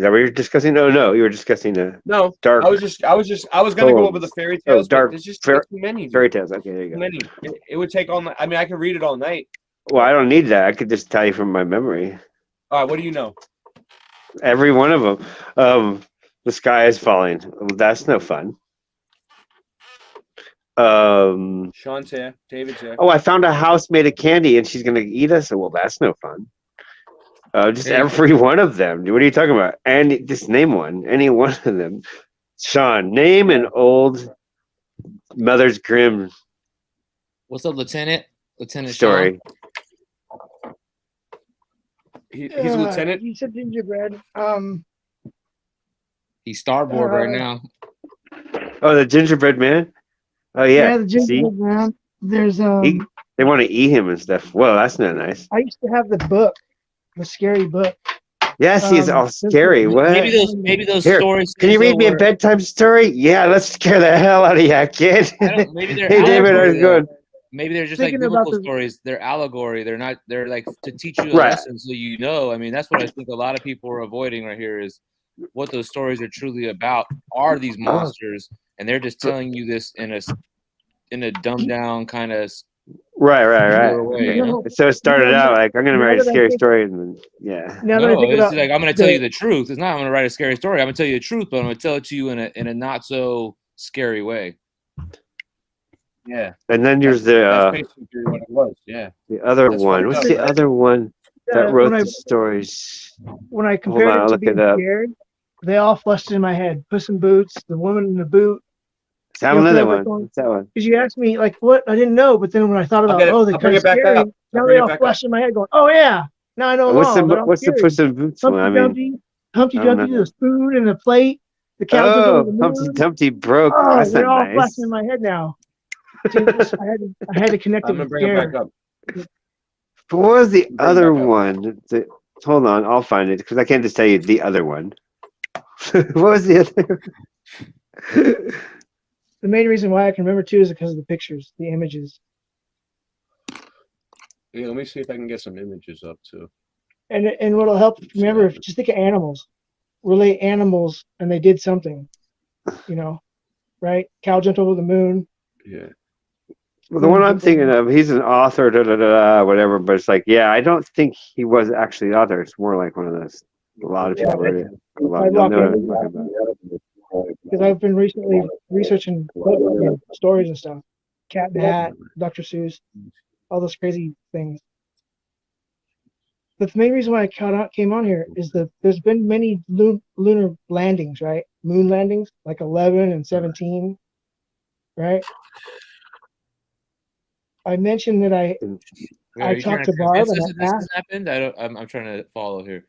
that what you're discussing? No, you were discussing No, dark. I was gonna go over the fairy tales, dark but there's just fair, too many. Dude. fairy tales. Okay, there you Too go. many. It would take all night. I mean, I could read it all night. Well, I don't need that. I could just tell you from my memory. All right, what do you know? Every one of them. The sky is falling. Well, that's no fun. Sean's here. David's here. Oh, I found a house made of candy and she's gonna eat us. Well, that's no fun. Just every one of them. What are you talking about? And just name one. Any one of them. Sean, name an old Mother's Grimm What's up, Lieutenant? Lieutenant story. Sean? He's a lieutenant. You said gingerbread. He's starboard right now. Oh, the gingerbread man. Oh yeah. The See, gingerbread man. There's they want to eat him and stuff. Well, that's not nice. I used to have the book, the scary book. Yeah, see, it's all scary. What? Maybe those Here, stories. can you read me a bedtime story? Yeah, let's scare the hell out of you, kid. Maybe they're hey, David, how's it going? Maybe they're just Thinking like about biblical stories. They're allegory. They're not. They're like to teach you a Right. lesson, so you know. I mean, that's what I think a lot of people are avoiding right here is what those stories are truly about. Are these monsters, and they're just telling you this in a dumbed down kind of Right. way, you know? So it started out like I'm gonna Now write a that I scary think- story, and then yeah. Now that I No, think it's about like I'm going to tell you the truth. It's not I'm going to write a scary story. I'm going to tell you the truth, but I'm going to tell it to you in a not so scary way. Yeah. And then there's That's the basically what it was. Yeah. other That's one. fucked What's up, the right? other one that when wrote I- the stories? when I Hold compared on, it I'll to look being it up. scared, they all flushed in my head. Puss in Boots, the woman in the boot. Is that another one? What's that one? Because you asked me like what I didn't know, but then when I thought about get it. they're I'll kind bring of it back scary. up. I'll Now bring they it all back flush in my head, going, "Oh yeah, now I know them What's all." the They're all what's the scary. Puss in Boots one? I mean, Humpty I don't Dumpty, know. the spoon and the plate, the cow jumped over the Humpty moon. Dumpty broke. Oh, That's they're not all nice. flashing in my head now. Dude, I had to connect it I'm gonna with bring it back scare. up. But what was the Bring it other back up. one? Hold on, I'll find it because I can't just tell you the other one. What was the other? The main reason why I can remember too is because of the pictures, the images, Yeah, let me see if I can get some images up too. and what'll help remember. Just think of animals, relate animals, and they did something, right? Cow jumped over the moon. Yeah. Well, the one I'm thinking of, he's an author, whatever. But it's like, yeah, I don't think he was actually the author. It's more like one of those. A lot of people read it. A lot of I walk know what in- I'm talking about. Because I've been recently researching stories and stuff. Cat in the Hat, Dr. Seuss, all those crazy things. But the main reason why I came on here is that there's been many lunar landings, right? Moon landings, like 11 and 17, right? I mentioned that I Are you talked trying to Barb convince us and that I this asked. has happened? I'm trying to follow here.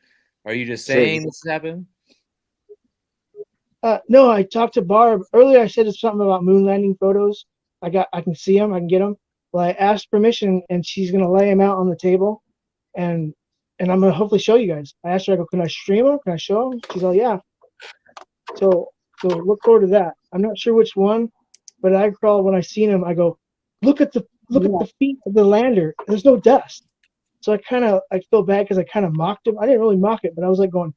Are you just So- saying this has happened? No, I talked to Barb earlier. I said it's something about moon landing photos. I can see them. I can get them. Well, I asked permission, and she's gonna lay them out on the table, and I'm gonna hopefully show you guys. I asked her, I go, can I stream them? Can I show them? She's like, yeah. So look forward to that. I'm not sure which one, but I recall when I seen them, I go, look at the feet of the lander. There's no dust. So I feel bad because I kind of mocked him. I didn't really mock it, but I was like going,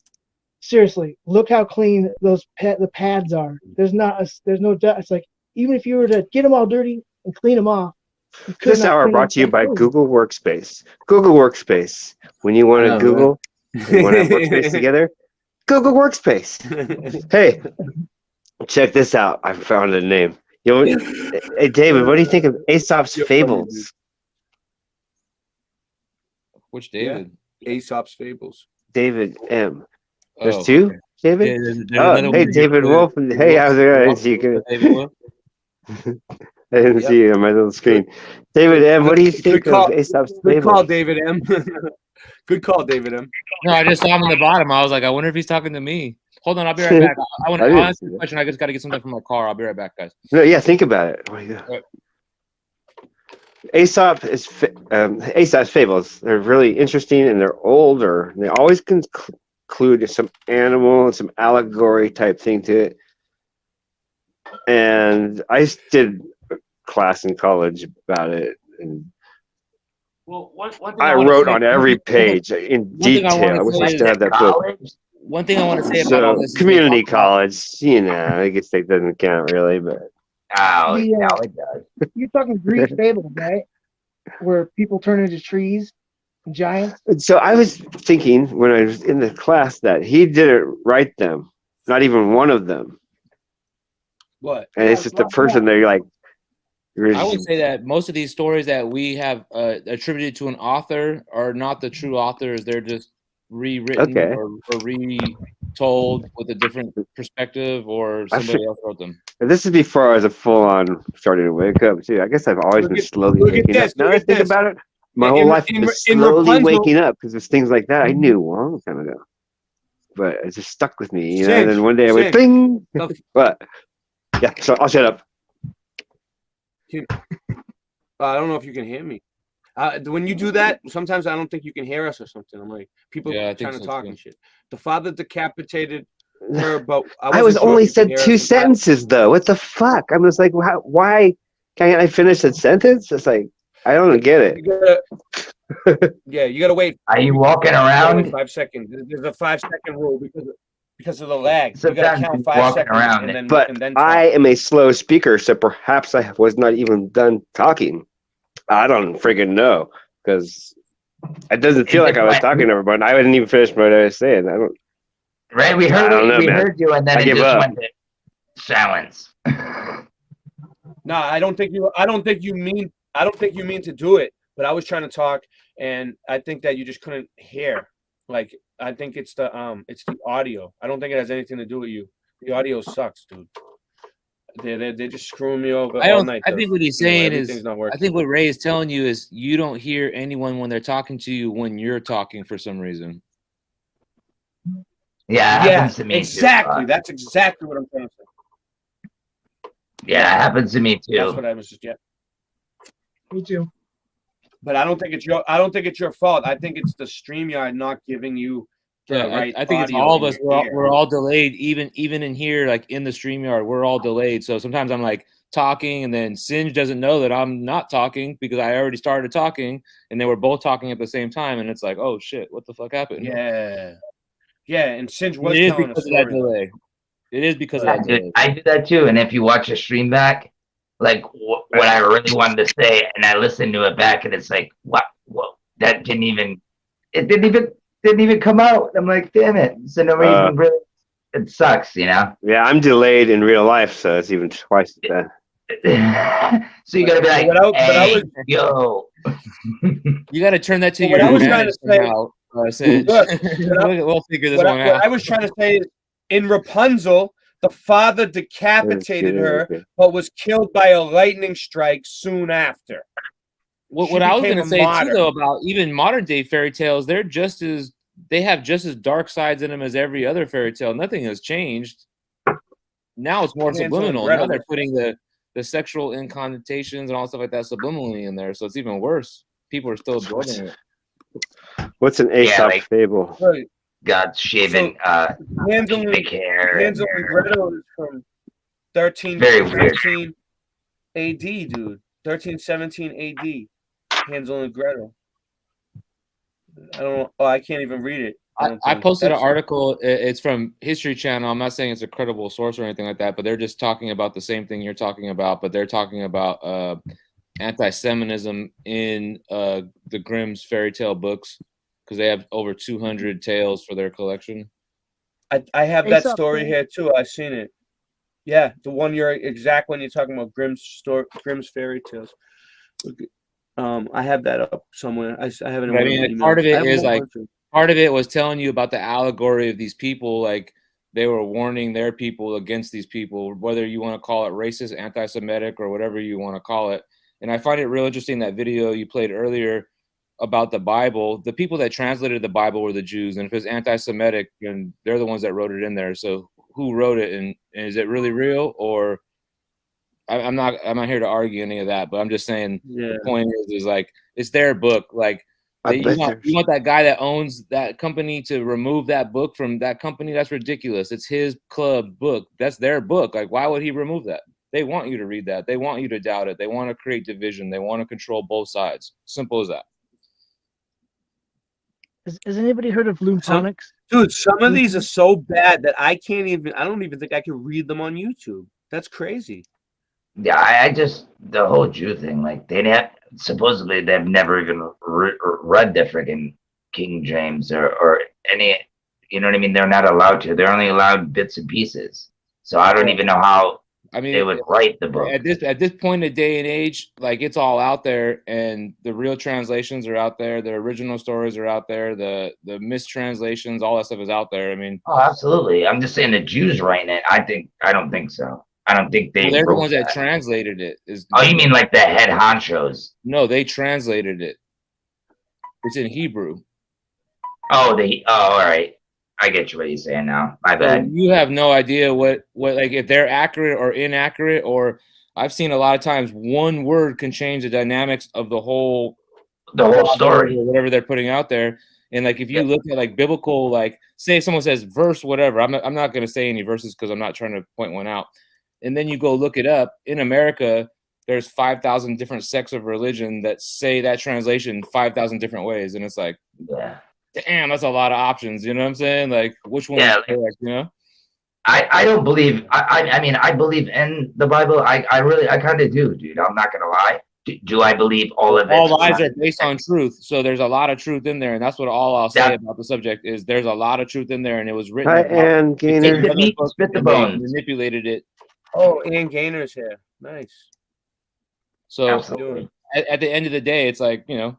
seriously, look how clean the pads are. There's no dust. It's like even if you were to get them all dirty and clean them off, you could This not hour clean brought to you them by clean. Google Workspace. Google Workspace. When you want to know, Google, and you want to have workspace together, Google Workspace. Hey, check this out. I found a name. Hey, David, what do you think of Aesop's Fables? Which David? Aesop's Fables. David M. There's Oh, two, okay. David? Yeah, there's Oh, another hey, one here David with Wolf. Hey, how's it going? David Wolf. I didn't see you on my little screen. David M., what do you think of Aesop's Good call, Fables? David M. Good call, David M. No, I just saw him in the bottom. I was like, I wonder if he's talking to me. Hold on, I'll be right back. I'll answer the question. I just got to get something from my car. I'll be right back, guys. No, yeah, think about it. What do you do? Aesop's Fables. They're really interesting and they're older. They always include some animal and some allegory type thing to it. And I did a class in college about it, and Well, one thing I wrote on every page in detail. I wish I still had that book. One thing I want to say about So all this is community college, I guess that doesn't count really, but It does. You're talking Greek fables, right? Where people turn into trees and giants. so I was thinking when I was in the class that he didn't write them, not even one of them. What? And it's just the person that you're like. I would say that most of these stories that we have attributed to an author are not the true authors. They're just rewritten or retold with a different perspective, or somebody else wrote them. This is before I was a full-on starting to wake up too. I guess I've always been slowly waking up. Now that I think about it, my whole life I've been slowly waking up because there's things like that I knew a long time ago, but it just stuck with me. And then one day I went, "Bing!" What? Yeah. So I'll shut up. I don't know if you can hear me. When you do that, sometimes I don't think you can hear us or something. I'm like, people trying to talk and shit. The father decapitated her, but I was only said two sentences though. What the fuck? I'm just like, why can't I finish a sentence? It's like I don't get it. Yeah, you gotta wait. Are you walking around? 5 seconds. There's a 5-second rule because of the lag. You gotta count 5 walking seconds around and But then I am a slow speaker, so perhaps I was not even done talking. I don't freaking know because it doesn't feel like I was talking to everyone. I didn't even finish what I was saying. I don't. Right, we heard we heard you, and then I it give just up. went to silence. No, I don't think you mean to do it, but I was trying to talk and I think that you just couldn't hear. Like I think it's the audio. I don't think it has anything to do with you. The audio sucks, dude. They're just screwing me over all night. I think what he's saying is, everything's not working. I think what Ray is telling you is you don't hear anyone when they're talking to you when you're talking for some reason. Yeah, it happens to me exactly. too. That's exactly what I'm trying to say. Yeah, it happens to me too. That's what I was just Me too. But I don't think it's your fault. I think it's the StreamYard not giving you the right I think it's audio all of in us. your ear. We're all delayed. Even in here, like in the StreamYard, we're all delayed. So sometimes I'm like talking, and then Singe doesn't know that I'm not talking because I already started talking, and then we're both talking at the same time, and it's like, oh shit, what the fuck happened? Yeah, and Singe was It is telling a because of that story. delay. It is because of Yeah, that dude, delay. I do that too. And if you watch a stream back, like what I really wanted to say, and I listen to it back, and it's like, what? Whoa, that didn't even come out. I'm like, damn it. So nobody even really. It sucks, you know. Yeah, I'm delayed in real life, so it's even twice that. So you gotta be like, hey, yo. You got to turn that to But your what I was trying advantage to say- somehow, Singe. We'll figure this what one out. I was trying to say is, in Rapunzel, the father decapitated her, but was killed by a lightning strike soon after. What I was going to say too, though, about even modern day fairy tales, they have just as dark sides in them as every other fairy tale. Nothing has changed. Now it's more Hansel and subliminal. Gretel. Now they're putting the sexual inconnotations and all stuff like that subliminally in there, so it's even worse. People are still absorbing it. What's an Aesop fable? God's shaven pubic hair. Hansel and Gretel is from 1317 AD, dude. 1317 AD. Hansel and Gretel. I don't. Oh, I can't even read it. I posted an article. It's from History Channel. I'm not saying it's a credible source or anything like that, but they're just talking about the same thing you're talking about. But they're talking about anti-Semitism in the Grimm's fairy tale books because they have over 200 tales for their collection. I have that story here too. I've seen it. Yeah, the one exact one you're talking about, Grimm's fairy tales. I have that up somewhere. I have it in one of my emails. Part of it is like part of it was telling you about the allegory of these people, like they were warning their people against these people, whether you want to call it racist, anti-Semitic, or whatever you want to call it. And I find it real interesting that video you played earlier about the Bible. The people that translated the Bible were the Jews, and if it's anti-Semitic, and they're the ones that wrote it in there. So who wrote it, and is it really real? Or I'm not here to argue any of that, but I'm just saying the point is like it's their book. Like you want that guy that owns that company to remove that book from that company? That's ridiculous. It's his club book. That's their book. Like, why would he remove that? They want you to read that. They want you to doubt it. They want to create division. They want to control both sides. Simple as that. Has anybody heard of Lumphonics? Dude, some of these are so bad that I don't even think I can read them on YouTube. That's crazy. Yeah, I just, the whole Jew thing, like supposedly they've never even read the freaking King James or any, you know what I mean? They're not allowed to. They're only allowed bits and pieces. So I don't even know how they would write the book. At this point in the day and age, like it's all out there, and the real translations are out there. The original stories are out there. The mistranslations, all that stuff is out there. I mean, oh, absolutely. I'm just saying the Jews writing it. I don't think so. I don't think they. Well, they're the ones that translated it. Oh, you mean like the head honchos? No, they translated it. It's in Hebrew. Oh, all right. I get you what you're saying now. My bad. So you have no idea what like if they're accurate or inaccurate, or I've seen a lot of times one word can change the dynamics of the whole story or whatever they're putting out there. And like if you look at like biblical, like say someone says verse whatever, I'm not going to say any verses because I'm not trying to point one out. And then you go look it up. In America, there's 5,000 different sects of religion that say that translation 5,000 different ways, and it's like, damn, that's a lot of options. You know what I'm saying? Like, which one is correct? You know? I don't believe. I mean, I believe in the Bible. I kind of do, dude. I'm not gonna lie. Do I believe all of it? All lies are based on truth, so there's a lot of truth in there, and that's what all I'll say about the subject is. There's a lot of truth in there, and it was written. And Gainer, spit the bones, manipulated it. Oh, Ian Gainer's here. Nice. So at the end of the day, it's like, you know,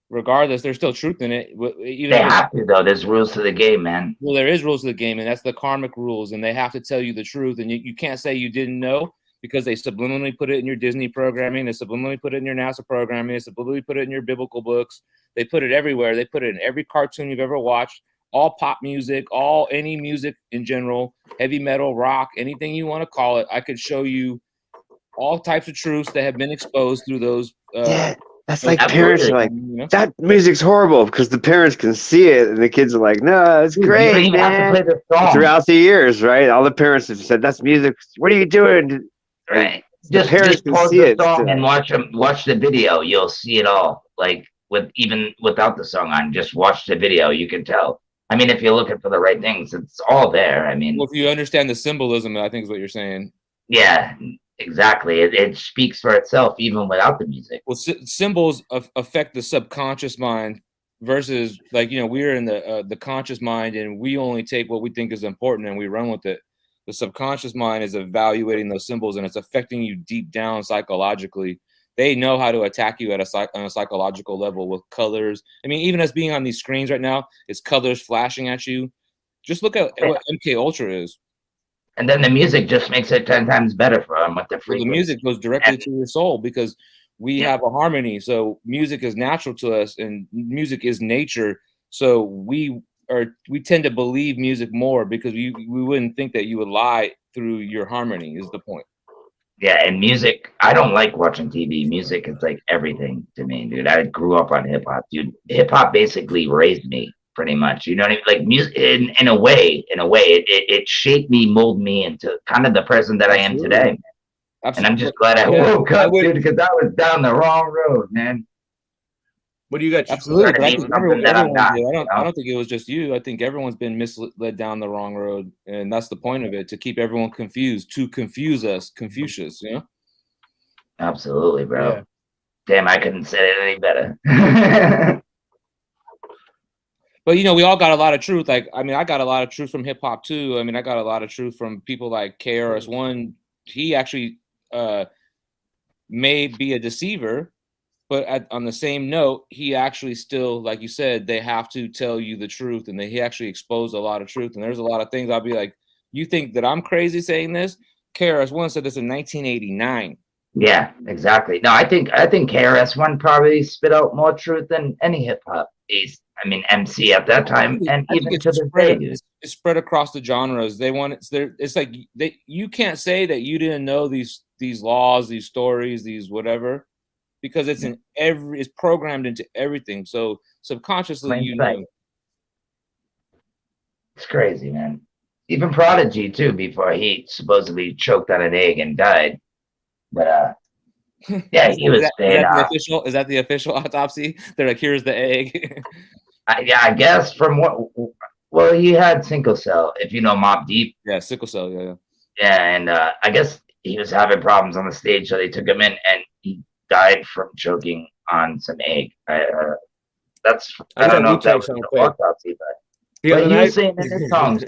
regardless, there's still truth in it. Even they have to, though. There's rules to the game, man. Well, there is rules to the game, and that's the karmic rules, and they have to tell you the truth, and you can't say you didn't know because they subliminally put it in your Disney programming, they subliminally put it in your NASA programming, they subliminally put it in your biblical books. They put it everywhere. They put it in every cartoon you've ever watched. All pop music, any music in general, heavy metal, rock, anything you want to call it. I could show you all types of truths that have been exposed through those. That's like parents are like, that music's horrible because the parents can see it and the kids are like, no, it's great, man. Throughout the years, right? All the parents have said, that's music. What are you doing? Right. Just pause the song and watch the video. You'll see it all. Like even without the song on, just watch the video. You can tell. I mean, if you're looking for the right things, it's all there. I mean, well, if you understand the symbolism, I think is what you're saying. Yeah, exactly. It speaks for itself even without the music. Well, symbols affect the subconscious mind versus like, you know, we're in the conscious mind and we only take what we think is important and we run with it. The subconscious mind is evaluating those symbols and it's affecting you deep down psychologically. They know how to attack you on a psychological level with colors. I mean, even us being on these screens right now, it's colors flashing at you. Just look at what MK Ultra is. And then the music just makes it 10 times better for them with the frequency. The music goes directly to your soul because we have a harmony. So music is natural to us and music is nature. So we tend to believe music more because we wouldn't think that you would lie through your harmony is the point. Yeah, and music, I don't like watching TV. Music is like everything to me, dude. I grew up on hip hop, dude. Hip hop basically raised me pretty much. You know what I mean? Like music in a way, it shaped me, molded me into kind of the person that I am today. Absolutely. And I'm just glad I woke up, dude, because I was down the wrong road, man. What do you got? Absolutely, but I think everyone did. I I don't think it was just you. I think everyone's been misled down the wrong road, and that's the point of it, to keep everyone confused, to confuse us, Confucius. You know. Absolutely, bro. Yeah. Damn, I couldn't say it any better. But we all got a lot of truth. Like, I mean, I got a lot of truth from hip hop too. I mean, I got a lot of truth from people like KRS-One. He actually may be a deceiver, but on the same note, he actually still, like you said, they have to tell you the truth, and he actually exposed a lot of truth. And there's a lot of things I'll be like, you think that I'm crazy saying this? KRS-One said this in 1989. Yeah, exactly. No, I think KRS-One probably spit out more truth than any hip hop MC at that time, and even to this day, dude. It's spread across the genres. They want it. It's like you can't say that you didn't know these laws, these stories, these whatever, because it's it's programmed into everything. So subconsciously, you know. It's crazy, man. Even Prodigy too, before he supposedly choked on an egg and died. But yeah, he was staying out. Is that the official autopsy? They're like, here's the egg. Yeah, I guess from well, he had sickle cell, if you know Mobb Deep. Yeah, sickle cell. Yeah. Yeah, and I guess he was having problems on the stage, so they took him in, and he died from choking on some egg. I don't know if that was an autopsy, but he was saying in his songs,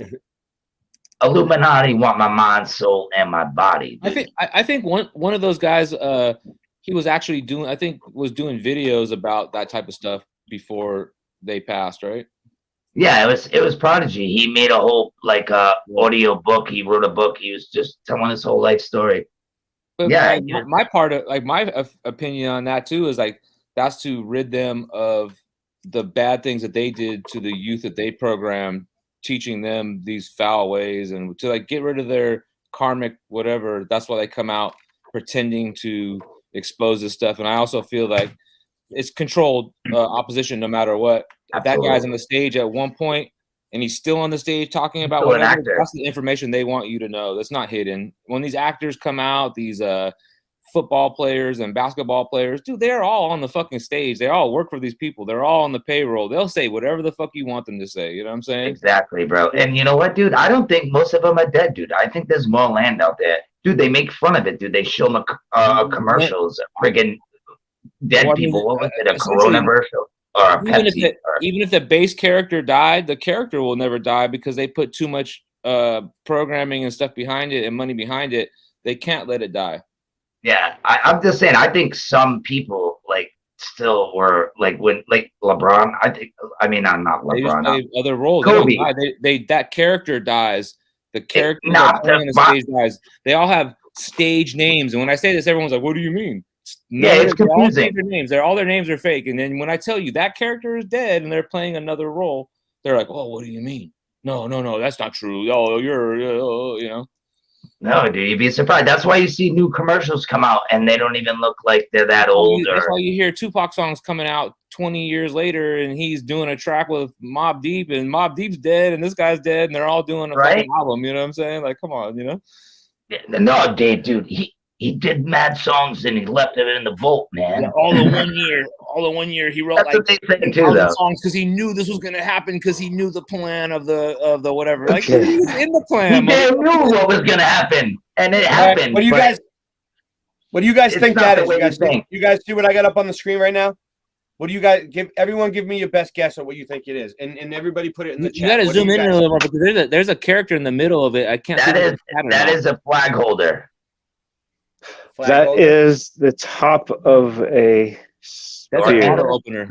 Illuminati want my mind, soul, and my body. Dude. I think one of those guys, he was actually doing videos about that type of stuff before they passed, right? Yeah, it was Prodigy. He made a whole audio book. He wrote a book. He was just telling his whole life story. But yeah, my part of my opinion on that too is like that's to rid them of the bad things that they did to the youth that they programmed, teaching them these foul ways, and to like get rid of their karmic whatever. That's why they come out pretending to expose this stuff. And I also feel like it's controlled opposition no matter what. If that guy's on the stage at one point and he's still on the stage talking about whatever, that's the information they want you to know. That's not hidden. When these actors come out, these football players and basketball players, dude, they're all on the fucking stage. They all work for these people. They're all on the payroll. They'll say whatever the fuck you want them to say. You know what I'm saying? Exactly, bro. And you know what, dude? I don't think most of them are dead, dude. I think there's more land out there. Dude, they make fun of it, dude. They show them commercials, friggin' dead people. What was it, a commercial? Or a Pepsi? Even if the base character died, the character will never die because they put too much programming and stuff behind it and money behind it. They can't let it die. Yeah, I'm just saying. I think some people still were when LeBron. I'm not LeBron. They play other roles. Kobe. That character dies. The character on the stage dies. They all have stage names, and when I say this, everyone's like, "What do you mean?" No, it's confusing. All their names are fake. And then when I tell you that character is dead and they're playing another role, they're like, "Oh, what do you mean? No, that's not true. Oh, you're. No, dude, you'd be surprised. That's why you see new commercials come out and they don't even look like they're that old. That's why you hear Tupac songs coming out 20 years later and he's doing a track with Mobb Deep and Mobb Deep's dead and this guy's dead and they're all doing a fucking album. You know what I'm saying? Like, come on, No, dude, he did mad songs and he left it in the vault, man. Yeah, all the one year he wrote That's what they say too, though. songs because he knew this was gonna happen because he knew the plan of the whatever. Like he was in the plan. He knew what was gonna happen, and it happened. What do you guys think that is? You guys see what I got up on the screen right now? What do you guys everyone give me your best guess on what you think it is, and everybody put it in the chat. You got to zoom in a little more because there's a character in the middle of it. I can't. That is a flag holder. That is the top of a sphere. Bottle opener.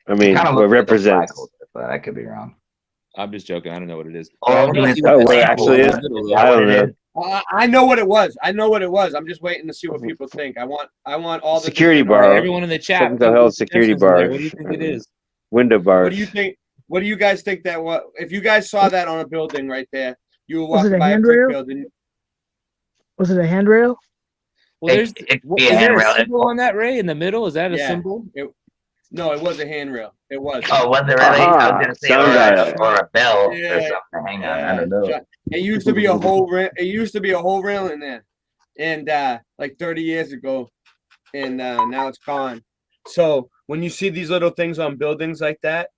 I mean, what represents? But I could be wrong. I'm just joking. I don't know what it is. What it actually is? I don't know. I know what it was. I'm just waiting to see what people think. I want all the security bar. Everyone in the chat. Something to hold security bar. What do you think it is? Window bar. What do you think? What do you guys think that was? If you guys saw that on a building right there, you were walking by a brick building. Was it a handrail? Well, is there a symbol on that, Ray, in the middle? Is that a symbol? No, it was a handrail. It was. Oh, was it really? I was gonna say or a bell or something. Hang on, I don't know. It used to be a whole. It used to be a whole rail in there, and like 30 years ago, and now it's gone. So when you see these little things on buildings like that,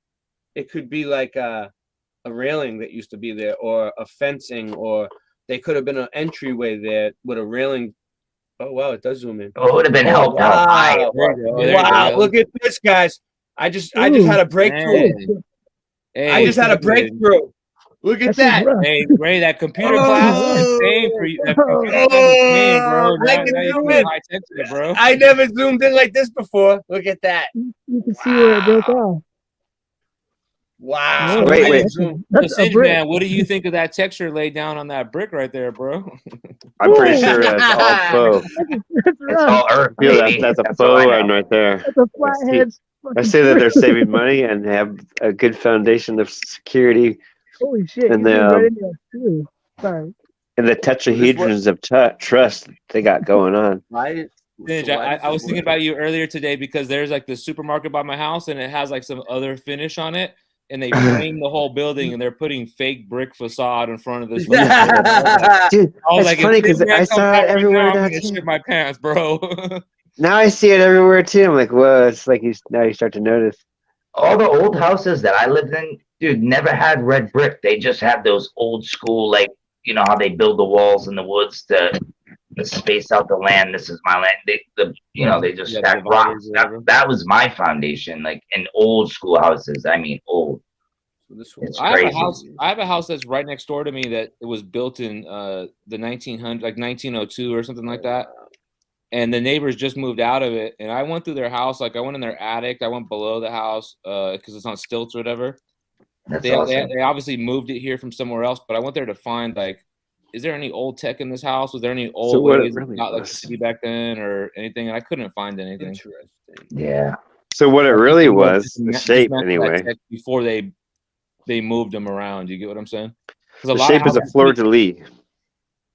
it could be like a railing that used to be there, or a fencing, or they could have been an entryway there with a railing. Oh wow, it does zoom in. Oh, it would have been helped how high it was. Wow, look at this, guys. I just had a breakthrough. Hey, I just had a breakthrough. Look at that. Hey, Ray, that computer class is paying for you. That computer class is paying, bro. Now you can high texture, bro. I never zoomed in like this before. Look at that. You can see where it broke off. Wow. Wait. So, Sid, man, what do you think of that texture laid down on that brick right there, bro? I'm pretty sure that's all faux. It's all earth, I feel baby. that's a That's all faux I know. one right there. That's a flathead. I say that they're saving money and have a good foundation of security. Holy shit! And you zoomed the right in there too. Sorry. and the tetrahedrons of trust they got going on. Right. Finch, I was thinking about you earlier today because there's like the supermarket by my house and it has like some other finish on it. And they framed the whole building and they're putting fake brick facade in front of this. Dude, I was it's like, funny because I saw it everywhere. I'm gonna shit my pants, bro. Now I see it everywhere too. I'm like, whoa! It's like now you start to notice. All the old houses that I lived in, dude, never had red brick. They just had those old school, like, you know how they build the walls in the woods to space out the land. This is my land. They just stack rocks. That was my foundation, like in old school houses. I mean, old. It's crazy. I have a house that's right next door to me that it was built in the 1900, like 1902 or something like that. And the neighbors just moved out of it. And I went through their house, like I went in their attic. I went below the house because it's on stilts or whatever. They obviously moved it here from somewhere else, but I went there to find like, is there any old tech in this house? Was there any old ways not like the city back then or anything? And I couldn't find anything. Interesting. Yeah. So what it really was, the shape anyway. Before they moved them around. You get what I'm saying? The shape is a fleur-de-lis.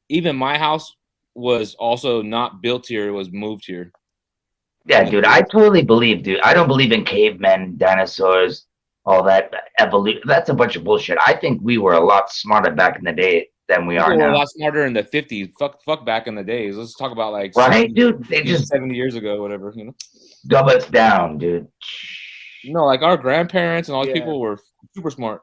Even my house was also not built here; it was moved here. Yeah, dude, I totally believe, dude. I don't believe in cavemen, dinosaurs, all that evolution. That's a bunch of bullshit. I think we were a lot smarter back in the day than we are now. A lot smarter in the 50s. Fuck back in the days. Let's talk about like right, dude. They just 70 years ago, whatever. You know, dumb us down, dude. No, like our grandparents and all these people were super smart.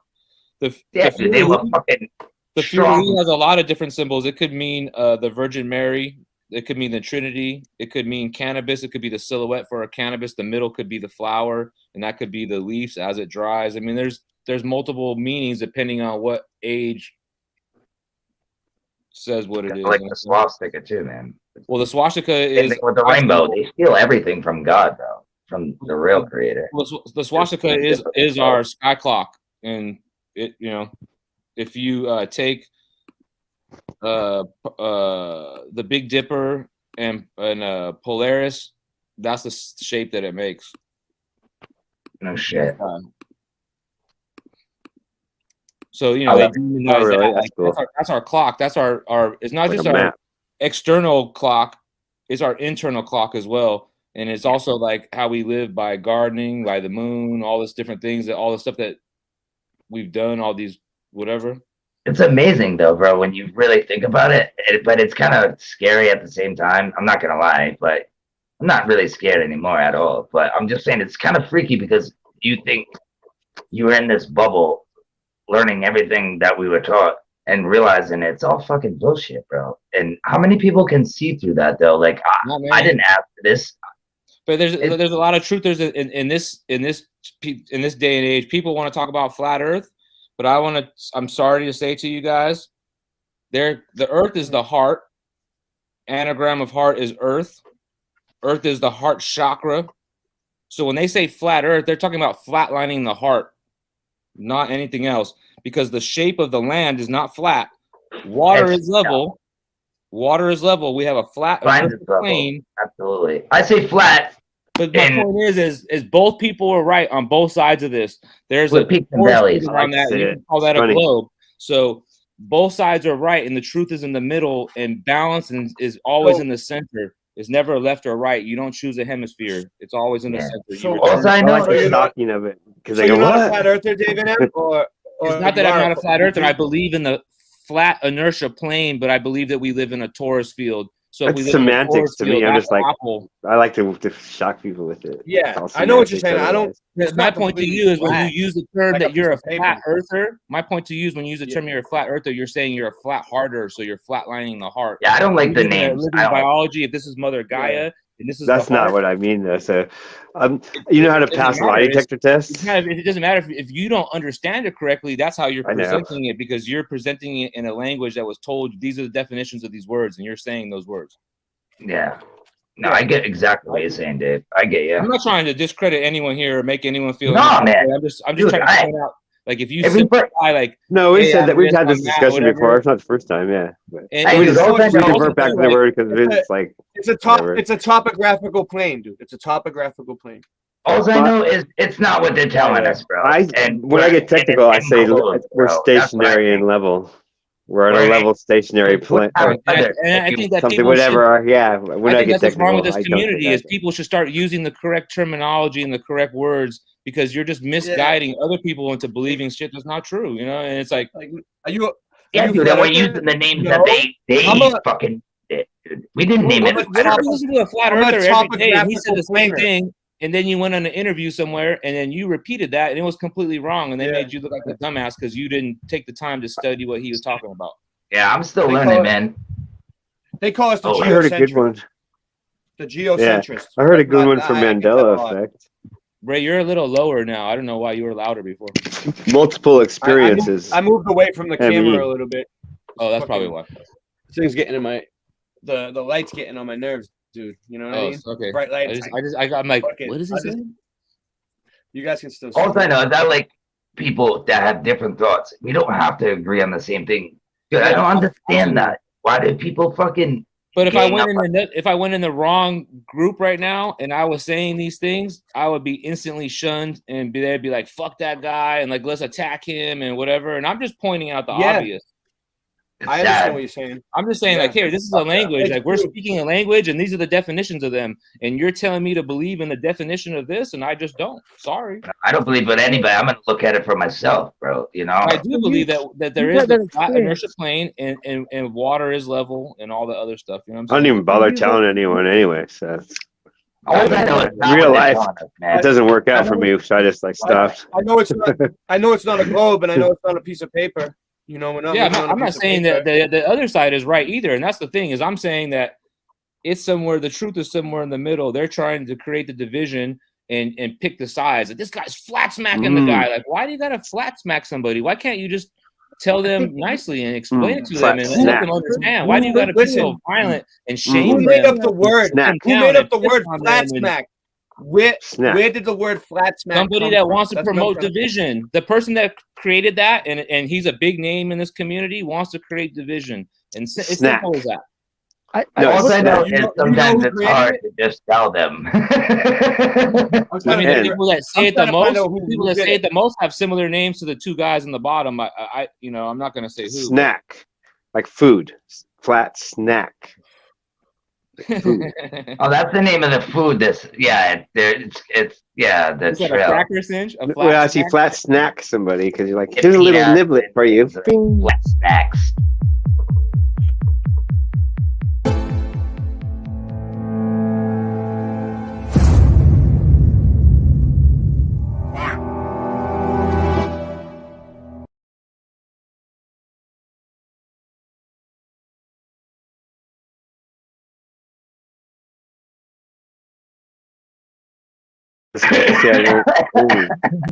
Dude, they were fucking. The fleur-de-lis has a lot of different symbols. It could mean the Virgin Mary. It could mean the Trinity. It could mean cannabis. It could be the silhouette for a cannabis. The middle could be the flower, and that could be the leaves as it dries. I mean, there's multiple meanings depending on what age says what it is. Like the swastika too, man. Well, the swastika is with the rainbow. They steal everything from God, though, from the real creator. Well, the swastika is our sky clock, and it if you take the Big Dipper and Polaris, that's the shape that it makes. No shit. So they demonize that. That's our clock. That's our. It's not just our external clock; it's our internal clock as well. And it's also like how we live by gardening, by the moon, all this different things, all the stuff that we've done, all these whatever. It's amazing though, bro, when you really think about it. But it's kind of scary at the same time. I'm not gonna lie, but I'm not really scared anymore at all. But I'm just saying it's kind of freaky because you think you're in this bubble, learning everything that we were taught and realizing it's all fucking bullshit, bro. And how many people can see through that though? Like I didn't ask for this. But there's a lot of truth. There's in this day and age, people want to talk about flat Earth. But I'm sorry to say to you guys, the Earth is the heart. Anagram of heart is Earth. Earth is the heart chakra. So when they say flat Earth, they're talking about flatlining the heart, not anything else. Because the shape of the land is not flat. Water is level. Water is level. We have a flat plane. Absolutely. I say flat. But my point is both people are right on both sides of this. There's a peaks and valleys on that. You can call that a globe. So both sides are right, and the truth is in the middle, and balance is always in the center. It's never left or right. You don't choose a hemisphere. It's always in the center. So also I know you're talking of it because so they go, you're not what? a flat earther, David M? Or it's not that I'm not a flat earther. I believe in the flat inertia plane, but I believe that we live in a torus field. So if That's we live in a semantics to forest field, me. I'm that's just like, apple. I like to shock people with it. Yeah, I know what you're saying. I don't. My point to you is when you use the term like that a you're a piece of flat paper. earther. My point to you is when you use the term you're a flat earther, you're saying you're a flat hearter, so you're flatlining the heart. Yeah, I don't like the Living names. living biology. If this is Mother Gaia and this is That's the heart, not what I mean, though. So, you know how to it doesn't pass a matter. lie detector test? It doesn't matter if you don't understand it correctly. That's how you're I know. presenting it because you're presenting it in a language that was told. These are the definitions of these words, and you're saying those words. Yeah. No, I get exactly what you're saying, Dave. I get you. I'm not trying to discredit anyone here or make anyone feel. No, man. I'm just Dude, trying to point out, like, if you simplify, like, No, we hey, said that I'm we've this, had this I'm that, discussion whatever. before. It's not the first time, yeah. But And we dude, just also revert back to the like, word because it's like it's a whatever. it's a topographical plane, dude. It's a topographical plane. All I know is it's not what they're telling us, bro. When I get technical, I say clothes, we're bro. That's what I stationary and level. We're at a We're level stationary plane. And I think that something, people whatever. Yeah, when I think get that's what's wrong with technical, this I don't community get is that. people should start using the correct terminology and the correct words because you're just misguiding other people into believing shit that's not true, you know? And it's like are you? Yeah, dude, and we're using the names that they fucking did, dude. We didn't name it. What if you listen to a flat earther every day and he said the same planer. thing, and then you went on an interview somewhere and then you repeated that and it was completely wrong and they made you look like a dumbass because you didn't take the time to study what he was talking about. Yeah, I'm still learning, man. They call us the I heard a good one. The geocentrists. I heard a good one for Mandela effect. Ray, you're a little lower now. I don't know why you were louder before. Multiple experiences. I moved away from the camera a little bit. Oh, that's probably why. This thing's getting in my the light's getting on my nerves, dude. You know what I mean? Okay. Bright lights. I'm like, what is he saying? You guys can still. All I know is I like people that have different thoughts. We don't have to agree on the same thing. Dude, I don't understand that. Why do people fucking? But if I went in the wrong group right now and I was saying these things, I would be instantly shunned and they'd be like, "Fuck that guy," and like, "Let's attack him," and whatever. And I'm just pointing out the obvious. I understand what you're saying. I'm just saying, like, here, this is a language. Like, we're speaking a language, and these are the definitions of them. And you're telling me to believe in the definition of this, and I just don't. Sorry. I don't believe in anybody. I'm gonna look at it for myself, bro. You know. I do believe that there is the flat inertia plane, and water is level, and all the other stuff. You know what I'm saying? I don't even bother telling anyone anyway. So all I know is in real life, it doesn't work out for me, so I just like stopped. I know it's not. I know it's not a globe, and I know it's not a piece of paper. You know, I'm not saying that the other side is right either, and that's the thing is I'm saying that it's somewhere the truth is somewhere in the middle. They're trying to create the division and pick the sides. Like, this guy's flat smacking the guy. Like, why do you gotta flat smack somebody? Why can't you just tell them nicely and explain it to them and let them understand? Why do you gotta be so violent and shame them? Who made up the word? Who made up the word flat them smack? Where did the word flat smack somebody come that from? wants to That's promote what I'm division. The person that created that, and he's a big name in this community, wants to create division. And it's simple as that. All I know is sometimes it's hard to just tell them. I mean, the people that say it the most, have similar names to the two guys in the bottom. I'm not going to say who. Snack, like food, flat snack. Oh, that's the name of the food. The Is that a cracker cinch? Well, I see flat snack somebody because you're like, here's a little niblet for you. Flat snacks.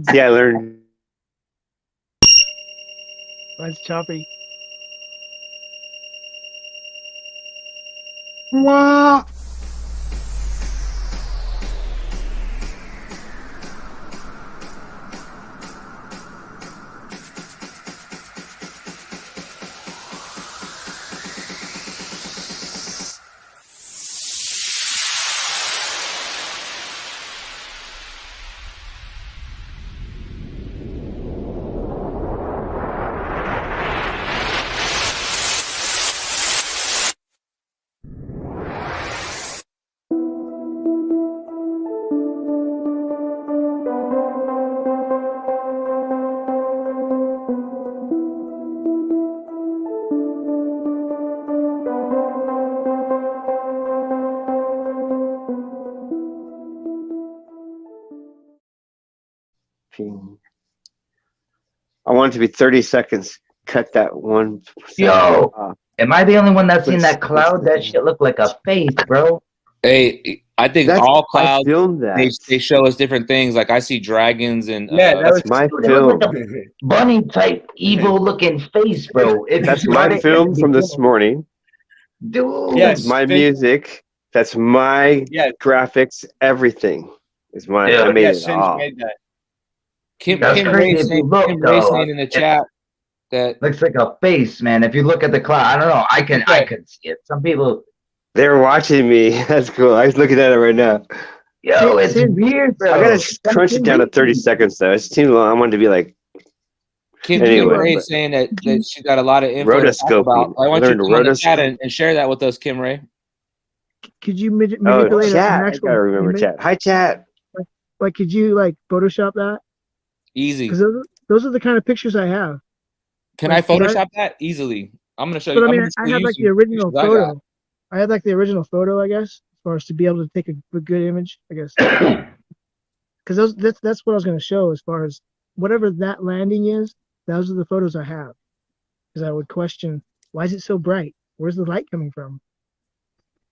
See, I learned. That's choppy. want it to be 30 seconds. Cut that one. Yo, am I the only one that's seen that cloud? That shit looked like a face, bro. Hey, I think all clouds they show us different things. Like I see dragons and that's my film. Like a bunny type evil looking face, bro. That's my film from this morning. Dude, that's my music. That's my graphics. Everything is mine. I made it all. Made that. Kim Ray saying in the chat that looks like a face, man. If you look at the cloud, I don't know. I can see it. Some people. They're watching me. That's cool. I was looking at it right now. Yo, it's weird, bro. I gotta crunch it down to 30 seconds though. It's too long. I wanted to be like. Kim Ray saying that she got a lot of info to talk about. I want you to go in the chat and share that with us, Kim Ray. Could you manipulate chat? I gotta remember chat. Hi, chat. Like, could you like Photoshop that? Easy. Because those are the kind of pictures I have. Can I Photoshop that easily? I'm gonna show you. But I mean, I had like the original photo. I had like the original photo, I guess, as far as to be able to take a good image, I guess. Because that's what I was going to show as far as whatever that landing is. Those are the photos I have. Because I would question, why is it so bright? Where's the light coming from?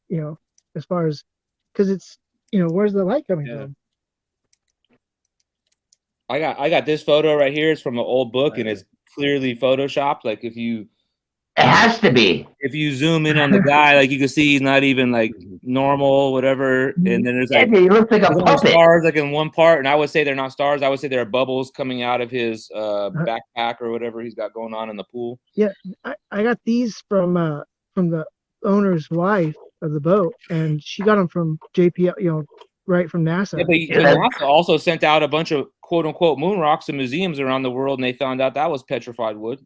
You know, as far as, because it's, where's the light coming from? I got this photo right here. It's from an old book, and it's clearly photoshopped. Like if you. It has to be. If you zoom in on the guy, like you can see he's not even like normal, whatever. And then there's like he looks like a puppet. Stars like in one part, and I would say they're not stars. I would say they're bubbles coming out of his backpack or whatever he's got going on in the pool. Yeah, I got these from the owner's wife of the boat, and she got them from JPL, right from NASA. Yeah, but NASA also sent out a bunch of quote unquote moon rocks to museums around the world, and they found out that was petrified wood.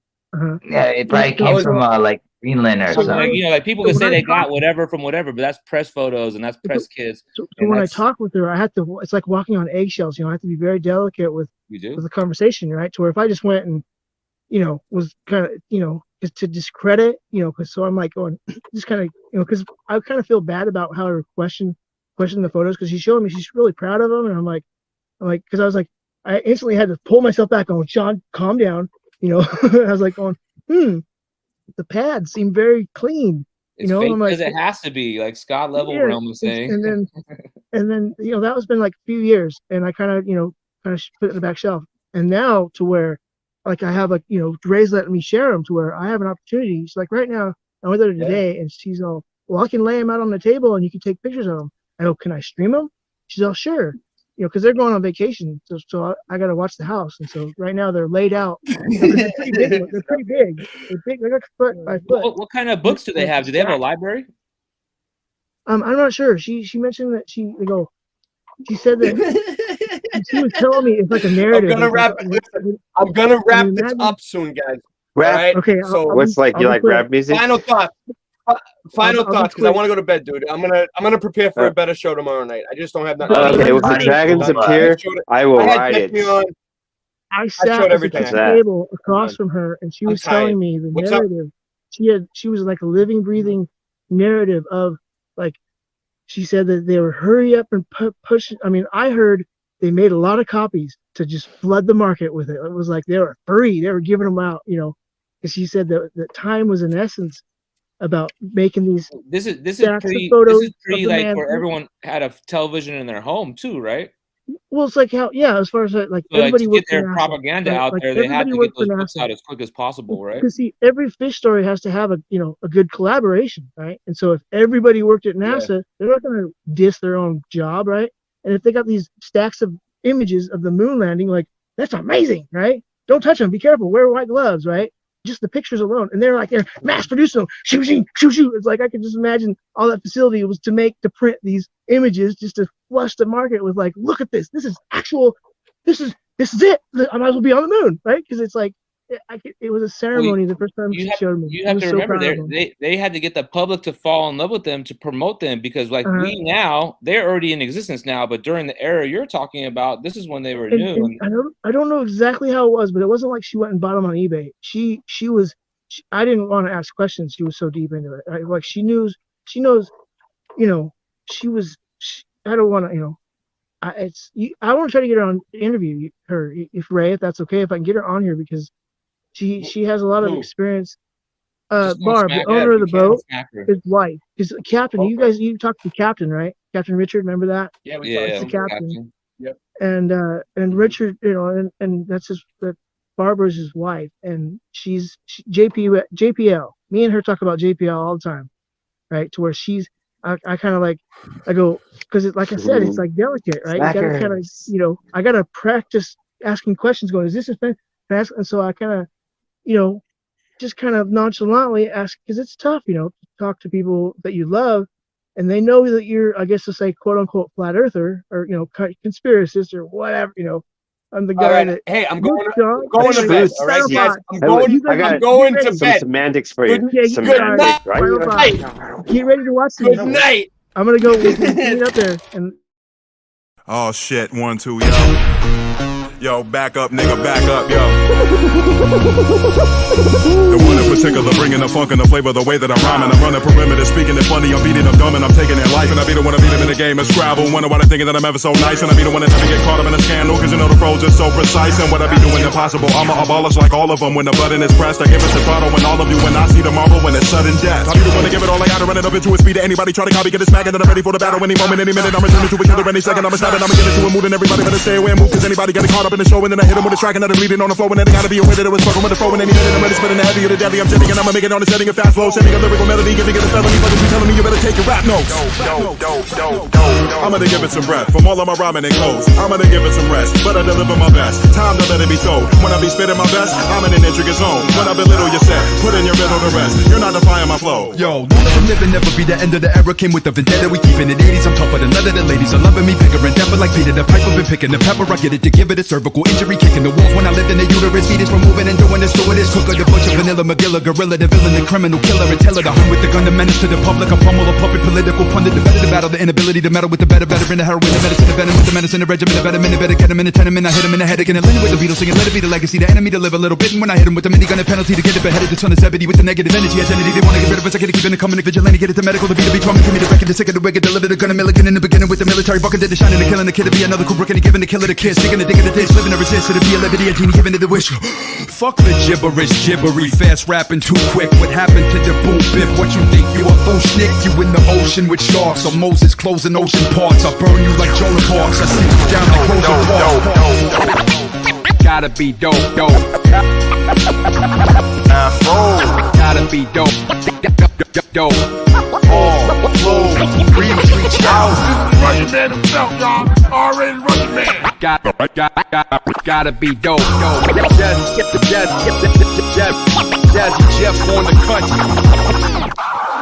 Yeah, it probably came from like Greenland or something. Like people can say they got whatever from whatever, but that's press photos and that's press kids. So when I talk with her, I have to. It's like walking on eggshells. I have to be very delicate with the conversation, right? To where if I just went and was kind of just to discredit, because so I'm like going just kind of because I kind of feel bad about how her question the photos because she's showing me she's really proud of them, and I'm like because I was like I instantly had to pull myself back on Sean, calm down. I was like going, the pads seem very clean. It's fake because it has to be, like Scott Level Realm was saying. And then that was been like a few years, and I kind of put it in the back shelf. And now to where like I have Ray's letting me share them to where I have an opportunity. She's like, right now I'm with her today, and she's all, well, I can lay them out on the table and you can take pictures of them. I go, can I stream them? She's all, sure. Because they're going on vacation, so I got to watch the house, and so right now they're laid out. They're pretty big. They're pretty big. They're big. They're like foot by foot. What kind of books do they have? Do they have a library? I'm not sure. She mentioned that she said that she was telling me it's like a narrative. I'm gonna wrap this up soon, guys. Rap. Right? Okay. So what's you like rap music? Final thoughts. Final thoughts, because I want to go to bed, dude. I'm gonna prepare for a better show tomorrow night. I just don't have nothing. Okay, well, if the dragons appear, I will ride it. I sat at the table across from her, and she was telling me the narrative. She was like a living, breathing narrative of like. She said that they were hurry up and push. I mean, I heard they made a lot of copies to just flood the market with it. It was like they were free. They were giving them out, because she said that time was in essence about making these. This is pretty like where everyone had a television in their home too, right? Well, it's like how as far as like so everybody to get their propaganda out there, they had to get those books out as quick as possible, right? Because see, every fish story has to have a good collaboration, right? And so if everybody worked at NASA, they're not going to diss their own job, right? And if they got these stacks of images of the moon landing, like that's amazing, right? Don't touch them. Be careful. Wear white gloves, right? Just the pictures alone, and they're mass producing them. Shoo. It's like I could just imagine all that facility was to print these images just to flush the market with like, look at this. This is actual. This is it. I might as well be on the moon, right? Because it's like it was a ceremony the first time she showed me. You have to remember they had to get the public to fall in love with them to promote them because they're already in existence now, but during the era you're talking about, this is when they were new. I don't know exactly how it was, but it wasn't like she went and bought them on eBay. She was. I didn't want to ask questions. She was so deep into it. Like she knows. She was. I don't want to. I want to try to get her on interview her if Ray, if that's okay, if I can get her on here because She has a lot of experience. Just don't Barb, smack the her owner if of the you can, boat, smack her. his wife. Because Captain, you talked to Captain, right? Captain Richard, remember that? Yeah, we Yeah, That's the Captain. Captain. Yep. And Richard, and that's that Barbara's his wife, and she's JPL. Me and her talk about JPL all the time, right? To where I kind of like, I go, because like I said, it's like delicate, right? Smack You gotta her. kind of, I gotta practice asking questions. Going, is this a thing? And so I kind of, just kind of nonchalantly ask, because it's tough, to talk to people that you love, and they know that you're, I guess to say, quote unquote, flat earther, or conspiracist, or whatever. I'm the guy that. Hey, I'm Look, going John, to bed. Boots. All right, Final guys. thought. I'm going to some bed. semantics for you. Good Semantics, night. right? Final thought. Get ready to watch Good these. night. I'm gonna go clean it up there, and Oh shit, 1, 2, yo, back up, nigga, back up, yo. The one in particular, bringing the funk and the flavor, the way that I'm rhyming. I'm running perimeter, speaking it funny, I'm beating them dumb, and I'm taking their life. And I be the one to beat them in the game of Scrabble. Wonder why they're thinking that I'm ever so nice. And I be the one that never get caught up in a scandal, cause the pros are so precise. And what I be doing impossible, I'ma abolish like all of them. When the button is pressed, I give it to throttle. When all of you, when I see the marvel, when it's sudden death, I be the one to give it all I got to run it up into a speed to anybody try to copy, get it smacking, and I'm ready for the battle any moment, any minute. I'm returning to a killer any second. I'm a stabbing, I'ma get into a mood, and everybody better stay away and move, cause anybody getting caught up in the show. And then I hit them with a track, and then I'm leading on the floor, and then they gotta be aware that it was fucking with the flow. And any minute I'm ready, spitting the heavy or the deadly. I'm jetting, and I'ma make it on the setting of fast flow, sending a lyrical melody, giving it a felony. Fuckers be telling me you better take your rap notes. I'm gonna give it some breath from all of my rhyming and clothes. I'm gonna give it some rest, but I deliver my best. Time to let it be told. When I be spitting my best, I'm in an intricate zone. When I belittle your set, put in your middle to rest. You're not defying my flow. Yo, long as I'm living, never be the end of the era. Came with the vendetta, we keeping it 80s. I'm tougher than leather, the ladies are loving me. Bigger and deeper like Peter the Piper. Been picking the pepper, I get it to give it a cervical injury. Kicking the walls when I lived in the uterus. Fetus from moving and doing this, stewardess. Cooker, the butcher, vanilla, McGilla, gorilla, the villain, the criminal killer. And teller, the hunt with the gun, the menace to the public. A pummel, a puppet, political pundit. The better, the battle, the inability to meddle with the better in the heroin, the medicine, the venom, with the medicine, the regimen, the better minute, better get him in the tenement. I hit him in the head again, and Lenny with the Beatles singing, let it be the legacy, the enemy to live a little bit. And when I hit him with the minigun and penalty to get it beheaded, the son of Zebedee with the negative energy identity. They wanna get rid of us, I gotta keep it coming, vigilante, get it to medical, the beat, the trauma, give me the record, the sick of the wicked, deliver the gun, a Milligan in the beginning with the military bucket, did the shining, the killing, the kid to be another Kubrick, and he giving the killer the kiss, digging the dick of the dish, living the resist, to be a liberty, a genie, giving it the wish. Fuck the gibberish, gibbery, fast rapping too quick. What happened to the boom bip? What you think you a fool schnick? You in the ocean with sharks, or Moses closing ocean parts. I burn you like Jonah Parks. I sink you down like Rosa Parks. Gotta be dope. Gotta be dope. All flows, reach out. Running man himself, y'all. Already running man. Gotta be dope. Jazzy Jeff on the country.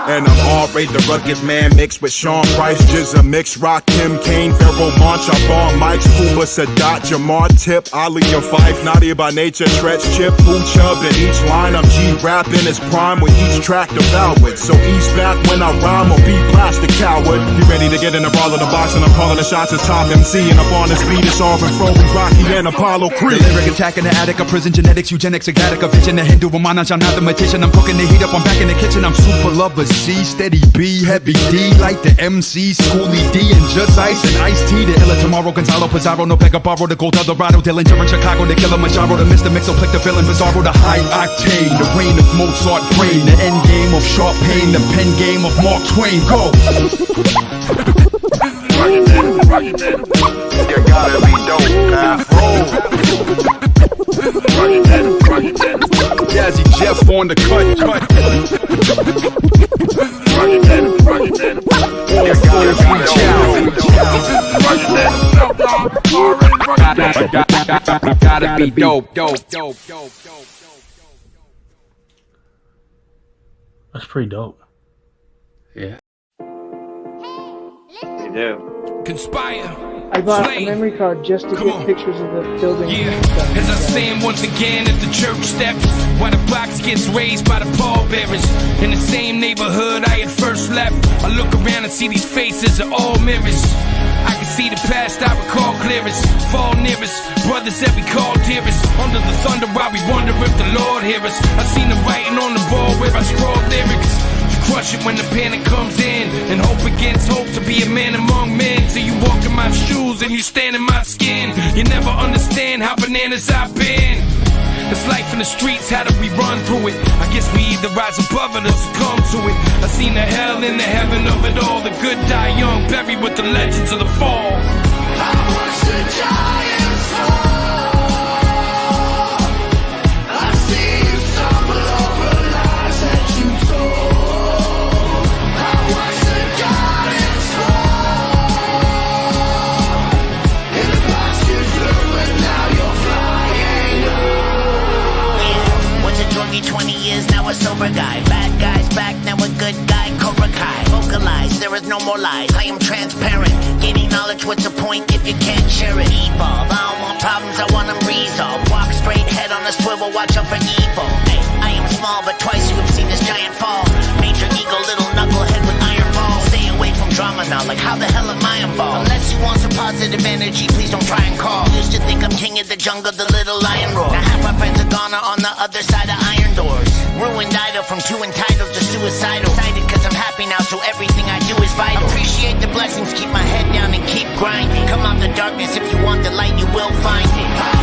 And I'm already the rugged man mixed with Sean Price, Jizza Mix, Rock, Kim Kane, Pharaoh Monch, Ball, Mike's, Cuba, Sadat, Jamar, Tip, Ali, and Fife, Naughty by nature, Stretch, Chip, Food Chub. In each line I'm G-rapping his prime with each track devoured. So ease back when I rhyme or be plastic coward. You ready to get in the brawl of the box and I'm calling the shots at top MC. And up on the speed it's all from Froby, Rocky, and Apollo Creed. The lyric attack in the attic, a prison genetics, eugenics, exotic, a vision, a Hindu, a monarch, I'm not the magician. I'm cooking the heat up, I'm back in the kitchen, I'm super lover. C, steady B, heavy D, like the MC, Schoolie D, and just ice and iced tea. The illa tomorrow, Gonzalo Pizarro, no Pega Barro, the Gold Eldorado, Dillinger in Chicago, the killer Machado, the Mr. Mixo, Plick the villain, Bizarro, the high octane, the reign of Mozart brain, the end game of Sharp Pain, the pen game of Mark Twain. Go! You gotta be dope, Jazzy Jeff on the cut. Gotta be dope. That's pretty dope. Yeah. You do. Conspire. I bought a memory card just to get pictures of the building. Yeah, as I stand once again at the church steps, while the box gets raised by the pallbearers. In the same neighborhood I had first left, I look around and see these faces are all mirrors. I can see the past I recall clearest, fall nearest, brothers that we call dearest. Under the thunder while we wonder if the Lord hear us. I seen the writing on the wall where I scrawled lyrics. Crush it when the panic comes in, and hope against hope to be a man among men. Till you walk in my shoes and you stand in my skin. You never understand how bananas I've been. This life in the streets, how do we run through it? I guess we either rise above it or succumb to it. I seen the hell and the heaven of it all. The good die young, buried with the legends of the fall. I watch the giants fall. I see you stumble over lies that you told. I watch the giants fall. In the past you flew and now you're flying low. Yeah, was a druggie 20 years, now a sober guy. Bad guy's back, now a good guy. Cobra Kai, vocalize, there is no more lies. I am transparent, gaining knowledge, what's the point if you can't share it? Evolve, I don't want problems, I want them resolved. Walk straight, head on a swivel, watch out for evil. Hey, I am small, but twice you have seen this giant fall. Major ego, little knucklehead with iron balls. Stay away from drama now, like how the hell am I involved? Unless you want some positive energy, please don't try and call. Used to think I'm king of the jungle, the little lion roar. Now half my friends are gone, are on the other side of iron doors. Ruined idol from too entitled to suicidal. Excited cause I'm happy now, so everything I do is vital. Appreciate the blessings, keep my head down and keep grinding. Come out the darkness, if you want the light, you will find it.